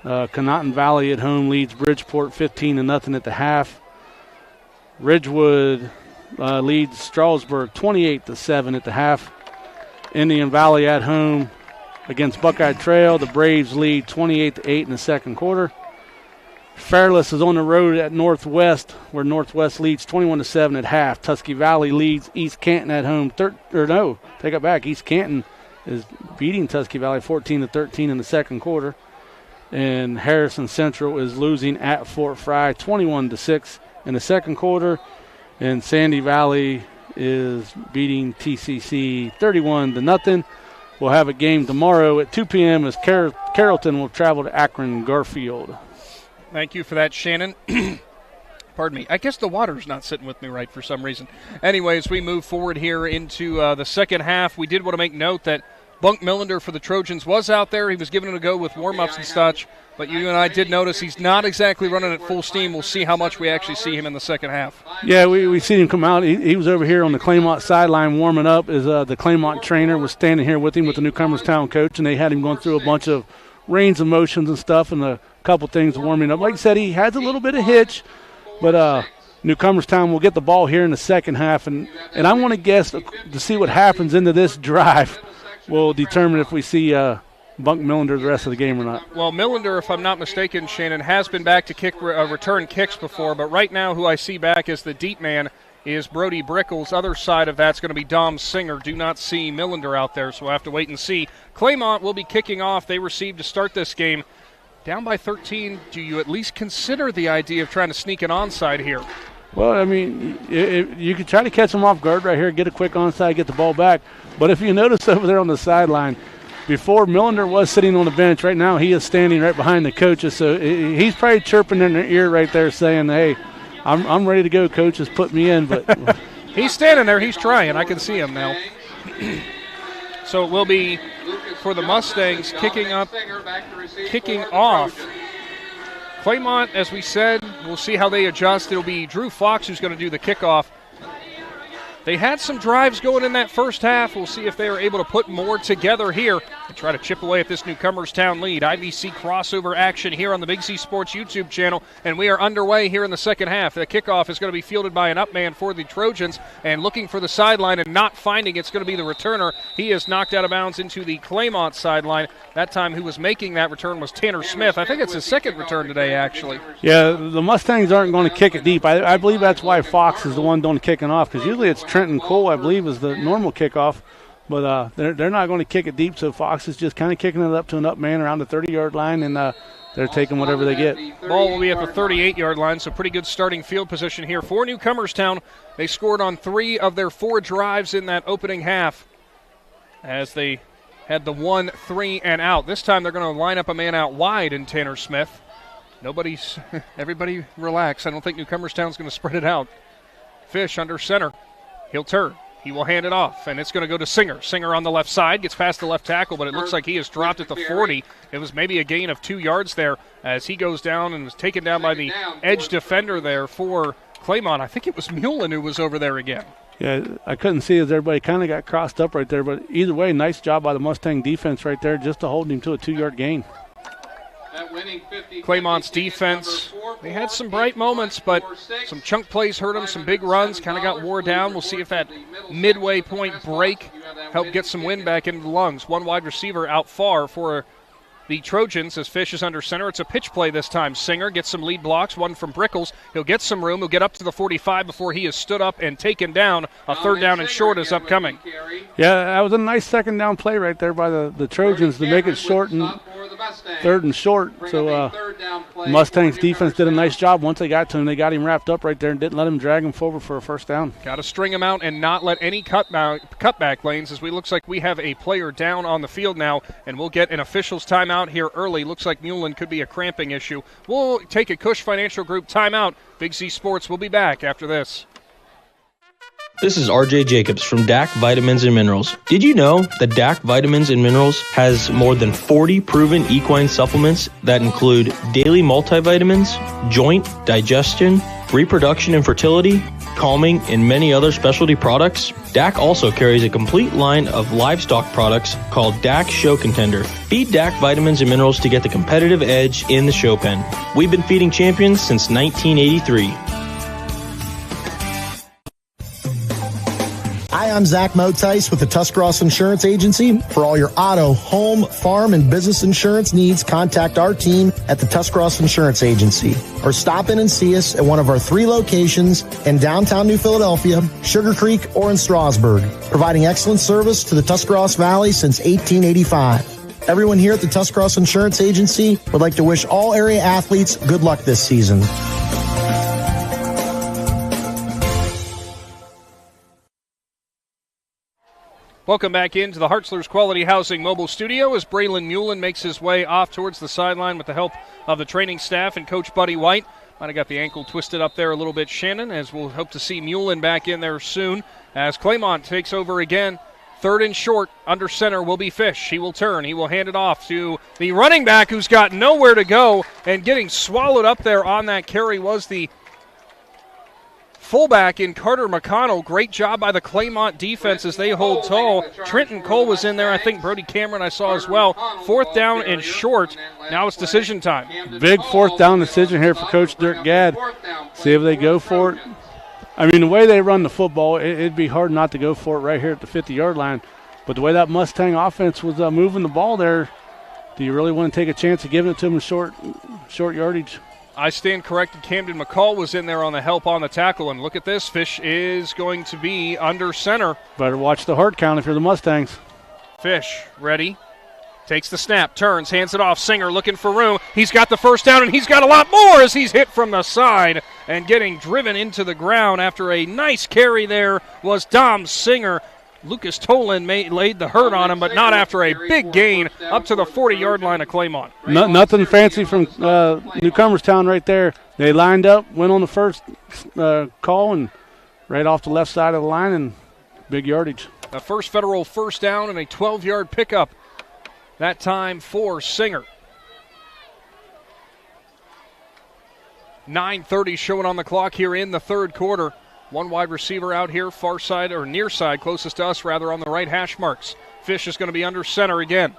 Conotton Valley at home leads Bridgeport 15-0 at the half. Ridgewood leads Strasburg 28-7 at the half. Indian Valley at home against Buckeye Trail. The Braves lead 28-8 in the second quarter. Fairless is on the road at Northwest, where Northwest leads 21-7 at half. Tusky Valley leads East Canton at home. East Canton is beating Tusky Valley 14-13 in the second quarter. And Harrison Central is losing at Fort Fry 21-6 in the second quarter. And Sandy Valley is beating TCC 31-0. We'll have a game tomorrow at 2 p.m. as Carrollton will travel to Akron Garfield. Thank you for that, Shannon. Pardon me. I guess the water's not sitting with me right for some reason. Anyways, we move forward here into the second half. We did want to make note that Bunk Millender for the Trojans was out there. He was giving it a go with warm-ups and such. But you and I did notice he's not exactly running at full steam. We'll see how much we actually see him in the second half. Yeah, we seen him come out. He was over here on the Claymont sideline warming up as the Claymont trainer was standing here with him with the Newcomerstown coach, and they had him going through a bunch of range of motions and stuff and a couple things warming up. Like I said, he has a little bit of hitch, but Newcomerstown will get the ball here in the second half. And I want to guess to see what happens into this drive will determine if we see Bunk Millender the rest of the game or not. Well, Millender, if I'm not mistaken, Shannon, has been back to kick return kicks before, but right now who I see back as the deep man is Brody Brickles. Other side of that's going to be Dom Singer. Do not see Millender out there, so we'll have to wait and see. Claymont will be kicking off. They received to start this game. Down by 13, do you at least consider the idea of trying to sneak an onside here? Well, I mean, you could try to catch them off guard right here, get a quick onside, get the ball back. But if you notice over there on the sideline, before Millender was sitting on the bench, right now he is standing right behind the coaches. So he's probably chirping in their ear right there saying, hey, I'm ready to go, coaches, put me in. But he's standing there. He's trying. I can see him now. So it will be for the Mustangs kicking off. Claymont, as we said, we'll see how they adjust. It'll be Drew Fox who's going to do the kickoff. They had some drives going in that first half. We'll see if they are able to put more together here and try to chip away at this Newcomerstown lead. IBC crossover action here on the Big Z Sports YouTube channel, and we are underway here in the second half. The kickoff is going to be fielded by an up man for the Trojans, and looking for the sideline and not finding it's going to be the returner. He is knocked out of bounds into the Claymont sideline. That time who was making that return was Tanner Smith. I think it's his second return today, actually. Yeah, the Mustangs aren't going to kick it deep. I believe that's why Fox is the one doing the kicking off, because usually it's Trenton Cole, I believe, is the normal kickoff. But they're not going to kick it deep, so Fox is just kind of kicking it up to an up man around the 30-yard line, and they're taking whatever they get. Ball will be at the 38-yard line, so pretty good starting field position here for Newcomerstown. They scored on 3 of their 4 drives in that opening half as they had the 1 3 and out. This time they're going to line up a man out wide in Tanner Smith. Everybody relax. I don't think Newcomerstown's going to spread it out. Fish under center. He'll turn. He will hand it off, and it's going to go to Singer. Singer on the left side, gets past the left tackle, but it looks like he has dropped at the 40. It was maybe a gain of 2 yards there as he goes down and was taken down by the edge defender there for Claymont. I think it was Mullen who was over there again. Yeah, I couldn't see as everybody kind of got crossed up right there, but either way, nice job by the Mustang defense right there just to hold him to a 2-yard gain. Claymont's defense, they had some bright moments, but some chunk plays hurt them, some big runs, kind of got wore down. We'll see if that midway point break helped get some wind back into the lungs. One wide receiver out far for the Trojans as Fish is under center. It's a pitch play this time. Singer gets some lead blocks, one from Brickles. He'll get some room. He'll get up to the 45 before he is stood up and taken down. A third down and short is upcoming. Yeah, that was a nice second down play right there by the Trojans to make it short and third and short. So Mustangs defense did a nice job. Once they got to him, they got him wrapped up right there and didn't let him drag him forward for a first down. Got to string him out and not let any cutback lanes, as we looks like we have a player down on the field now, and we'll get an official's timeout here early. Looks like Mullen could be a cramping issue. We'll take a Cush Financial Group timeout. Big Z Sports will be back after this. This is RJ Jacobs from DAC Vitamins and Minerals. Did you know that DAC Vitamins and Minerals has more than 40 proven equine supplements that include daily multivitamins, joint, digestion, reproduction and fertility, calming, and many other specialty products? DAC also carries a complete line of livestock products called DAC Show Contender. Feed DAC Vitamins and Minerals to get the competitive edge in the show pen. We've been feeding champions since 1983. Hi, I'm Zach Motice with the Tuscarawas Insurance Agency. For all your auto, home, farm, and business insurance needs, contact our team at the Tuscarawas Insurance Agency. Or stop in and see us at one of our 3 locations in downtown New Philadelphia, Sugar Creek, or in Strasburg, providing excellent service to the Tuscarawas Valley since 1885. Everyone here at the Tuscarawas Insurance Agency would like to wish all area athletes good luck this season. Welcome back into the Hartzler's Quality Housing mobile studio as Braylon Mullen makes his way off towards the sideline with the help of the training staff and Coach Buddy White. Might have got the ankle twisted up there a little bit, Shannon, as we'll hope to see Mullen back in there soon as Claymont takes over again. Third and short, under center will be Fish. He will turn. He will hand it off to the running back who's got nowhere to go, and getting swallowed up there on that carry was the fullback in Carter McConnell. Great job by the Claymont defense as they hold tall. Trenton Cole was in there. I think Brody Cameron I saw as well. Fourth down and short. Now it's decision time. Big fourth down decision here for Coach Dirk Gad. See if they go for it. I mean, the way they run the football, it'd be hard not to go for it right here at the 50-yard line. But the way that Mustang offense was moving the ball there, do you really want to take a chance of giving it to them short yardage? I stand corrected. Camden McCall was in there on the help on the tackle. And look at this. Fish is going to be under center. Better watch the hard count if you're the Mustangs. Fish ready. Takes the snap. Turns. Hands it off. Singer looking for room. He's got the first down, and he's got a lot more as he's hit from the side and getting driven into the ground after a nice carry there was Dom Singer. Lucas Tolan laid the hurt on him, but not after a big gain up to the 40-yard line of Claymont. Nothing fancy from Newcomerstown right there. They lined up, went on the first call, and right off the left side of the line, and big yardage. A first Federal first down and a 12-yard pickup, that time for Singer. 9:30 showing on the clock here in the third quarter. One wide receiver out here, far side or near side, closest to us rather, on the right hash marks. Fish is going to be under center again.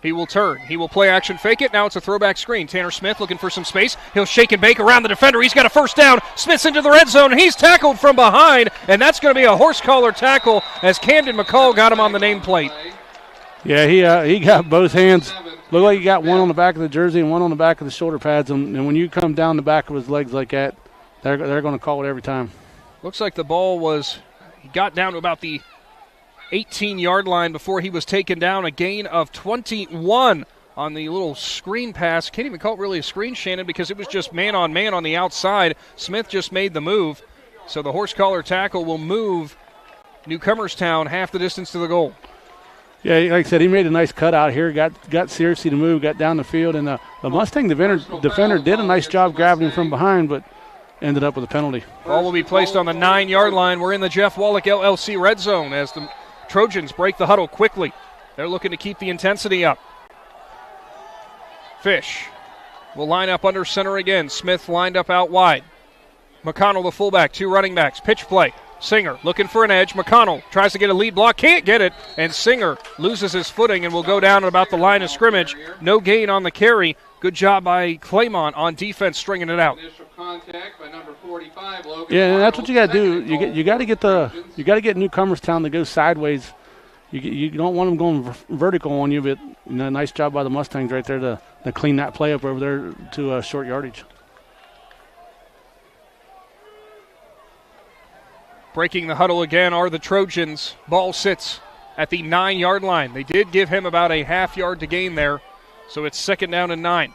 He will turn. He will play action fake it. Now it's a throwback screen. Tanner Smith looking for some space. He'll shake and bake around the defender. He's got a first down. Smith's into the red zone, and he's tackled from behind, and that's going to be a horse collar tackle as Camden McCall got him on the nameplate. Yeah, he got both hands. Looked like he got one on the back of the jersey and one on the back of the shoulder pads, and when you come down the back of his legs like that, they're going to call it every time. Looks like the ball he got down to about the 18-yard line before he was taken down. A gain of 21 on the little screen pass. Can't even call it really a screen, Shannon, because it was just man-on-man on the outside. Smith just made the move. So the horse collar tackle will move Newcomerstown half the distance to the goal. Yeah, like I said, he made a nice cut out here, got seriously to move, got down the field, and the Mustang defender did a nice job grabbing him from behind, but ended up with a penalty. Ball will be placed on the 9-yard line. We're in the Jeff Wallach LLC red zone as the Trojans break the huddle quickly. They're looking to keep the intensity up. Fish will line up under center again. Smith lined up out wide. McConnell, the fullback, 2 running backs. Pitch play. Singer looking for an edge. McConnell tries to get a lead block, can't get it, and Singer loses his footing and will go down at about the line of scrimmage. No gain on the carry. Good job by Claymont on defense, stringing it out. Initial contact by number 45, Logan. Yeah, and that's what you got to do. You got to get Newcomerstown to go sideways. You don't want them going vertical on you, but nice job by the Mustangs right there to clean that play up over there to short yardage. Breaking the huddle again are the Trojans. Ball sits at the 9-yard line. They did give him about a half yard to gain there, so it's 2nd down and 9.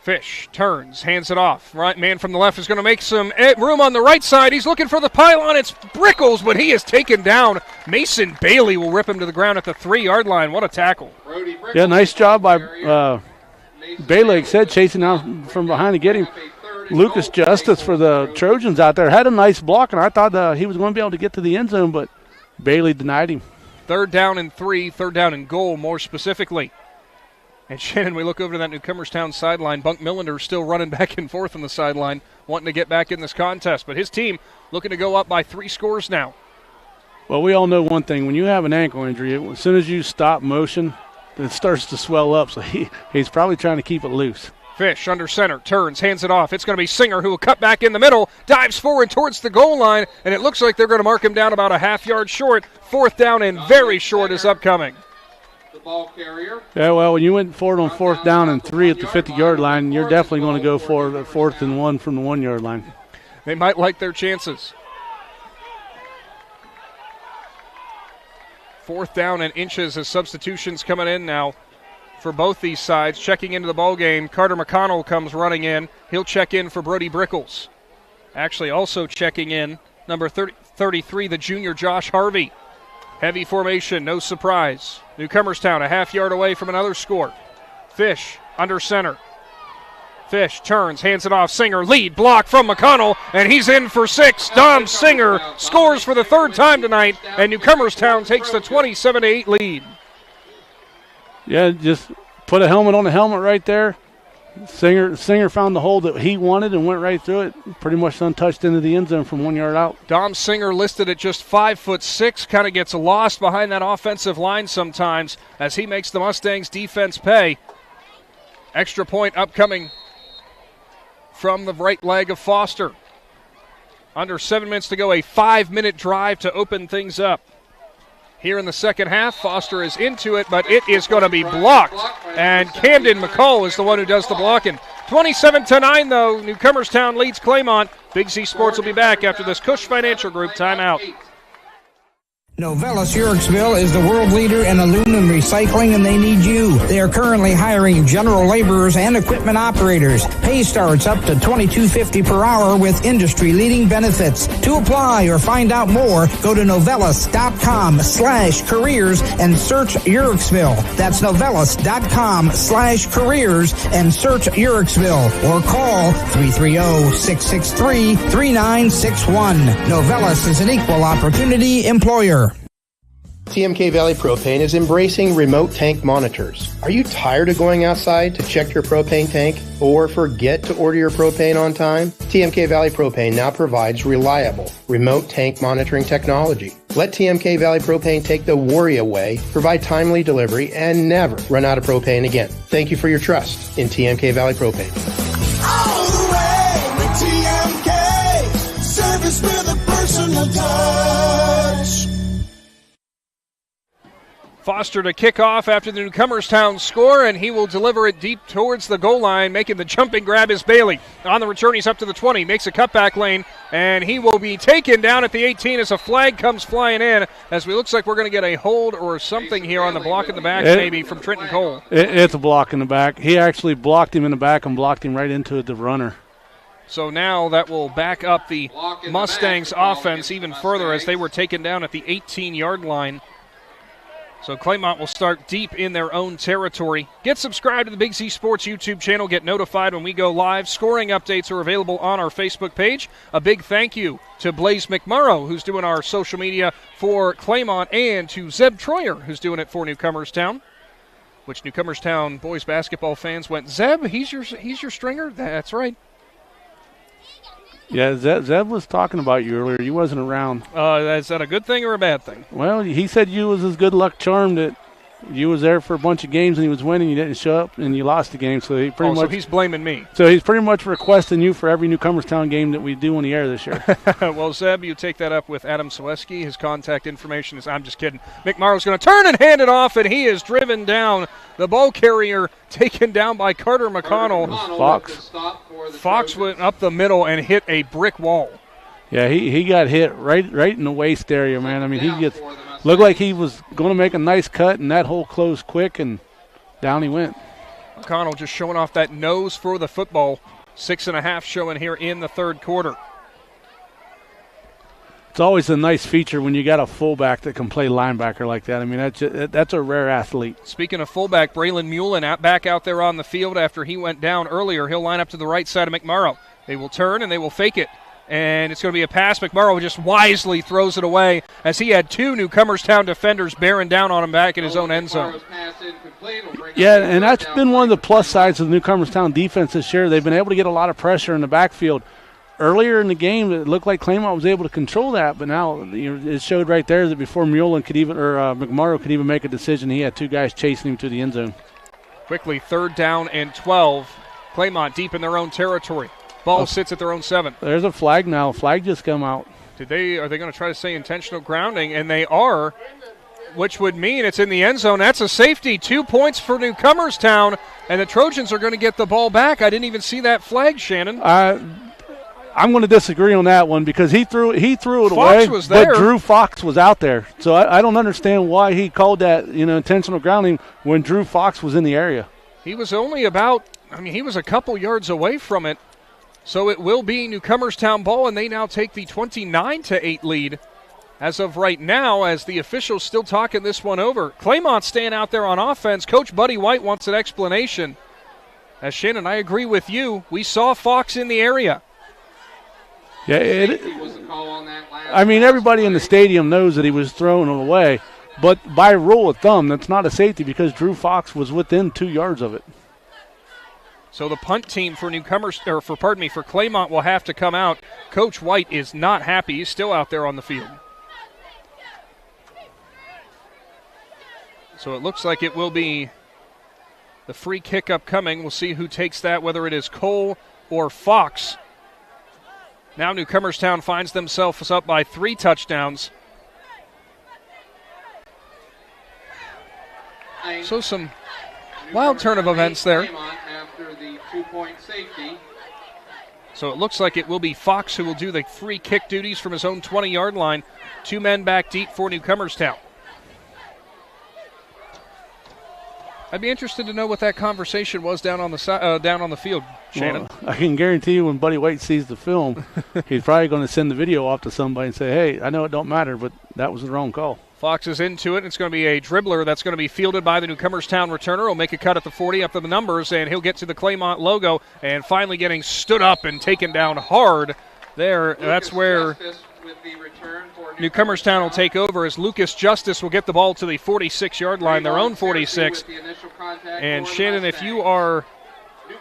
Fish turns, hands it off. Right man from the left is going to make some room on the right side. He's looking for the pylon. It's Brickles, but he is taken down. Mason Bailey will rip him to the ground at the 3-yard line. What a tackle. Yeah, nice job by Bailey, like I said, chasing out from behind to get him. Lucas Justice for the Trojans out there had a nice block, and I thought he was going to be able to get to the end zone, but Bailey denied him. 3rd down and 3, 3rd down and goal more specifically. And Shannon, we look over to that Newcomerstown sideline. Bunk Millender still running back and forth on the sideline, wanting to get back in this contest. But his team looking to go up by 3 scores now. Well, we all know one thing. When you have an ankle injury, as soon as you stop motion, it starts to swell up. So he's probably trying to keep it loose. Fish under center, turns, hands it off. It's going to be Singer who will cut back in the middle, dives forward towards the goal line, and it looks like they're going to mark him down about a half yard short. 4th down and very short is upcoming. Ball carrier. Yeah, well, when you went forward on 4th down and 3 at the 50-yard line, you're definitely going to go for the 4th and 1 from the 1-yard line. They might like their chances. 4th down and inches as substitutions coming in now for both these sides. Checking into the ball game, Carter McConnell comes running in. He'll check in for Brody Brickles. Actually also checking in, number 33, the junior Josh Harvey. Heavy formation, no surprise. Newcomerstown a half yard away from another score. Fish under center. Fish turns, hands it off. Singer, lead block from McConnell, and he's in for 6. Dom Singer scores for the 3rd time tonight, and Newcomerstown takes the 27-8 lead. Yeah, just put a helmet on the helmet right there. Singer found the hole that he wanted and went right through it. Pretty much untouched into the end zone from 1 yard out. Dom Singer listed at just 5'6", kind of gets lost behind that offensive line sometimes as he makes the Mustangs defense pay. Extra point upcoming from the right leg of Foster. Under 7 minutes to go, a 5-minute drive to open things up. Here in the second half, Foster is into it, but it is going to be blocked. And Camden McCall is the one who does the blocking. 27-9, though. Newcomerstown leads Claymont. Big Z Sports will be back after this Cush Financial Group timeout. Novelis Urixville is the world leader in aluminum recycling, and they need you. They are currently hiring general laborers and equipment operators. Pay starts up to $22.50 per hour with industry-leading benefits. To apply or find out more, go to novelis.com/careers and search Urixville. That's novelis.com/careers and search Urixville, or call 330-663-3961. Novelis is an equal opportunity employer. TMK Valley Propane is embracing remote tank monitors. Are you tired of going outside to check your propane tank or forget to order your propane on time? TMK Valley Propane now provides reliable remote tank monitoring technology. Let TMK Valley Propane take the worry away, provide timely delivery, and never run out of propane again. Thank you for your trust in TMK Valley Propane. All the way with TMK, service with a personal touch. Foster to kick off after the Newcomerstown score, and he will deliver it deep towards the goal line. Making the jumping grab is Bailey. On the return, he's up to the 20, makes a cutback lane, and he will be taken down at the 18 as a flag comes flying in, as we looks like we're going to get a hold or something here on the block in the back, maybe from Trenton Cole. It's a block in the back. He actually blocked him in the back and blocked him right into the runner. So now that will back up the Mustangs offense even further as they were taken down at the 18-yard line. So Claymont will start deep in their own territory. Get subscribed to the Big Z Sports YouTube channel. Get notified when we go live. Scoring updates are available on our Facebook page. A big thank you to Blaze McMurrow, who's doing our social media for Claymont, and to Zeb Troyer, who's doing it for Newcomerstown, which Newcomerstown boys basketball fans went, Zeb, he's your stringer? That's right. Yeah, Zeb was talking about you earlier. You wasn't around. Is that a good thing or a bad thing? Well, he said you was his good luck charm that You was there for a bunch of games and he was winning. You didn't show up and you lost the game. So he pretty much. So he's blaming me. So he's pretty much requesting you for every Newcomerstown game that we do on the air this year. Well, Zeb, you take that up with Adam Selesky. His contact information is. I'm just kidding. McMorrow's going to turn and hand it off, and he is driven down. The ball carrier taken down by Carter McConnell. Fox went up the middle and hit a brick wall. Yeah, he got hit right in the waist area, man. I mean, he looked like he was going to make a nice cut, and that hole closed quick, and down he went. McConnell just showing off that nose for the football. 6.5 showing here in the third quarter. It's always a nice feature when you got a fullback that can play linebacker like that. I mean, that's a rare athlete. Speaking of fullback, Braylon Mullen back out there on the field after he went down earlier. He'll line up to the right side of McMorrow. They will turn and they will fake it. And it's going to be a pass. McMorrow just wisely throws it away as he had two Newcomerstown defenders bearing down on him back in his own end zone. Yeah, and that's been one of the plus sides of the Newcomerstown defense this year. They've been able to get a lot of pressure in the backfield. Earlier in the game, it looked like Claymont was able to control that, but now it showed right there that before Mullen could even, or McMorrow could even make a decision, he had two guys chasing him to the end zone. Quickly, 3rd down and 12. Claymont deep in their own territory. Ball sits at their own 7. There's a flag now. Flag just come out. Are they going to try to say intentional grounding? And they are, which would mean it's in the end zone. That's a safety. 2 points for Newcomerstown, and the Trojans are going to get the ball back. I didn't even see that flag, Shannon. I'm going to disagree on that one because he threw it Fox away, was there. But Drew Fox was out there. So I don't understand why he called that intentional grounding when Drew Fox was in the area. He was only he was a couple yards away from it. So it will be Newcomerstown ball, and they now take the 29-8 lead as of right now, as the officials still talking this one over. Claymont staying out there on offense. Coach Buddy White wants an explanation. As Shannon, I agree with you. We saw Fox in the area. Yeah, everybody in the stadium knows that he was throwing it away, but by rule of thumb, that's not a safety because Drew Fox was within 2 yards of it. So the punt team for Claymont will have to come out. Coach White is not happy. He's still out there on the field. So it looks like it will be the free kick upcoming. We'll see who takes that, whether it is Cole or Fox. Now Newcomerstown finds themselves up by 3 touchdowns. So some wild turn of events there. So it looks like it will be Fox who will do the free kick duties from his own 20-yard line. 2 men back deep for Newcomerstown. I'd be interested to know what that conversation was down on the field, Shannon. Well, I can guarantee you when Buddy White sees the film, he's probably going to send the video off to somebody and say, hey, I know it don't matter, but that was the wrong call. Fox is into it. It's going to be a dribbler that's going to be fielded by the Newcomerstown returner. He'll make a cut at the 40 up to the numbers, and he'll get to the Claymont logo, and finally getting stood up and taken down hard there. That's where Newcomerstown will take over, as Lucas Justice will get the ball to the 46-yard line, their own 46. And Shannon, if you are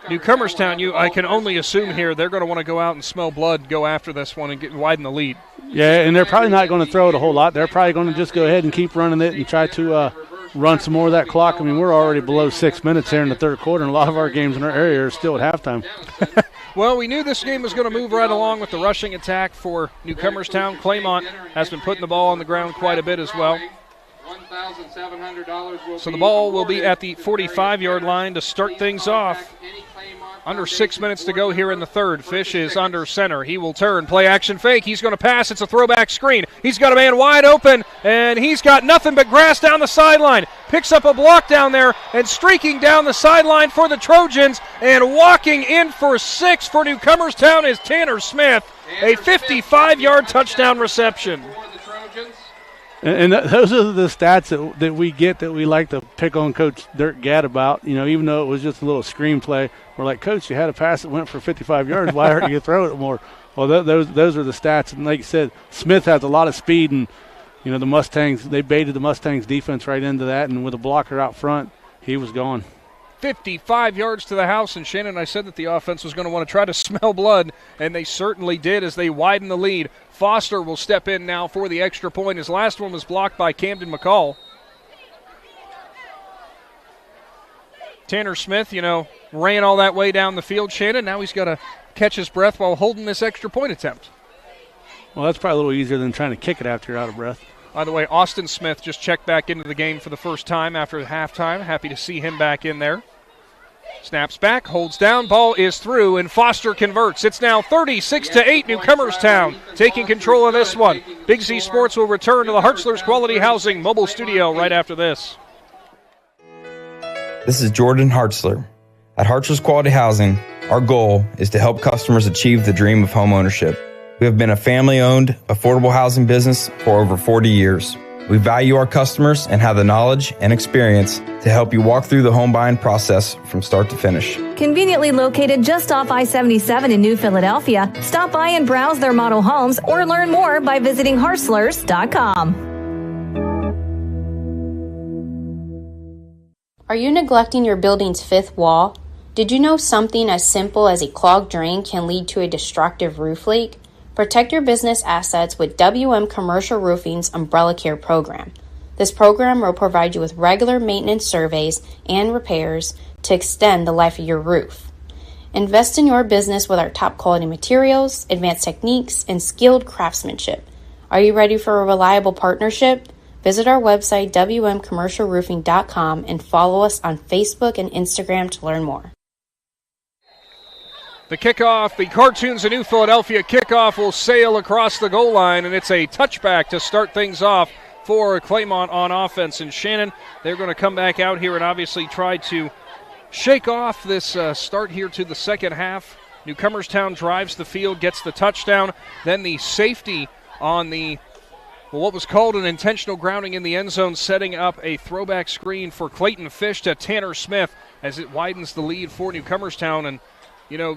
Newcomerstown, I can only assume here they're going to want to go out and smell blood, go after this one and widen the lead. Yeah, and they're probably not going to throw it a whole lot. They're probably going to just go ahead and keep running it and try to run some more of that clock. I mean, we're already below 6 minutes here in the third quarter, and a lot of our games in our area are still at halftime. Well, we knew this game was going to move right along with the rushing attack for Newcomerstown. Claymont has been putting the ball on the ground quite a bit as well. So the ball will be at the 45-yard line to start things off. Under 6 minutes to go here in the third. Fish is under center. He will turn, play action fake. He's going to pass. It's a throwback screen. He's got a man wide open, and he's got nothing but grass down the sideline. Picks up a block down there, and streaking down the sideline for the Trojans, and walking in for 6 for Newcomerstown is Tanner Smith. A 55-yard touchdown reception. And those are the stats that we get that we like to pick on Coach Dirk Gad about. Even though it was just a little screenplay, we're like, Coach, you had a pass that went for 55 yards. Why aren't you throw it more? Well, those are the stats. And like you said, Smith has a lot of speed, and the Mustangs, they baited the Mustangs defense right into that, and with a blocker out front, he was gone. 55 yards to the house, and Shannon, I said that the offense was going to want to try to smell blood, and they certainly did as they widen the lead. Foster will step in now for the extra point. His last one was blocked by Camden McCall. Tanner Smith, ran all that way down the field, Shannon. Now he's got to catch his breath while holding this extra point attempt. Well, that's probably a little easier than trying to kick it after you're out of breath. By the way, Austin Smith just checked back into the game for the first time after halftime. Happy to see him back in there. Snaps back, holds down, ball is through, and Foster converts. It's now 36-8, Newcomerstown taking control of this one. Big Z Sports will return to the Hartzler's Quality Housing mobile studio right after this. This is Jordan Hartzler. At Hartzler's Quality Housing, our goal is to help customers achieve the dream of homeownership. We have been a family-owned, affordable housing business for over 40 years. We value our customers and have the knowledge and experience to help you walk through the home buying process from start to finish. Conveniently located just off I-77 in New Philadelphia, stop by and browse their model homes or learn more by visiting Hartzlers.com. Are you neglecting your building's fifth wall? Did you know something as simple as a clogged drain can lead to a destructive roof leak? Protect your business assets with WM Commercial Roofing's Umbrella Care program. This program will provide you with regular maintenance surveys and repairs to extend the life of your roof. Invest in your business with our top quality materials, advanced techniques, and skilled craftsmanship. Are you ready for a reliable partnership? Visit our website, wmcommercialroofing.com, and follow us on Facebook and Instagram to learn more. The kickoff, the Cartoons of New Philadelphia kickoff will sail across the goal line, and it's a touchback to start things off for Claymont on offense. And Shannon, they're going to come back out here and obviously try to shake off this start here to the second half. Newcomerstown drives the field, gets the touchdown. Then the safety on the what was called an intentional grounding in the end zone, setting up a throwback screen for Clayton Fish to Tanner Smith as it widens the lead for Newcomerstown. And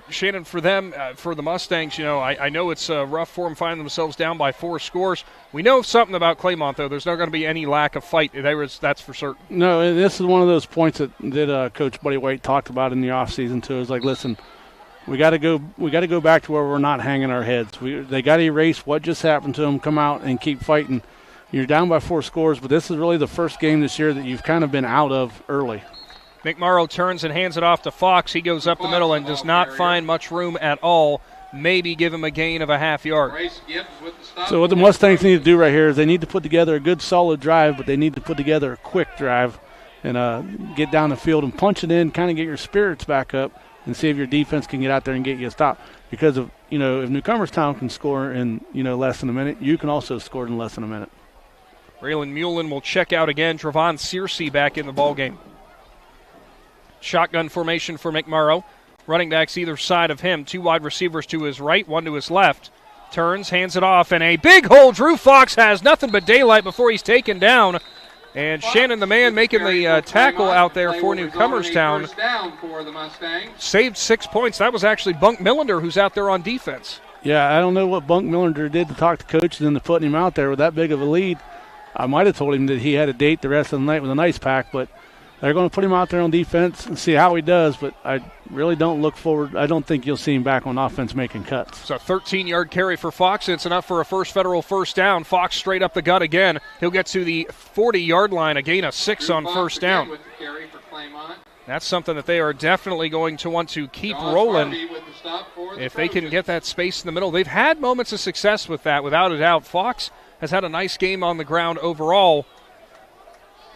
Shannon, for them, for the Mustangs, I know it's rough for them finding themselves down by 4 scores. We know something about Claymont, though. There's not going to be any lack of fight. That's for certain. No, and this is one of those points that Coach Buddy White talked about in the offseason, too. Is like, listen, we got to go back to where we're not hanging our heads. They got to erase what just happened to them, come out and keep fighting. You're down by 4 scores, but this is really the first game this year that you've kind of been out of early. McMorrow turns and hands it off to Fox. He goes up the middle and does not find much room at all. Maybe give him a gain of a half yard. So what the Mustangs need to do right here is they need to put together a good, solid drive, but they need to put together a quick drive and get down the field and punch it in, kind of get your spirits back up and see if your defense can get out there and get you a stop. Because if Newcomerstown can score in less than a minute, you can also score in less than a minute. Raylan Mullen will check out again. Travon Searcy back in the ballgame. Shotgun formation for McMorrow. Running backs either side of him. 2 wide receivers to his right, 1 to his left. Turns, hands it off, and a big hole. Drew Fox has nothing but daylight before he's taken down. And Shannon, the man making the tackle out there for Newcomerstown, saved 6 points. That was actually Bunk Millender who's out there on defense. Yeah, I don't know what Bunk Millender did to talk to coaches into putting him out there with that big of a lead. I might have told him that he had a date the rest of the night with an ice pack, but they're going to put him out there on defense and see how he does, but I really don't look forward. I don't think you'll see him back on offense making cuts. So 13-yard carry for Fox. It's enough for a first federal first down. Fox straight up the gut again. He'll get to the 40-yard line, a gain of 6 on first down. That's something that they are definitely going to want to keep rolling if they can get that space in the middle. They've had moments of success with that, without a doubt. Fox has had a nice game on the ground overall.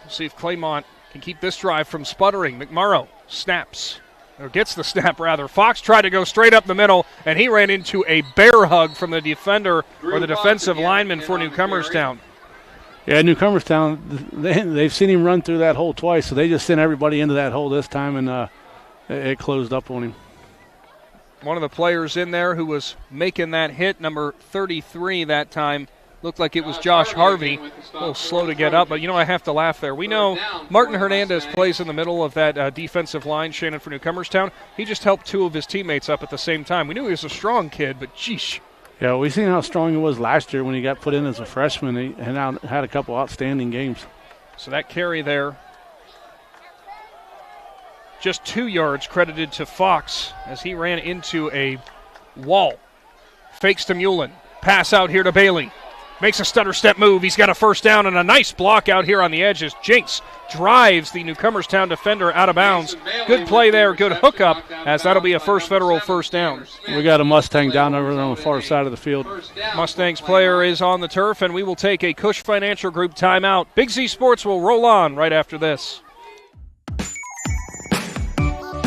We'll see if Claymont can keep this drive from sputtering. McMorrow snaps, or gets the snap rather. Fox tried to go straight up the middle, and he ran into a bear hug from the defender or the defensive lineman for Newcomerstown. Yeah, Newcomerstown, they've seen him run through that hole twice, so they just sent everybody into that hole this time, and it closed up on him. One of the players in there who was making that hit, number 33 that time, looked like it was Josh Harvey. A little slow to get up, but I have to laugh there. We know Martin Hernandez plays in the middle of that defensive line, Shannon, for Newcomerstown. He just helped 2 of his teammates up at the same time. We knew he was a strong kid, but geesh. Yeah, we seen how strong he was last year when he got put in as a freshman. He had a couple outstanding games. So that carry there, just 2 yards credited to Fox as he ran into a wall. Fakes to Mullen. Pass out here to Bailey. makes a stutter step move. He's got a first down and a nice block out here on the edge as Jinks drives the Newcomerstown defender out of bounds. Good play there, good hookup, as that'll be a First Federal first down. We got a Mustang down over there on the far side of the field. Mustangs player is on the turf, and we will take a Cush Financial Group timeout. Big Z Sports will roll on right after this.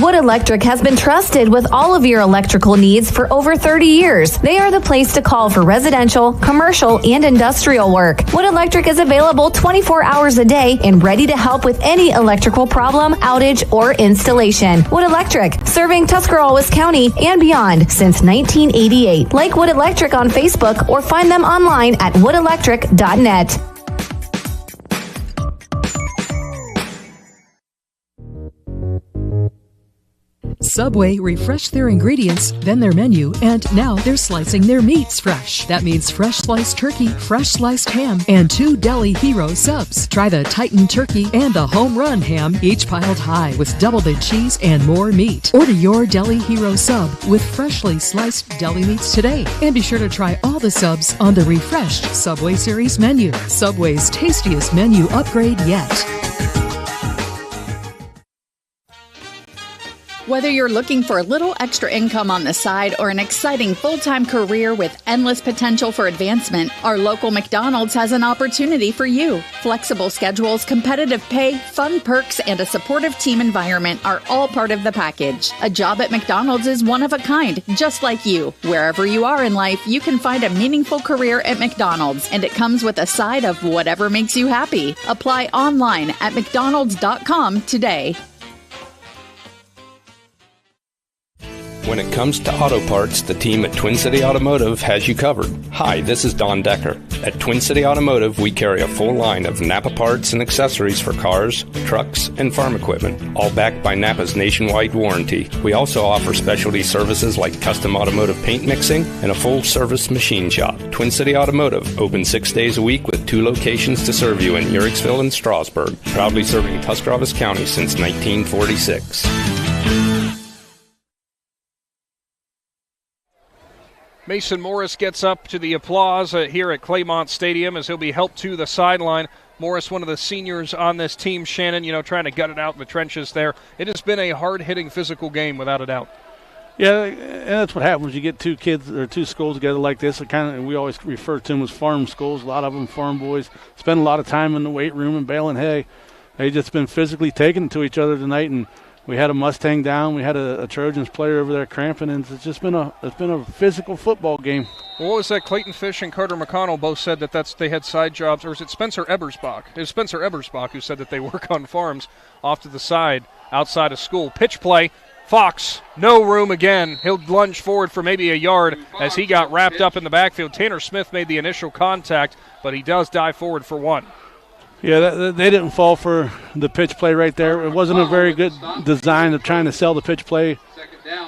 Wood Electric has been trusted with all of your electrical needs for over 30 years. They are the place to call for residential, commercial, and industrial work. Wood Electric is available 24 hours a day and ready to help with any electrical problem, outage, or installation. Wood Electric, serving Tuscarawas County and beyond since 1988. Like Wood Electric on Facebook or find them online at woodelectric.net. Subway refreshed their ingredients, then their menu, and now they're slicing their meats fresh. That means fresh sliced turkey, fresh sliced ham, and 2 Deli Hero subs. Try the Titan Turkey and the Home Run Ham, each piled high with double the cheese and more meat. Order your Deli Hero sub with freshly sliced deli meats today. And be sure to try all the subs on the refreshed Subway Series menu. Subway's tastiest menu upgrade yet. Whether you're looking for a little extra income on the side or an exciting full-time career with endless potential for advancement, our local McDonald's has an opportunity for you. Flexible schedules, competitive pay, fun perks, and a supportive team environment are all part of the package. A job at McDonald's is one of a kind, just like you. Wherever you are in life, you can find a meaningful career at McDonald's, and it comes with a side of whatever makes you happy. Apply online at mcdonalds.com today. When it comes to auto parts, the team at Twin City Automotive has you covered. Hi, this is Don Decker. At Twin City Automotive, we carry a full line of Napa parts and accessories for cars, trucks, and farm equipment, all backed by Napa's nationwide warranty. We also offer specialty services like custom automotive paint mixing and a full-service machine shop. Twin City Automotive, open 6 days a week with 2 locations to serve you in Uricksville and Strasburg, proudly serving Tuscarawas County since 1946. Mason Morris gets up to the applause here at Claymont Stadium as he'll be helped to the sideline. Morris, one of the seniors on this team, Shannon, trying to gut it out in the trenches there. It has been a hard-hitting physical game without a doubt. Yeah, and that's what happens when you get 2 kids or 2 schools together like this. We always refer to them as farm schools. A lot of them farm boys spend a lot of time in the weight room and baling hay. They've just been physically taking to each other tonight, and we had a Mustang down. We had a Trojans player over there cramping, and it's been a physical football game. Well, what was that? Clayton Fish and Carter McConnell both said that they had side jobs, or is it Spencer Ebersbach? It was Spencer Ebersbach who said that they work on farms off to the side outside of school. Pitch play. Fox, no room again. He'll lunge forward for maybe a yard as he got wrapped up in the backfield. Tanner Smith made the initial contact, but he does dive forward for 1. Yeah, they didn't fall for the pitch play right there. It wasn't a very good design of trying to sell the pitch play.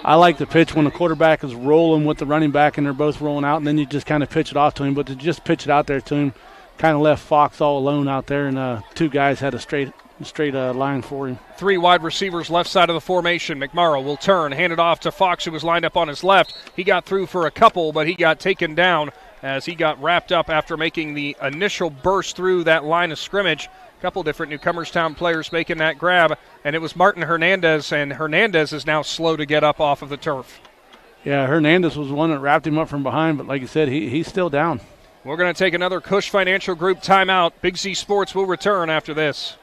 I like the pitch when the quarterback is rolling with the running back and they're both rolling out, and then you just kind of pitch it off to him. But to just pitch it out there to him kind of left Fox all alone out there, and 2 guys had a straight line for him. 3 wide receivers left side of the formation. McMorrow will turn, hand it off to Fox, who was lined up on his left. He got through for a couple, but he got taken down as he got wrapped up after making the initial burst through that line of scrimmage. A couple different Newcomerstown players making that grab, and it was Martin Hernandez, and Hernandez is now slow to get up off of the turf. Yeah, Hernandez was the one that wrapped him up from behind, but like you said, he's still down. We're going to take another Cush Financial Group timeout. Big Z Sports will return after this.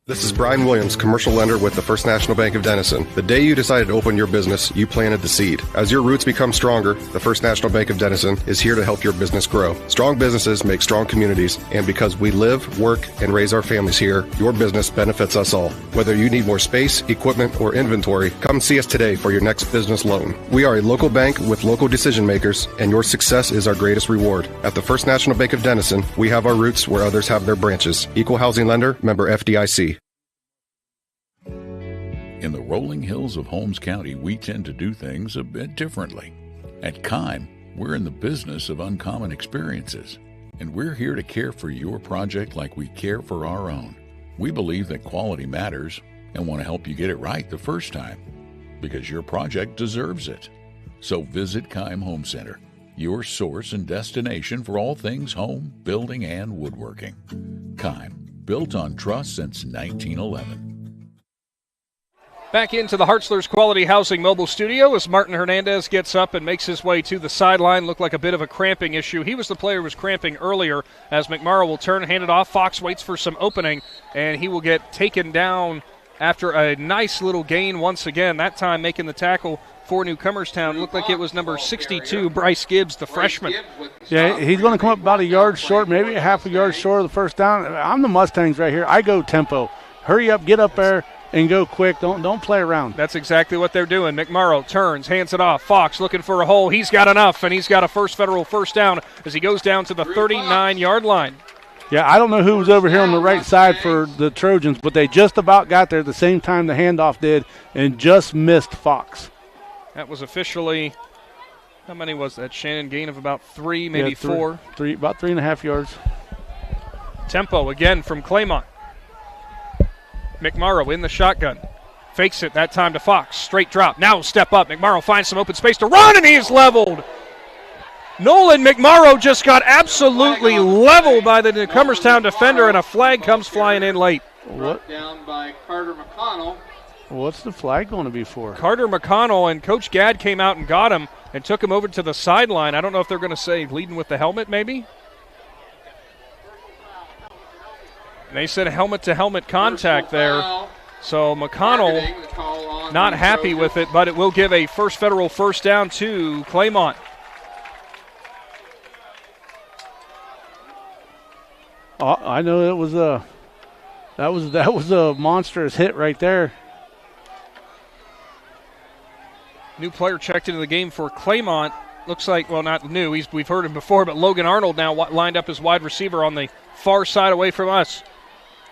This is Brian Williams, commercial lender with the First National Bank of Denison. The day you decided to open your business, you planted the seed. As your roots become stronger, the First National Bank of Denison is here to help your business grow. Strong businesses make strong communities, and because we live, work, and raise our families here, your business benefits us all. Whether you need more space, equipment, or inventory, come see us today for your next business loan. We are a local bank with local decision makers, and your success is our greatest reward. At the First National Bank of Denison, we have our roots where others have their branches. Equal housing lender, member FDIC. In the rolling hills of Holmes County, we tend to do things a bit differently. At Kime, we're in the business of uncommon experiences, and we're here to care for your project like we care for our own. We believe that quality matters and want to help you get it right the first time, because your project deserves it. So visit Kime Home Center your source and destination for all things home, building, and woodworking. Kime, built on trust since 1911. Back into the Hartzler's Quality Housing mobile studio as Martin Hernandez gets up and makes his way to the sideline. Looked like a bit of a cramping issue. He was the player who was cramping earlier as McMorrow will turn, hand it off. Fox waits for some opening, and he will get taken down after a nice little gain once again, that time making the tackle for Newcomerstown. Looked like it was number 62, Bryce Gibbs, the freshman. Yeah, he's going to come up about a yard short, maybe a half a yard short of the first down. I'm the Mustangs right here. I go tempo. Hurry up, get up there, and go quick. Don't play around. That's exactly what they're doing. McMorrow turns, hands it off. Fox looking for a hole. He's got enough, and he's got a federal first down as he goes down to the 39-yard line. Yeah, I don't know who was over here on the right side for the Trojans, but they just about got there at the same time the handoff did and just missed Fox. That was officially, how many was that, Shannon? Gain of about 3, maybe 4. About 3.5 yards. Tempo again from Claymont. McMorrow in the shotgun. Fakes it that time to Fox. Straight drop. Now step up. McMorrow finds some open space to run, and he is leveled. Nolan McMorrow just got absolutely leveled by the Newcomerstown defender, and a flag comes flying in late. What? Down by Carter McConnell. What's the flag going to be for? Carter McConnell, and Coach Gad came out and got him and took him over to the sideline. I don't know if they're going to say leading with the helmet maybe. They said helmet-to-helmet contact there. So McConnell not happy with it, but it will give a federal first down to Claymont. I know it was that was a monstrous hit right there. New player checked into the game for Claymont. Looks like, well, not new. We've heard him before, but Logan Arnold now lined up as wide receiver on the far side away from us.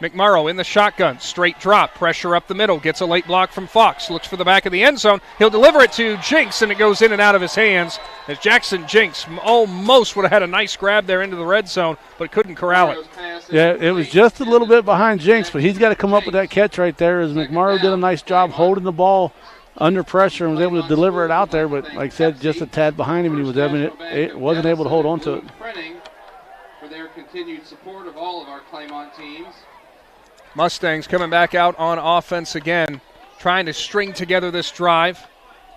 McMorrow in the shotgun, straight drop, pressure up the middle, gets a late block from Fox, looks for the back of the end zone. He'll deliver it to Jinks, and it goes in and out of his hands as Jackson Jinks almost would have had a nice grab there into the red zone, but couldn't corral it. Yeah, it was just a little bit behind Jinks, but he's got to come up with that catch right there as McMorrow did a nice job holding the ball under pressure and was able to deliver it out there, but like I said, just a tad behind him, and he wasn't able to hold on to it. For their continued support of all of our Claymont teams. Mustangs coming back out on offense again, trying to string together this drive,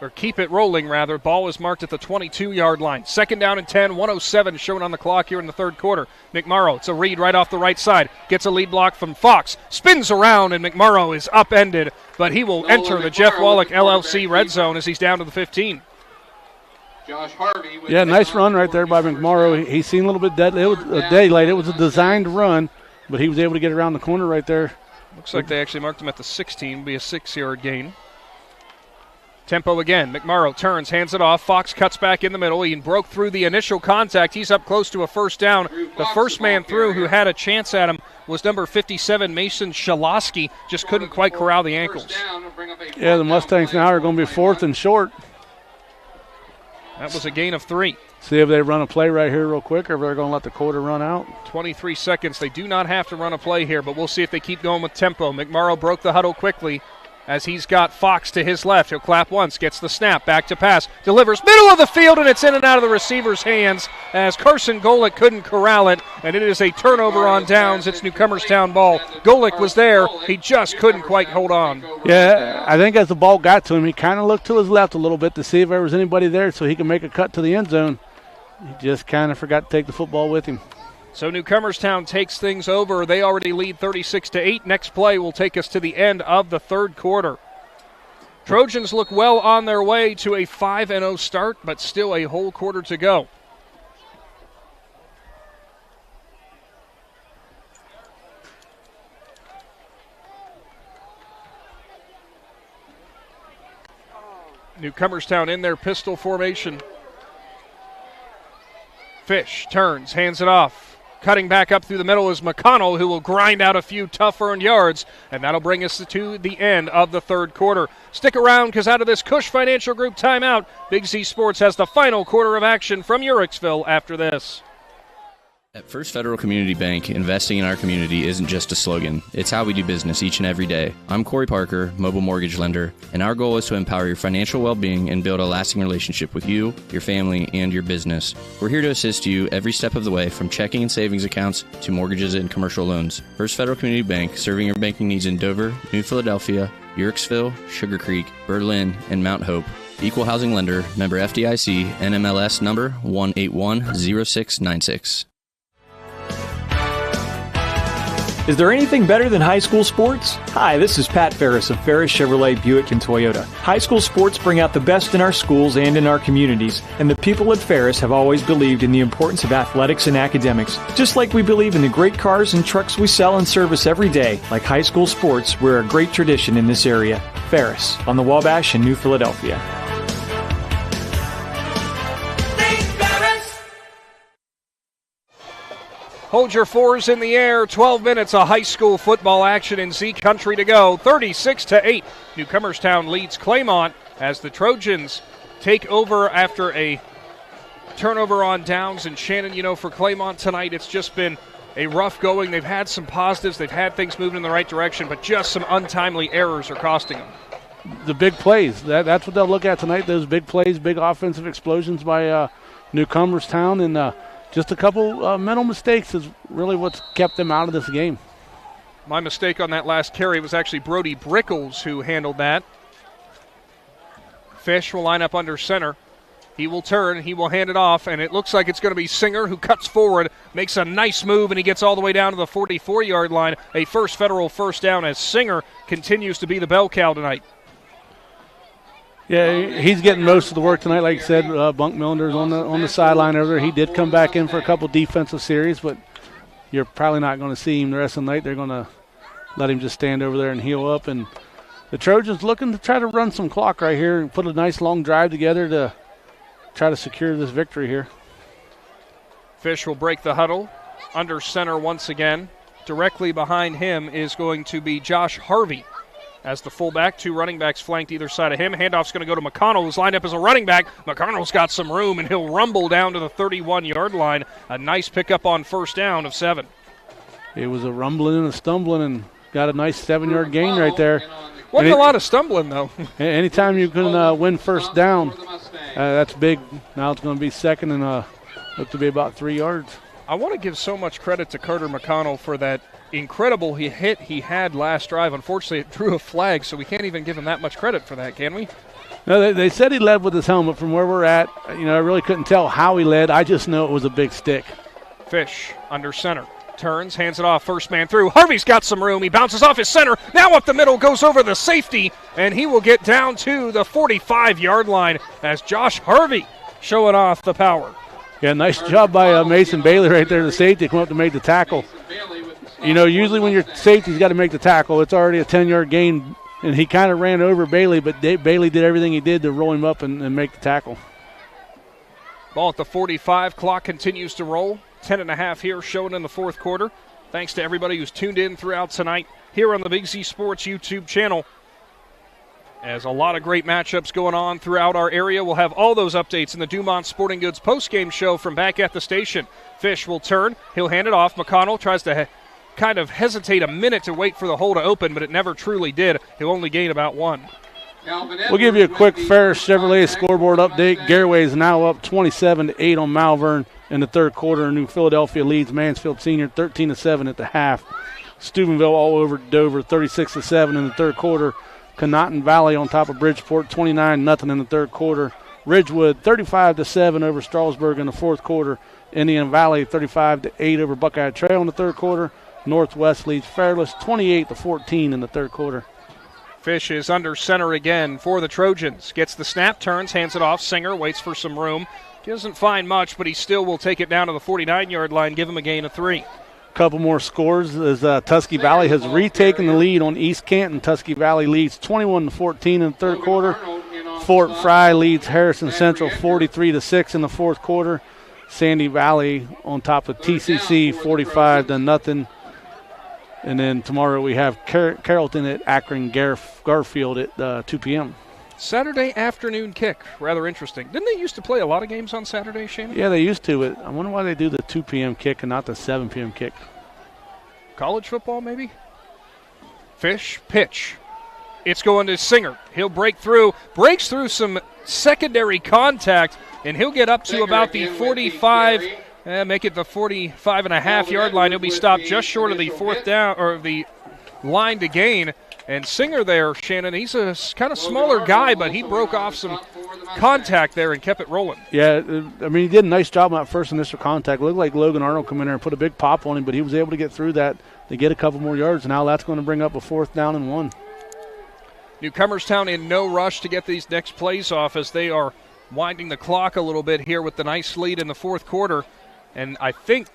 or keep it rolling, rather. Ball is marked at the 22-yard line. 2nd down and 10, 1:07 shown on the clock here in the third quarter. McMorrow, it's a read right off the right side. Gets a lead block from Fox. Spins around, and McMorrow is upended, but he will enter the Jeff Wallach LLC red zone as he's down to the 15. Josh Harvey. Yeah, nice run right there by McMorrow. He seemed a little bit deadly. It was a day late. It was a designed run, but he was able to get around the corner right there. Looks like they actually marked him at the 16. Be a 6-yard gain. Tempo again. McMorrow turns, hands it off. Fox cuts back in the middle. He broke through the initial contact. He's up close to a first down. The first man through who had a chance at him was number 57, Mason Shalosky. Just couldn't quite corral the ankles. Yeah, the Mustangs now are going to be 4th and short. That was a gain of 3. See if they run a play right here real quick, or if they're going to let the quarter run out. 23 seconds. They do not have to run a play here, but we'll see if they keep going with tempo. McMorrow broke the huddle quickly as he's got Fox to his left. He'll clap once, gets the snap, back to pass, delivers middle of the field, and it's in and out of the receiver's hands as Carson Golick couldn't corral it, and it is a turnover on downs. It's Newcomerstown ball. Golick was there. He just couldn't quite hold on. Yeah, I think as the ball got to him, he kind of looked to his left a little bit to see if there was anybody there so he could make a cut to the end zone. He just kind of forgot to take the football with him. So Newcomerstown takes things over. They already lead 36-8. Next play will take us to the end of the third quarter. Trojans look well on their way to a 5-0 start, but still a whole quarter to go. Newcomerstown in their pistol formation. Fish turns, hands it off. Cutting back up through the middle is McConnell, who will grind out a few tough earned yards, and that'll bring us to the end of the third quarter. Stick around, because out of this Cush Financial Group timeout, Big Z Sports has the final quarter of action from Uricksville after this. At First Federal Community Bank, investing in our community isn't just a slogan. It's how we do business each and every day. I'm Corey Parker, mobile mortgage lender, and our goal is to empower your financial well-being and build a lasting relationship with you, your family, and your business. We're here to assist you every step of the way, from checking and savings accounts to mortgages and commercial loans. First Federal Community Bank, serving your banking needs in Dover, New Philadelphia, Yorksville, Sugar Creek, Berlin, and Mount Hope. Equal housing lender, member FDIC, NMLS number 1810696. Is there anything better than high school sports? Hi, this is Pat Ferris of Ferris Chevrolet Buick and Toyota. High school sports bring out the best in our schools and in our communities, and the people at Ferris have always believed in the importance of athletics and academics. Just like we believe in the great cars and trucks we sell and service every day, like high school sports, we're a great tradition in this area. Ferris, on the Wabash in New Philadelphia. Hold your fours in the air. 12 minutes of high school football action in Z Country to go. 36-8. Newcomerstown leads Claymont as the Trojans take over after a turnover on downs. And Shannon, for Claymont tonight, it's just been a rough going. They've had some positives. They've had things moving in the right direction, but just some untimely errors are costing them. The big plays. That's what they'll look at tonight, those big plays, big offensive explosions by Newcomerstown, and just a couple mental mistakes is really what's kept them out of this game. My mistake on that last carry was actually Brody Brickles who handled that. Fish will line up under center. He will turn, he will hand it off, and it looks like it's going to be Singer who cuts forward, makes a nice move, and he gets all the way down to the 44-yard line. A First Federal first down as Singer continues to be the bell cow tonight. Yeah, he's getting most of the work tonight. Like I said, Bunk Millender's on the sideline over there. He did come back in for a couple defensive series, but you're probably not going to see him the rest of the night. They're going to let him just stand over there and heal up. And the Trojans looking to try to run some clock right here and put a nice long drive together to try to secure this victory here. Fish will break the huddle under center once again. Directly behind him is going to be Josh Harvey. As the fullback, two running backs flanked either side of him. Handoff's going to go to McConnell, who's lined up as a running back. McConnell's got some room, and he'll rumble down to the 31-yard line. A nice pickup on first down of 7. It was a rumbling and a stumbling, and got a nice 7-yard gain right there. Wasn't a lot of stumbling, though. Anytime you can win first down, that's big. Now it's going to be second and look to be about 3 yards. I want to give so much credit to Carter McConnell for that incredible hit he had last drive. Unfortunately, it drew a flag, so we can't even give him that much credit for that, can we? No, they said he led with his helmet. From where we're at, I really couldn't tell how he led. I just know it was a big stick. Fish under center. Turns, hands it off, first man through. Harvey's got some room. He bounces off his center. Now up the middle, goes over the safety, and he will get down to the 45-yard line as Josh Harvey showing off the power. Yeah, nice job by Mason Bailey right there, the safety, come up to make the tackle. Usually when your safety's got to make the tackle, it's already a 10-yard gain, and he kind of ran over Bailey, but Bailey did everything he did to roll him up and make the tackle. Ball at the 45. Clock continues to roll. 10.5 here showing in the fourth quarter. Thanks to everybody who's tuned in throughout tonight here on the Big Z Sports YouTube channel. As a lot of great matchups going on throughout our area. We'll have all those updates in the Dumont Sporting Goods postgame show from back at the station. Fish will turn. He'll hand it off. McConnell tries to kind of hesitate a minute to wait for the hole to open, but it never truly did. He'll only gain about 1. We'll give you a quick Ferris Chevrolet scoreboard update. Garaway is now up 27-8 on Malvern in the third quarter. New Philadelphia leads Mansfield Senior 13-7 at the half. Steubenville all over Dover 36-7 in the third quarter. Conotton Valley on top of Bridgeport 29-0 in the third quarter. Ridgewood 35-7 over Strasburg in the fourth quarter. Indian Valley 35-8 over Buckeye Trail in the third quarter. Northwest leads Fairless 28-14 in the third quarter. Fish is under center again for the Trojans. Gets the snap, turns, hands it off. Singer waits for some room. Doesn't find much, but he still will take it down to the 49-yard line, give him a gain of 3. Couple more scores as Tusky Valley has retaken the lead on East Canton. Tusky Valley leads 21-14 in the third quarter. Fort Fry leads Harrison Central 43-6 in the fourth quarter. Sandy Valley on top of TCC 45-0. And then tomorrow we have Carrollton at Akron Garfield at 2 p.m. Saturday afternoon kick. Rather interesting. Didn't they used to play a lot of games on Saturday, Shannon? Yeah, they used to. But I wonder why they do the 2 p.m. kick and not the 7 p.m. kick. College football, maybe? Fish, pitch. It's going to Singer. He'll breaks through some secondary contact, and he'll get up to about the 45, make it the 45.5-yard line. He'll be stopped just short of the fourth down, or the line to gain. And Singer there, Shannon, he's a kind of smaller guy, but he broke off some contact there and kept it rolling. Yeah, I mean, he did a nice job on that first initial contact. It looked like Logan Arnold come in there and put a big pop on him, but he was able to get through that to get a couple more yards. Now that's going to bring up a 4th down and 1. Newcomerstown in no rush to get these next plays off as they are winding the clock a little bit here with the nice lead in the 4th quarter. And I think,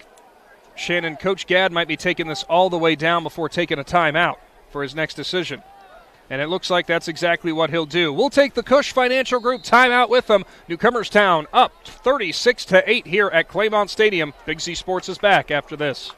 Shannon, Coach Gad might be taking this all the way down before taking a timeout for his next decision. And it looks like that's exactly what he'll do. We'll take the Cush Financial Group timeout with them. Newcomerstown up 36-8 here at Claymont Stadium. Big Z Sports is back after this.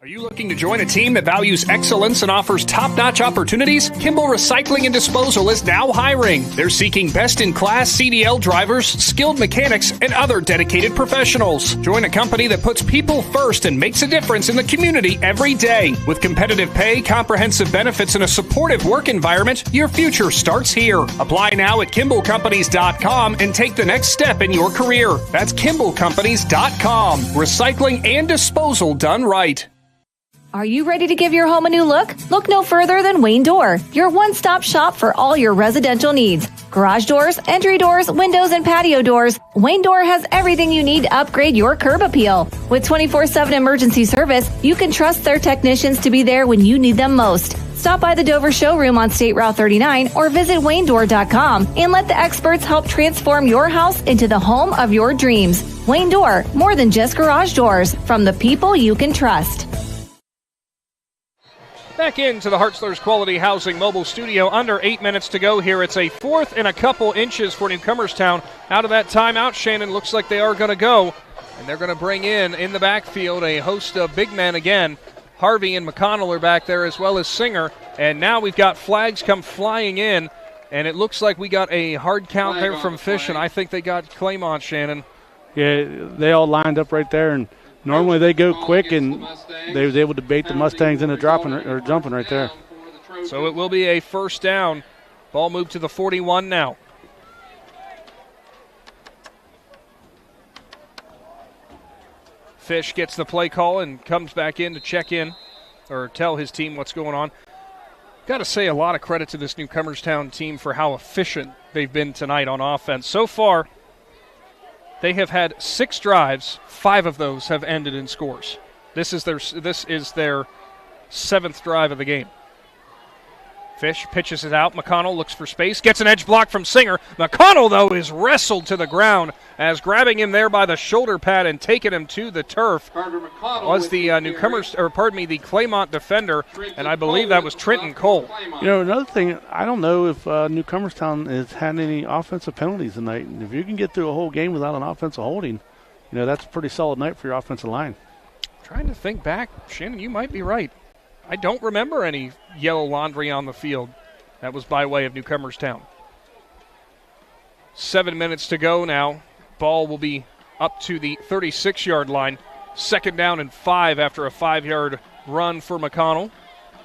Are you looking to join a team that values excellence and offers top-notch opportunities? Kimball Recycling and Disposal is now hiring. They're seeking best-in-class CDL drivers, skilled mechanics, and other dedicated professionals. Join a company that puts people first and makes a difference in the community every day. With competitive pay, comprehensive benefits, and a supportive work environment, your future starts here. Apply now at KimballCompanies.com and take the next step in your career. That's KimballCompanies.com. Recycling and disposal done right. Are you ready to give your home a new look? Look no further than Wayne Door, your one-stop shop for all your residential needs. Garage doors, entry doors, windows, and patio doors. Wayne Door has everything you need to upgrade your curb appeal. With 24/7 emergency service, you can trust their technicians to be there when you need them most. Stop by the Dover showroom on State Route 39 or visit WayneDoor.com and let the experts help transform your house into the home of your dreams. Wayne Door, more than just garage doors, from the people you can trust. Back into the Hartzler's Quality Housing mobile studio. Under 8 minutes to go here. It's a 4th and a couple inches for Newcomerstown. Out of that timeout, Shannon, looks like they are going to go. And they're going to bring in the backfield a host of big men again. Harvey and McConnell are back there as well as Singer. And now we've got flags come flying in. And it looks like we got a hard count there from Fish, and I think they got Claymont, Shannon. Yeah, they all lined up right there, and normally they go quick, and they was able to bait the Mustangs into jumping right there. So it will be a 1st down. Ball moved to the 41 now. Fish gets the play call and comes back in to check in or tell his team what's going on. Got to say a lot of credit to this Newcomerstown team for how efficient they've been tonight on offense. So far, they have had 6 drives. 5 of those have ended in scores. This is their 7th drive of the game. Fish pitches it out. McConnell looks for space. Gets an edge block from Singer. McConnell, though, is wrestled to the ground as grabbing him there by the shoulder pad and taking him to the turf was the the Claymont defender, and I believe that was Trenton Cole. You know, another thing, I don't know if Newcomerstown has had any offensive penalties tonight. And if you can get through a whole game without an offensive holding, you know, that's a pretty solid night for your offensive line. Trying to think back. Shannon, you might be right. I don't remember any yellow laundry on the field. That was by way of Newcomerstown. 7 minutes to go now. Ball will be up to the 36-yard line. 2nd down and 5 after a 5-yard run for McConnell.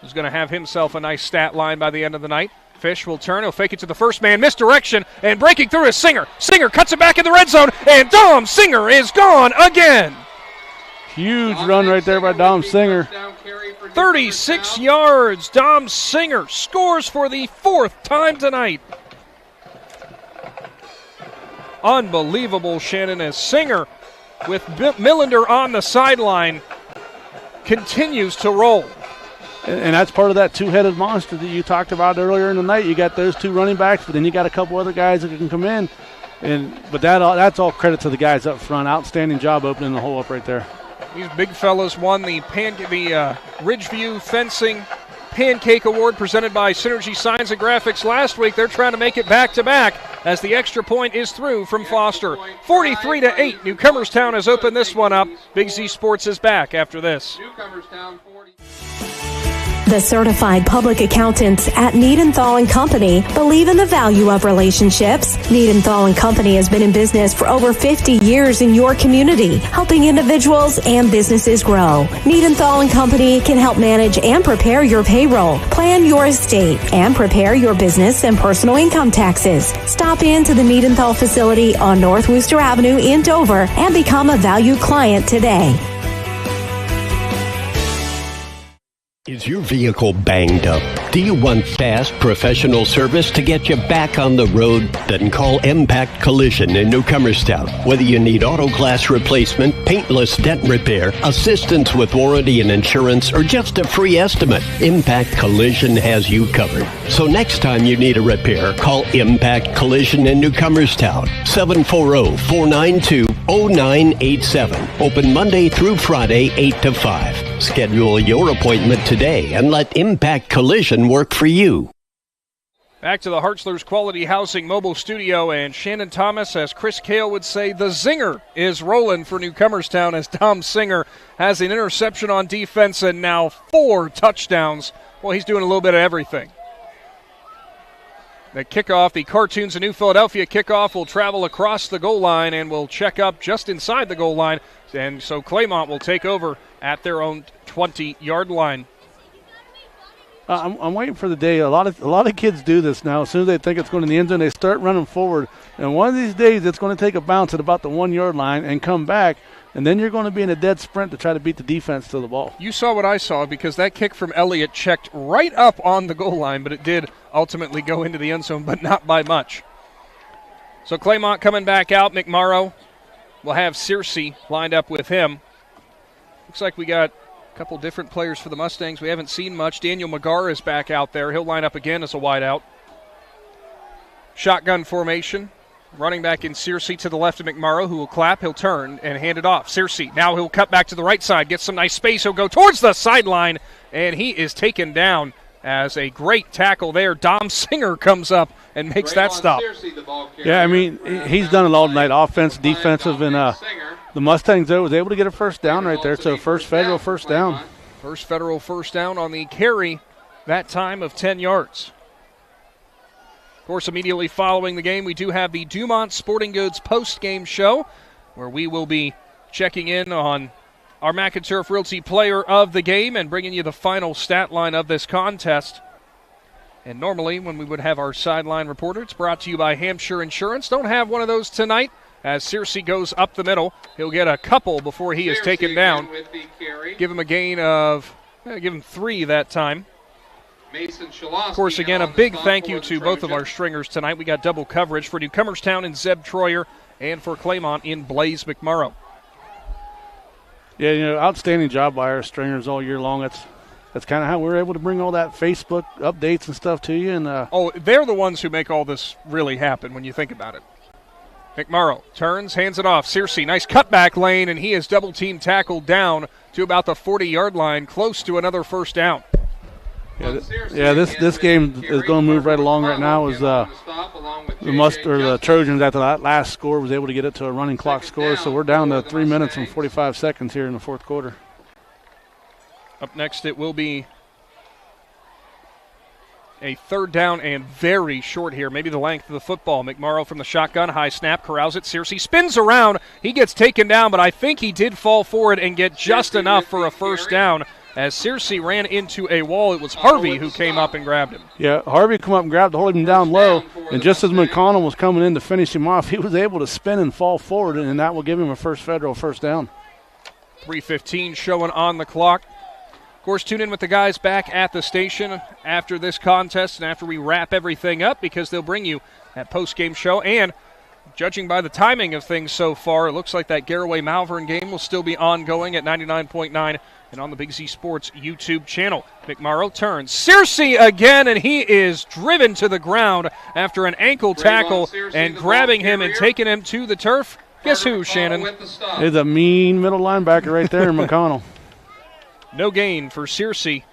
He's going to have himself a nice stat line by the end of the night. Fish will turn. He'll fake it to the first man. Misdirection, and breaking through is Singer. Singer cuts it back in the red zone, and Dom Singer is gone again. Huge run right there by Dom Singer. 36 yards. Dom Singer scores for the 4th time tonight. Unbelievable, Shannon, as Singer, with Millender on the sideline, continues to roll. And that's part of that 2-headed monster that you talked about earlier in the night. You got those 2 running backs, but then you got a couple other guys that can come in. But that's all credit to the guys up front. Outstanding job opening the hole up right there. These big fellas won the Ridgeview Fencing Pancake Award presented by Synergy Signs and Graphics last week. They're trying to make it back-to-back as the extra point is through from Foster. 43-8. Newcomerstown has opened this one up. Big Z Sports is back after this. The certified public accountants at Niedenthal & Company believe in the value of relationships. Niedenthal & Company has been in business for over 50 years in your community, helping individuals and businesses grow. Niedenthal & Company can help manage and prepare your payroll, plan your estate, and prepare your business and personal income taxes. Stop into the Niedenthal facility on North Worcester Avenue in Dover and become a valued client today. Is your vehicle banged up? Do you want fast, professional service to get you back on the road? Then call Impact Collision in Newcomerstown. Whether you need auto glass replacement, paintless dent repair, assistance with warranty and insurance, or just a free estimate, Impact Collision has you covered. So next time you need a repair, call Impact Collision in Newcomerstown. 740-492-0987. Open Monday through Friday, 8 to 5. Schedule your appointment today and let Impact Collision work for you. Back to the Hartzler's Quality Housing mobile studio, and Shannon Thomas, as Chris Cale would say, the zinger is rolling for Newcomerstown as Dom Singer has an interception on defense and now 4 touchdowns. Well, he's doing a little bit of everything. The kickoff, the Cartoons of New Philadelphia kickoff, will travel across the goal line and will check up just inside the goal line. And so Claymont will take over at their own 20-yard line. I'm waiting for the day. A lot of kids do this now. As soon as they think it's going in the end zone, they start running forward. And one of these days, it's going to take a bounce at about the 1-yard line and come back. And then you're going to be in a dead sprint to try to beat the defense to the ball. You saw what I saw, because that kick from Elliott checked right up on the goal line, but it did ultimately go into the end zone, but not by much. So Claymont coming back out. McMorrow will have Searcy lined up with him. Looks like we got a couple different players for the Mustangs. We haven't seen much. Daniel McGarr is back out there. He'll line up again as a wideout. Shotgun formation. Running back in Searcy to the left of McMorrow, who will clap. He'll turn and hand it off. Searcy, now he'll cut back to the right side, get some nice space. He'll go towards the sideline, and he is taken down as a great tackle there. Dom Singer comes up and makes that stop. Yeah, I mean, he's done it all tonight, offense, defensive, and the Mustangs, though, was able to get a first down right there, so first federal first down. First federal first down on the carry, that time of 10 yards. Of course, immediately following the game, we do have the Dumont Sporting Goods post-game show, where we will be checking in on our Mac and Turf Realty player of the game and bringing you the final stat line of this contest. And normally, when we would have our sideline reporter, it's brought to you by Hampshire Insurance. Don't have one of those tonight, as Searcy goes up the middle. He'll get a couple before he is taken down. Give him a gain of, give him 3 that time. Of course, again, a big thank you to both of our stringers tonight. We got double coverage for Newcomerstown in Zeb Troyer and for Claymont in Blaze McMorrow. Yeah, outstanding job by our stringers all year long. That's kind of how we're able to bring all that Facebook updates and stuff to you. And they're the ones who make all this really happen when you think about it. McMorrow turns, hands it off. Searcy, nice cutback lane, and he is double-team tackled down to about the 40-yard line, close to another first down. This game is going to move right along right now. As the Trojans, after that last score, was able to get it to a running clock score. So we're down to 3 minutes and 45 seconds here in the fourth quarter. Up next, it will be a third down and very short here. Maybe the length of the football. McMorrow from the shotgun, high snap, corrals it. Searcy spins around. He gets taken down, but I think he did fall forward and get just enough for a first down. As Searcy ran into a wall, it was Harvey who came up and grabbed him. Yeah, Harvey come up and grabbed to hold him down low, and just as McConnell was coming in to finish him off, he was able to spin and fall forward, and that will give him a federal first down. 3:15 showing on the clock. Of course, tune in with the guys back at the station after this contest and after we wrap everything up, because they'll bring you that post-game show. And judging by the timing of things so far, it looks like that Garaway-Malvern game will still be ongoing at 99.9 and on the Big Z Sports YouTube channel. McMorrow turns. Searcy again, and he is driven to the ground after an ankle tackle and grabbing him and taking him to the turf. Guess who, Shannon? It's a mean middle linebacker right there, McConnell. No gain for Searcy.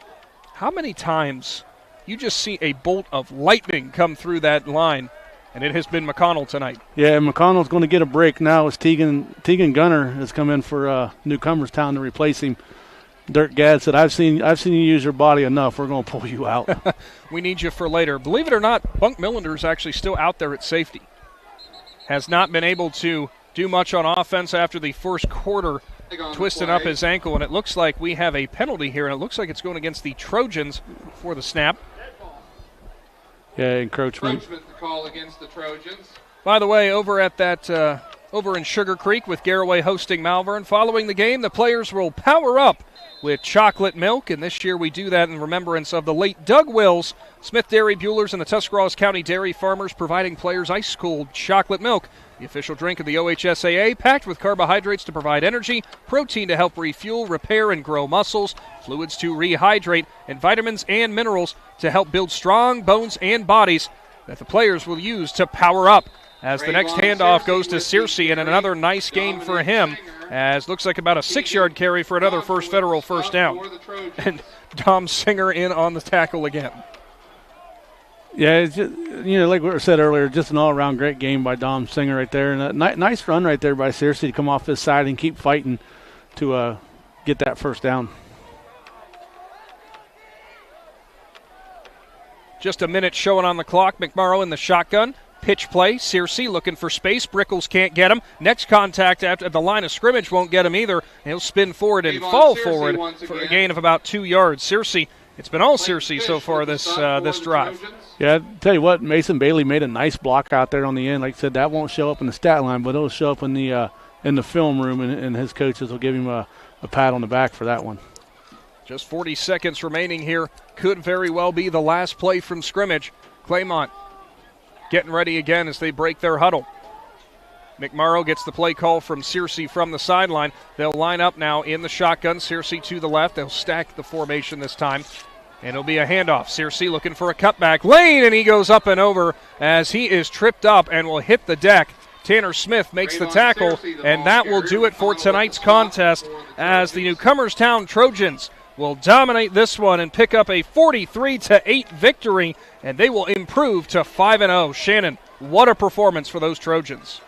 How many times you just see a bolt of lightning come through that line? And it has been McConnell tonight. Yeah, McConnell's going to get a break now as Tegan Gunner has come in for Newcomerstown to replace him. Dirk Gad said, I've seen you use your body enough. We're going to pull you out. We need you for later. Believe it or not, Bunk Millender is actually still out there at safety. Has not been able to do much on offense after the first quarter, twisting up his ankle, and it looks like we have a penalty here, and it looks like it's going against the Trojans for the snap. Yeah, encroachment. The call against the Trojans. By the way, over at that over in Sugar Creek with Garaway hosting Malvern, following the game, the players will power up with chocolate milk, and this year we do that in remembrance of the late Doug Wills. Smith Dairy Buellers and the Tuscarawas County Dairy Farmers providing players ice-cold chocolate milk, the official drink of the OHSAA, packed with carbohydrates to provide energy, protein to help refuel, repair, and grow muscles, fluids to rehydrate, and vitamins and minerals to help build strong bones and bodies that the players will use to power up. As the next handoff goes to Searcy, and another nice gain for him, as looks like about a 6-yard carry for another First Federal first down. And Dom Singer in on the tackle again. Yeah, it's just, like we said earlier, just an all-around great game by Dom Singer right there. And a nice run right there by Searcy to come off his side and keep fighting to get that first down. Just a minute showing on the clock. McMorrow in the shotgun. Pitch play. Searcy looking for space. Brickles can't get him. Next contact after the line of scrimmage won't get him either. He'll spin forward and fall forward for a gain of about 2 yards. Searcy, it's been all Searcy so far this drive. Yeah, I tell you what, Mason Bailey made a nice block out there on the end. Like I said, that won't show up in the stat line, but it'll show up in the film room, and his coaches will give him a pat on the back for that one. Just 40 seconds remaining here. Could very well be the last play from scrimmage. Claymont getting ready again as they break their huddle. McMorrow gets the play call from Searcy from the sideline. They'll line up now in the shotgun. Searcy to the left. They'll stack the formation this time. And it'll be a handoff. Searcy looking for a cutback lane, and he goes up and over as he is tripped up and will hit the deck. Tanner Smith makes the tackle, and that will do it for tonight's contest as the Newcomerstown Trojans will dominate this one and pick up a 43-8 victory, and they will improve to 5-0. Shannon, what a performance for those Trojans.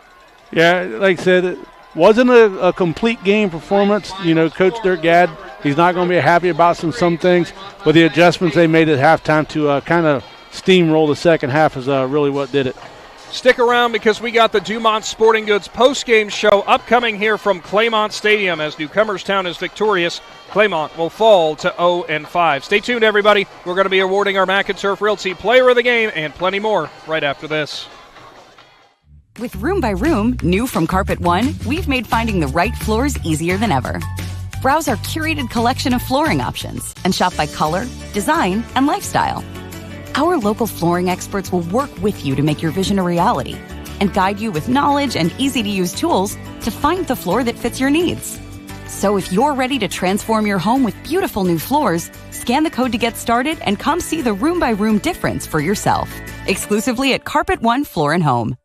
Yeah, like I said, it wasn't a complete game performance. Coach Dirk Gad, he's not going to be happy about some things, but the adjustments they made at halftime to kind of steamroll the second half is really what did it. Stick around because we got the Dumont Sporting Goods post-game show upcoming here from Claymont Stadium as Newcomerstown is victorious. Claymont will fall to 0-5. Stay tuned, everybody. We're going to be awarding our Mac & Turf Realty Player of the Game and plenty more right after this. With Room by Room, new from Carpet One, we've made finding the right floors easier than ever. Browse our curated collection of flooring options and shop by color, design, and lifestyle. Our local flooring experts will work with you to make your vision a reality and guide you with knowledge and easy-to-use tools to find the floor that fits your needs. So if you're ready to transform your home with beautiful new floors, scan the code to get started and come see the Room by Room difference for yourself. Exclusively at Carpet One Floor & Home.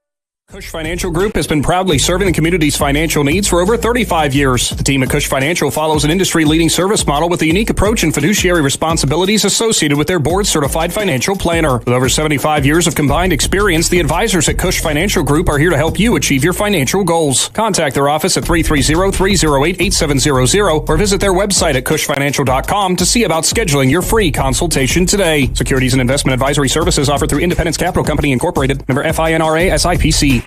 Cush Financial Group has been proudly serving the community's financial needs for over 35 years. The team at Cush Financial follows an industry-leading service model with a unique approach and fiduciary responsibilities associated with their board-certified financial planner. With over 75 years of combined experience, the advisors at Cush Financial Group are here to help you achieve your financial goals. Contact their office at 330-308-8700 or visit their website at cushfinancial.com to see about scheduling your free consultation today. Securities and investment advisory services offered through Independence Capital Company Incorporated, member FINRA SIPC.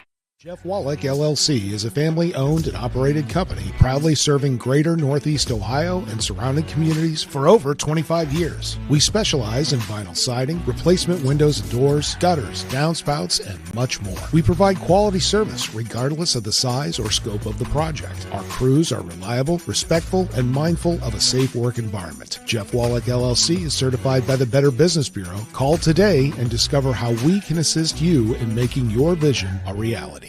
Jeff Wallach, LLC, is a family-owned and operated company proudly serving greater Northeast Ohio and surrounding communities for over 25 years. We specialize in vinyl siding, replacement windows and doors, gutters, downspouts, and much more. We provide quality service regardless of the size or scope of the project. Our crews are reliable, respectful, and mindful of a safe work environment. Jeff Wallach, LLC is certified by the Better Business Bureau. Call today and discover how we can assist you in making your vision a reality.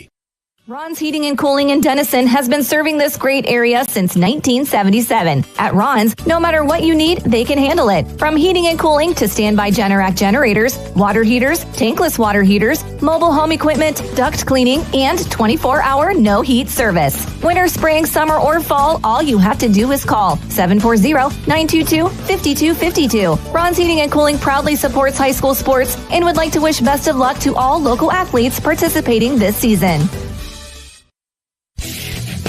Ron's Heating and Cooling in Denison has been serving this great area since 1977. At Ron's, no matter what you need, they can handle it. From heating and cooling to standby Generac generators, water heaters, tankless water heaters, mobile home equipment, duct cleaning, and 24-hour no-heat service. Winter, spring, summer, or fall, all you have to do is call 740-922-5252. Ron's Heating and Cooling proudly supports high school sports and would like to wish best of luck to all local athletes participating this season.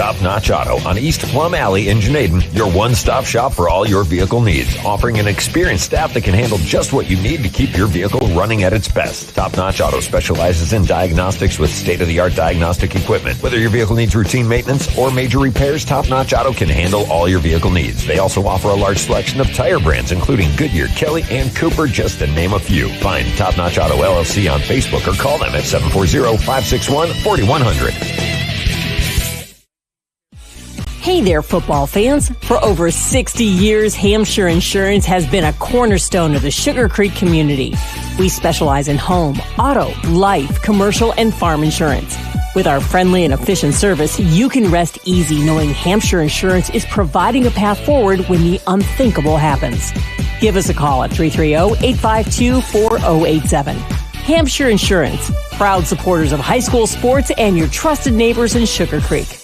Top Notch Auto on East Plum Alley in Janaden, your one-stop shop for all your vehicle needs, offering an experienced staff that can handle just what you need to keep your vehicle running at its best. Top Notch Auto specializes in diagnostics with state-of-the-art diagnostic equipment. Whether your vehicle needs routine maintenance or major repairs, Top Notch Auto can handle all your vehicle needs. They also offer a large selection of tire brands, including Goodyear, Kelly, and Cooper, just to name a few. Find Top Notch Auto LLC on Facebook or call them at 740-561-4100. Hey there, football fans. For over 60 years, Hampshire Insurance has been a cornerstone of the Sugar Creek community. We specialize in home, auto, life, commercial, and farm insurance. With our friendly and efficient service, you can rest easy knowing Hampshire Insurance is providing a path forward when the unthinkable happens. Give us a call at 330-852-4087. Hampshire Insurance, proud supporters of high school sports and your trusted neighbors in Sugar Creek.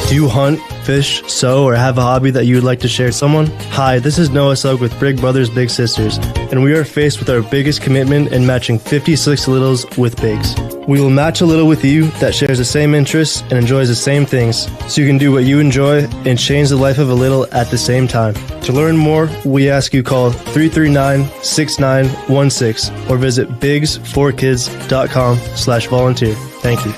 Do you hunt, fish, sew, or have a hobby that you would like to share with someone? Hi, this is Noah Sugg with Big Brothers Big Sisters, and we are faced with our biggest commitment in matching 56 littles with Bigs. We will match a little with you that shares the same interests and enjoys the same things, so you can do what you enjoy and change the life of a little at the same time. To learn more, we ask you call 339-6916 or visit bigs4kids.com/volunteer. Thank you.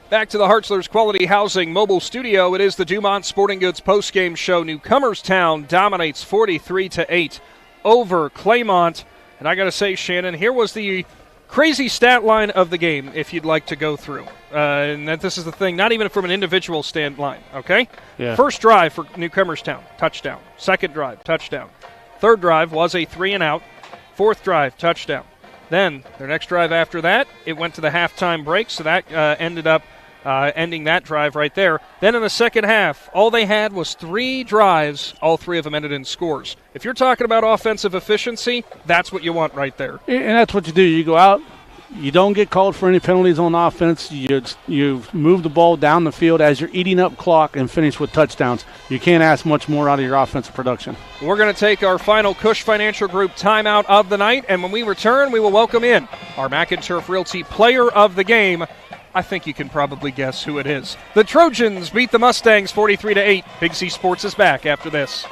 Back to the Hartzler's Quality Housing mobile studio. It is the Dumont Sporting Goods postgame show. Newcomerstown dominates 43-8 over Claymont. And I got to say, Shannon, here was the crazy stat line of the game, if you'd like to go through. And that this is the thing, not even from an individual stand line, okay? Yeah. First drive for Newcomerstown, touchdown. Second drive, touchdown. Third drive was a 3-and-out. Fourth drive, touchdown. Then their next drive after that, it went to the halftime break, so that ended up ending that drive right there. Then in the second half, all they had was 3 drives. All 3 of them ended in scores. If you're talking about offensive efficiency, that's what you want right there. And that's what you do. You go out, you don't get called for any penalties on offense. You move the ball down the field as you're eating up clock and finish with touchdowns. You can't ask much more out of your offensive production. We're going to take our final Cush Financial Group timeout of the night, and when we return, we will welcome in our McInturf Realty Player of the Game. I think you can probably guess who it is. The Trojans beat the Mustangs 43-8. Big Z Sports is back after this.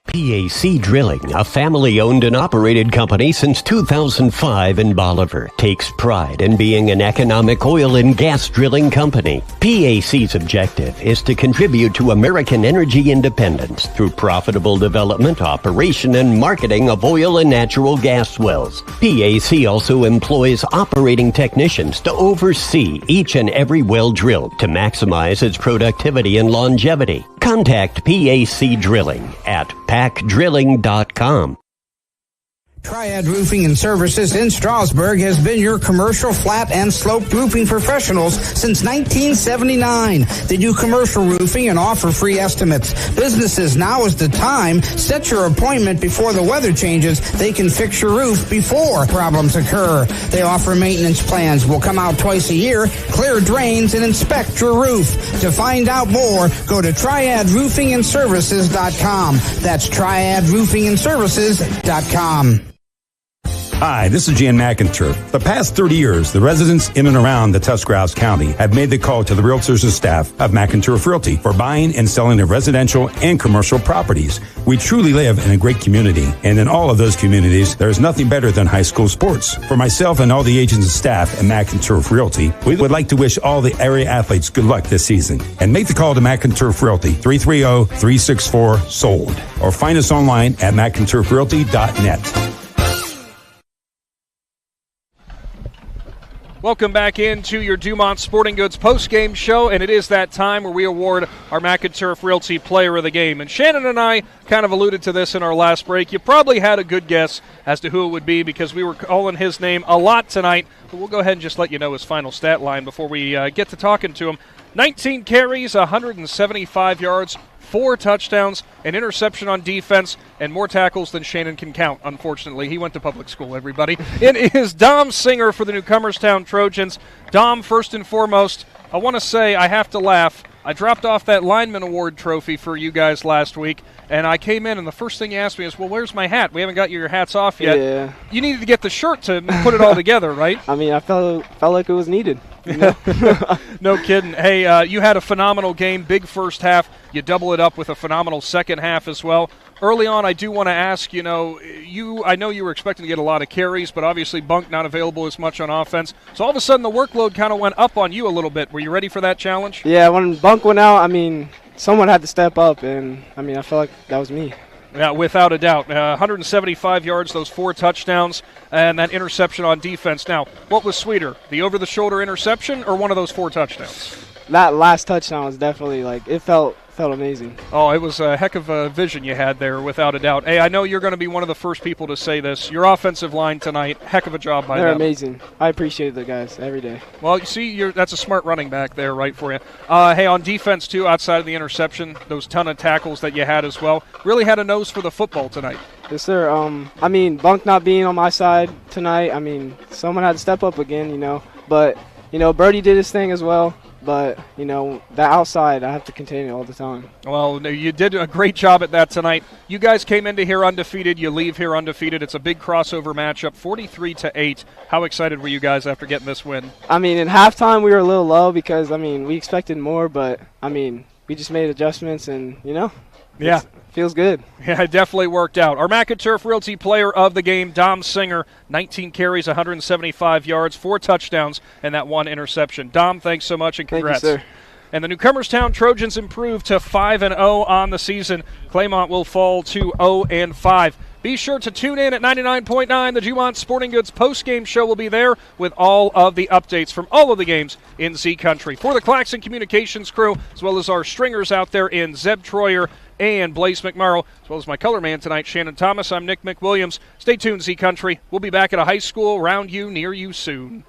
PAC Drilling, a family-owned and operated company since 2005 in Bolivar, takes pride in being an economic oil and gas drilling company. PAC's objective is to contribute to American energy independence through profitable development, operation, and marketing of oil and natural gas wells. PAC also employs operating technicians to oversee each and every well drilled to maximize its productivity and longevity. Contact PAC Drilling at pacdrilling.com. Triad Roofing and Services in Strasburg has been your commercial flat and sloped roofing professionals since 1979. They do commercial roofing and offer free estimates. Businesses, now is the time. Set your appointment before the weather changes. They can fix your roof before problems occur. They offer maintenance plans. Will come out twice a year, clear drains, and inspect your roof. To find out more, go to triadroofingandservices.com. That's triadroofingandservices.com. Hi, this is Jan McInturf. The past 30 years, the residents in and around the Tuscarawas County have made the call to the realtors and staff of McInturf Realty for buying and selling of residential and commercial properties. We truly live in a great community, and in all of those communities, there is nothing better than high school sports. For myself and all the agents and staff at McInturf Realty, we would like to wish all the area athletes good luck this season. And make the call to McInturf Realty, 330-364-SOLD, or find us online at McInturfRealty.net. Welcome back into your Dumont Sporting Goods postgame show, and it is that time where we award our McInturf Realty Player of the Game. And Shannon and I kind of alluded to this in our last break. You probably had a good guess as to who it would be because we were calling his name a lot tonight. But we'll go ahead and just let you know his final stat line before we get to talking to him. 19 carries, 175 yards, 4 touchdowns, an interception on defense, and more tackles than Shannon can count, unfortunately. He went to public school, everybody. It is Dom Singer for the Newcomerstown Trojans. Dom, first and foremost, I want to say I have to laugh. I dropped off that Lineman Award trophy for you guys last week, and I came in, and the first thing you asked me is, well, where's my hat? We haven't got your hats off yet. Yeah. You needed to get the shirt to put it all together, right? I mean, I felt like it was needed. You know? No kidding. Hey, you had a phenomenal game, big first half. You double it up with a phenomenal second half as well. Early on, I do want to ask, I know you were expecting to get a lot of carries, but obviously Bunk not available as much on offense. So all of a sudden the workload kind of went up on you a little bit. Were you ready for that challenge? Yeah, when Bunk went out, I mean, someone had to step up, and, I mean, I felt like that was me. Yeah, without a doubt. 175 yards, those 4 touchdowns, and that interception on defense. Now, what was sweeter, the over-the-shoulder interception or one of those 4 touchdowns? That last touchdown was definitely, it felt amazing. Oh, it was a heck of a vision you had there, without a doubt. Hey, I know you're going to be one of the first people to say this. Your offensive line tonight, heck of a job by them. They're amazing. I appreciate the guys every day. Well, you see, that's a smart running back there, right, for you. Hey, on defense, too, outside of the interception, those ton of tackles that you had as well, really had a nose for the football tonight. Yes, sir. I mean, Bunk not being on my side tonight, I mean, someone had to step up again, But, Birdie did his thing as well. But, the outside, I have to contain it all the time. Well, you did a great job at that tonight. You guys came into here undefeated. You leave here undefeated. It's a big crossover matchup, 43-8. How excited were you guys after getting this win? I mean, in halftime, we were a little low because, we expected more. But, we just made adjustments and, Yeah. Feels good. Yeah, it definitely worked out. Our McInturf Realty player of the game, Dom Singer, 19 carries, 175 yards, 4 touchdowns, and that 1 interception. Dom, thanks so much, and congrats. Thank you, sir. And the Newcomerstown Trojans improved to 5-0 on the season. Claymont will fall to 0-5. Be sure to tune in at 99.9. The Jumont Sporting Goods post-game show will be there with all of the updates from all of the games in Z Country. For the Claxon Communications crew, as well as our stringers out there in Zeb Troyer and Blaze McMurrow, as well as my color man tonight, Shannon Thomas, I'm Nick McWilliams. Stay tuned, Z Country. We'll be back at a high school around you, near you soon.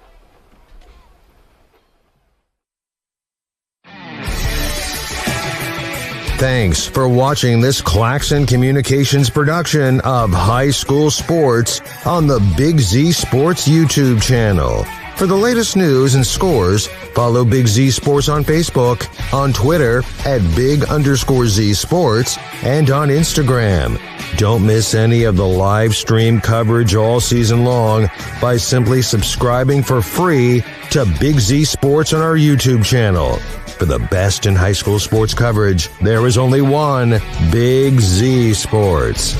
Thanks for watching this Claxon Communications production of High School Sports on the Big Z Sports YouTube channel. For the latest news and scores, follow Big Z Sports on Facebook, on Twitter at @Big_Z Sports, and on Instagram. Don't miss any of the live stream coverage all season long by simply subscribing for free to Big Z Sports on our YouTube channel. For the best in high school sports coverage, there is only one Big Z Sports.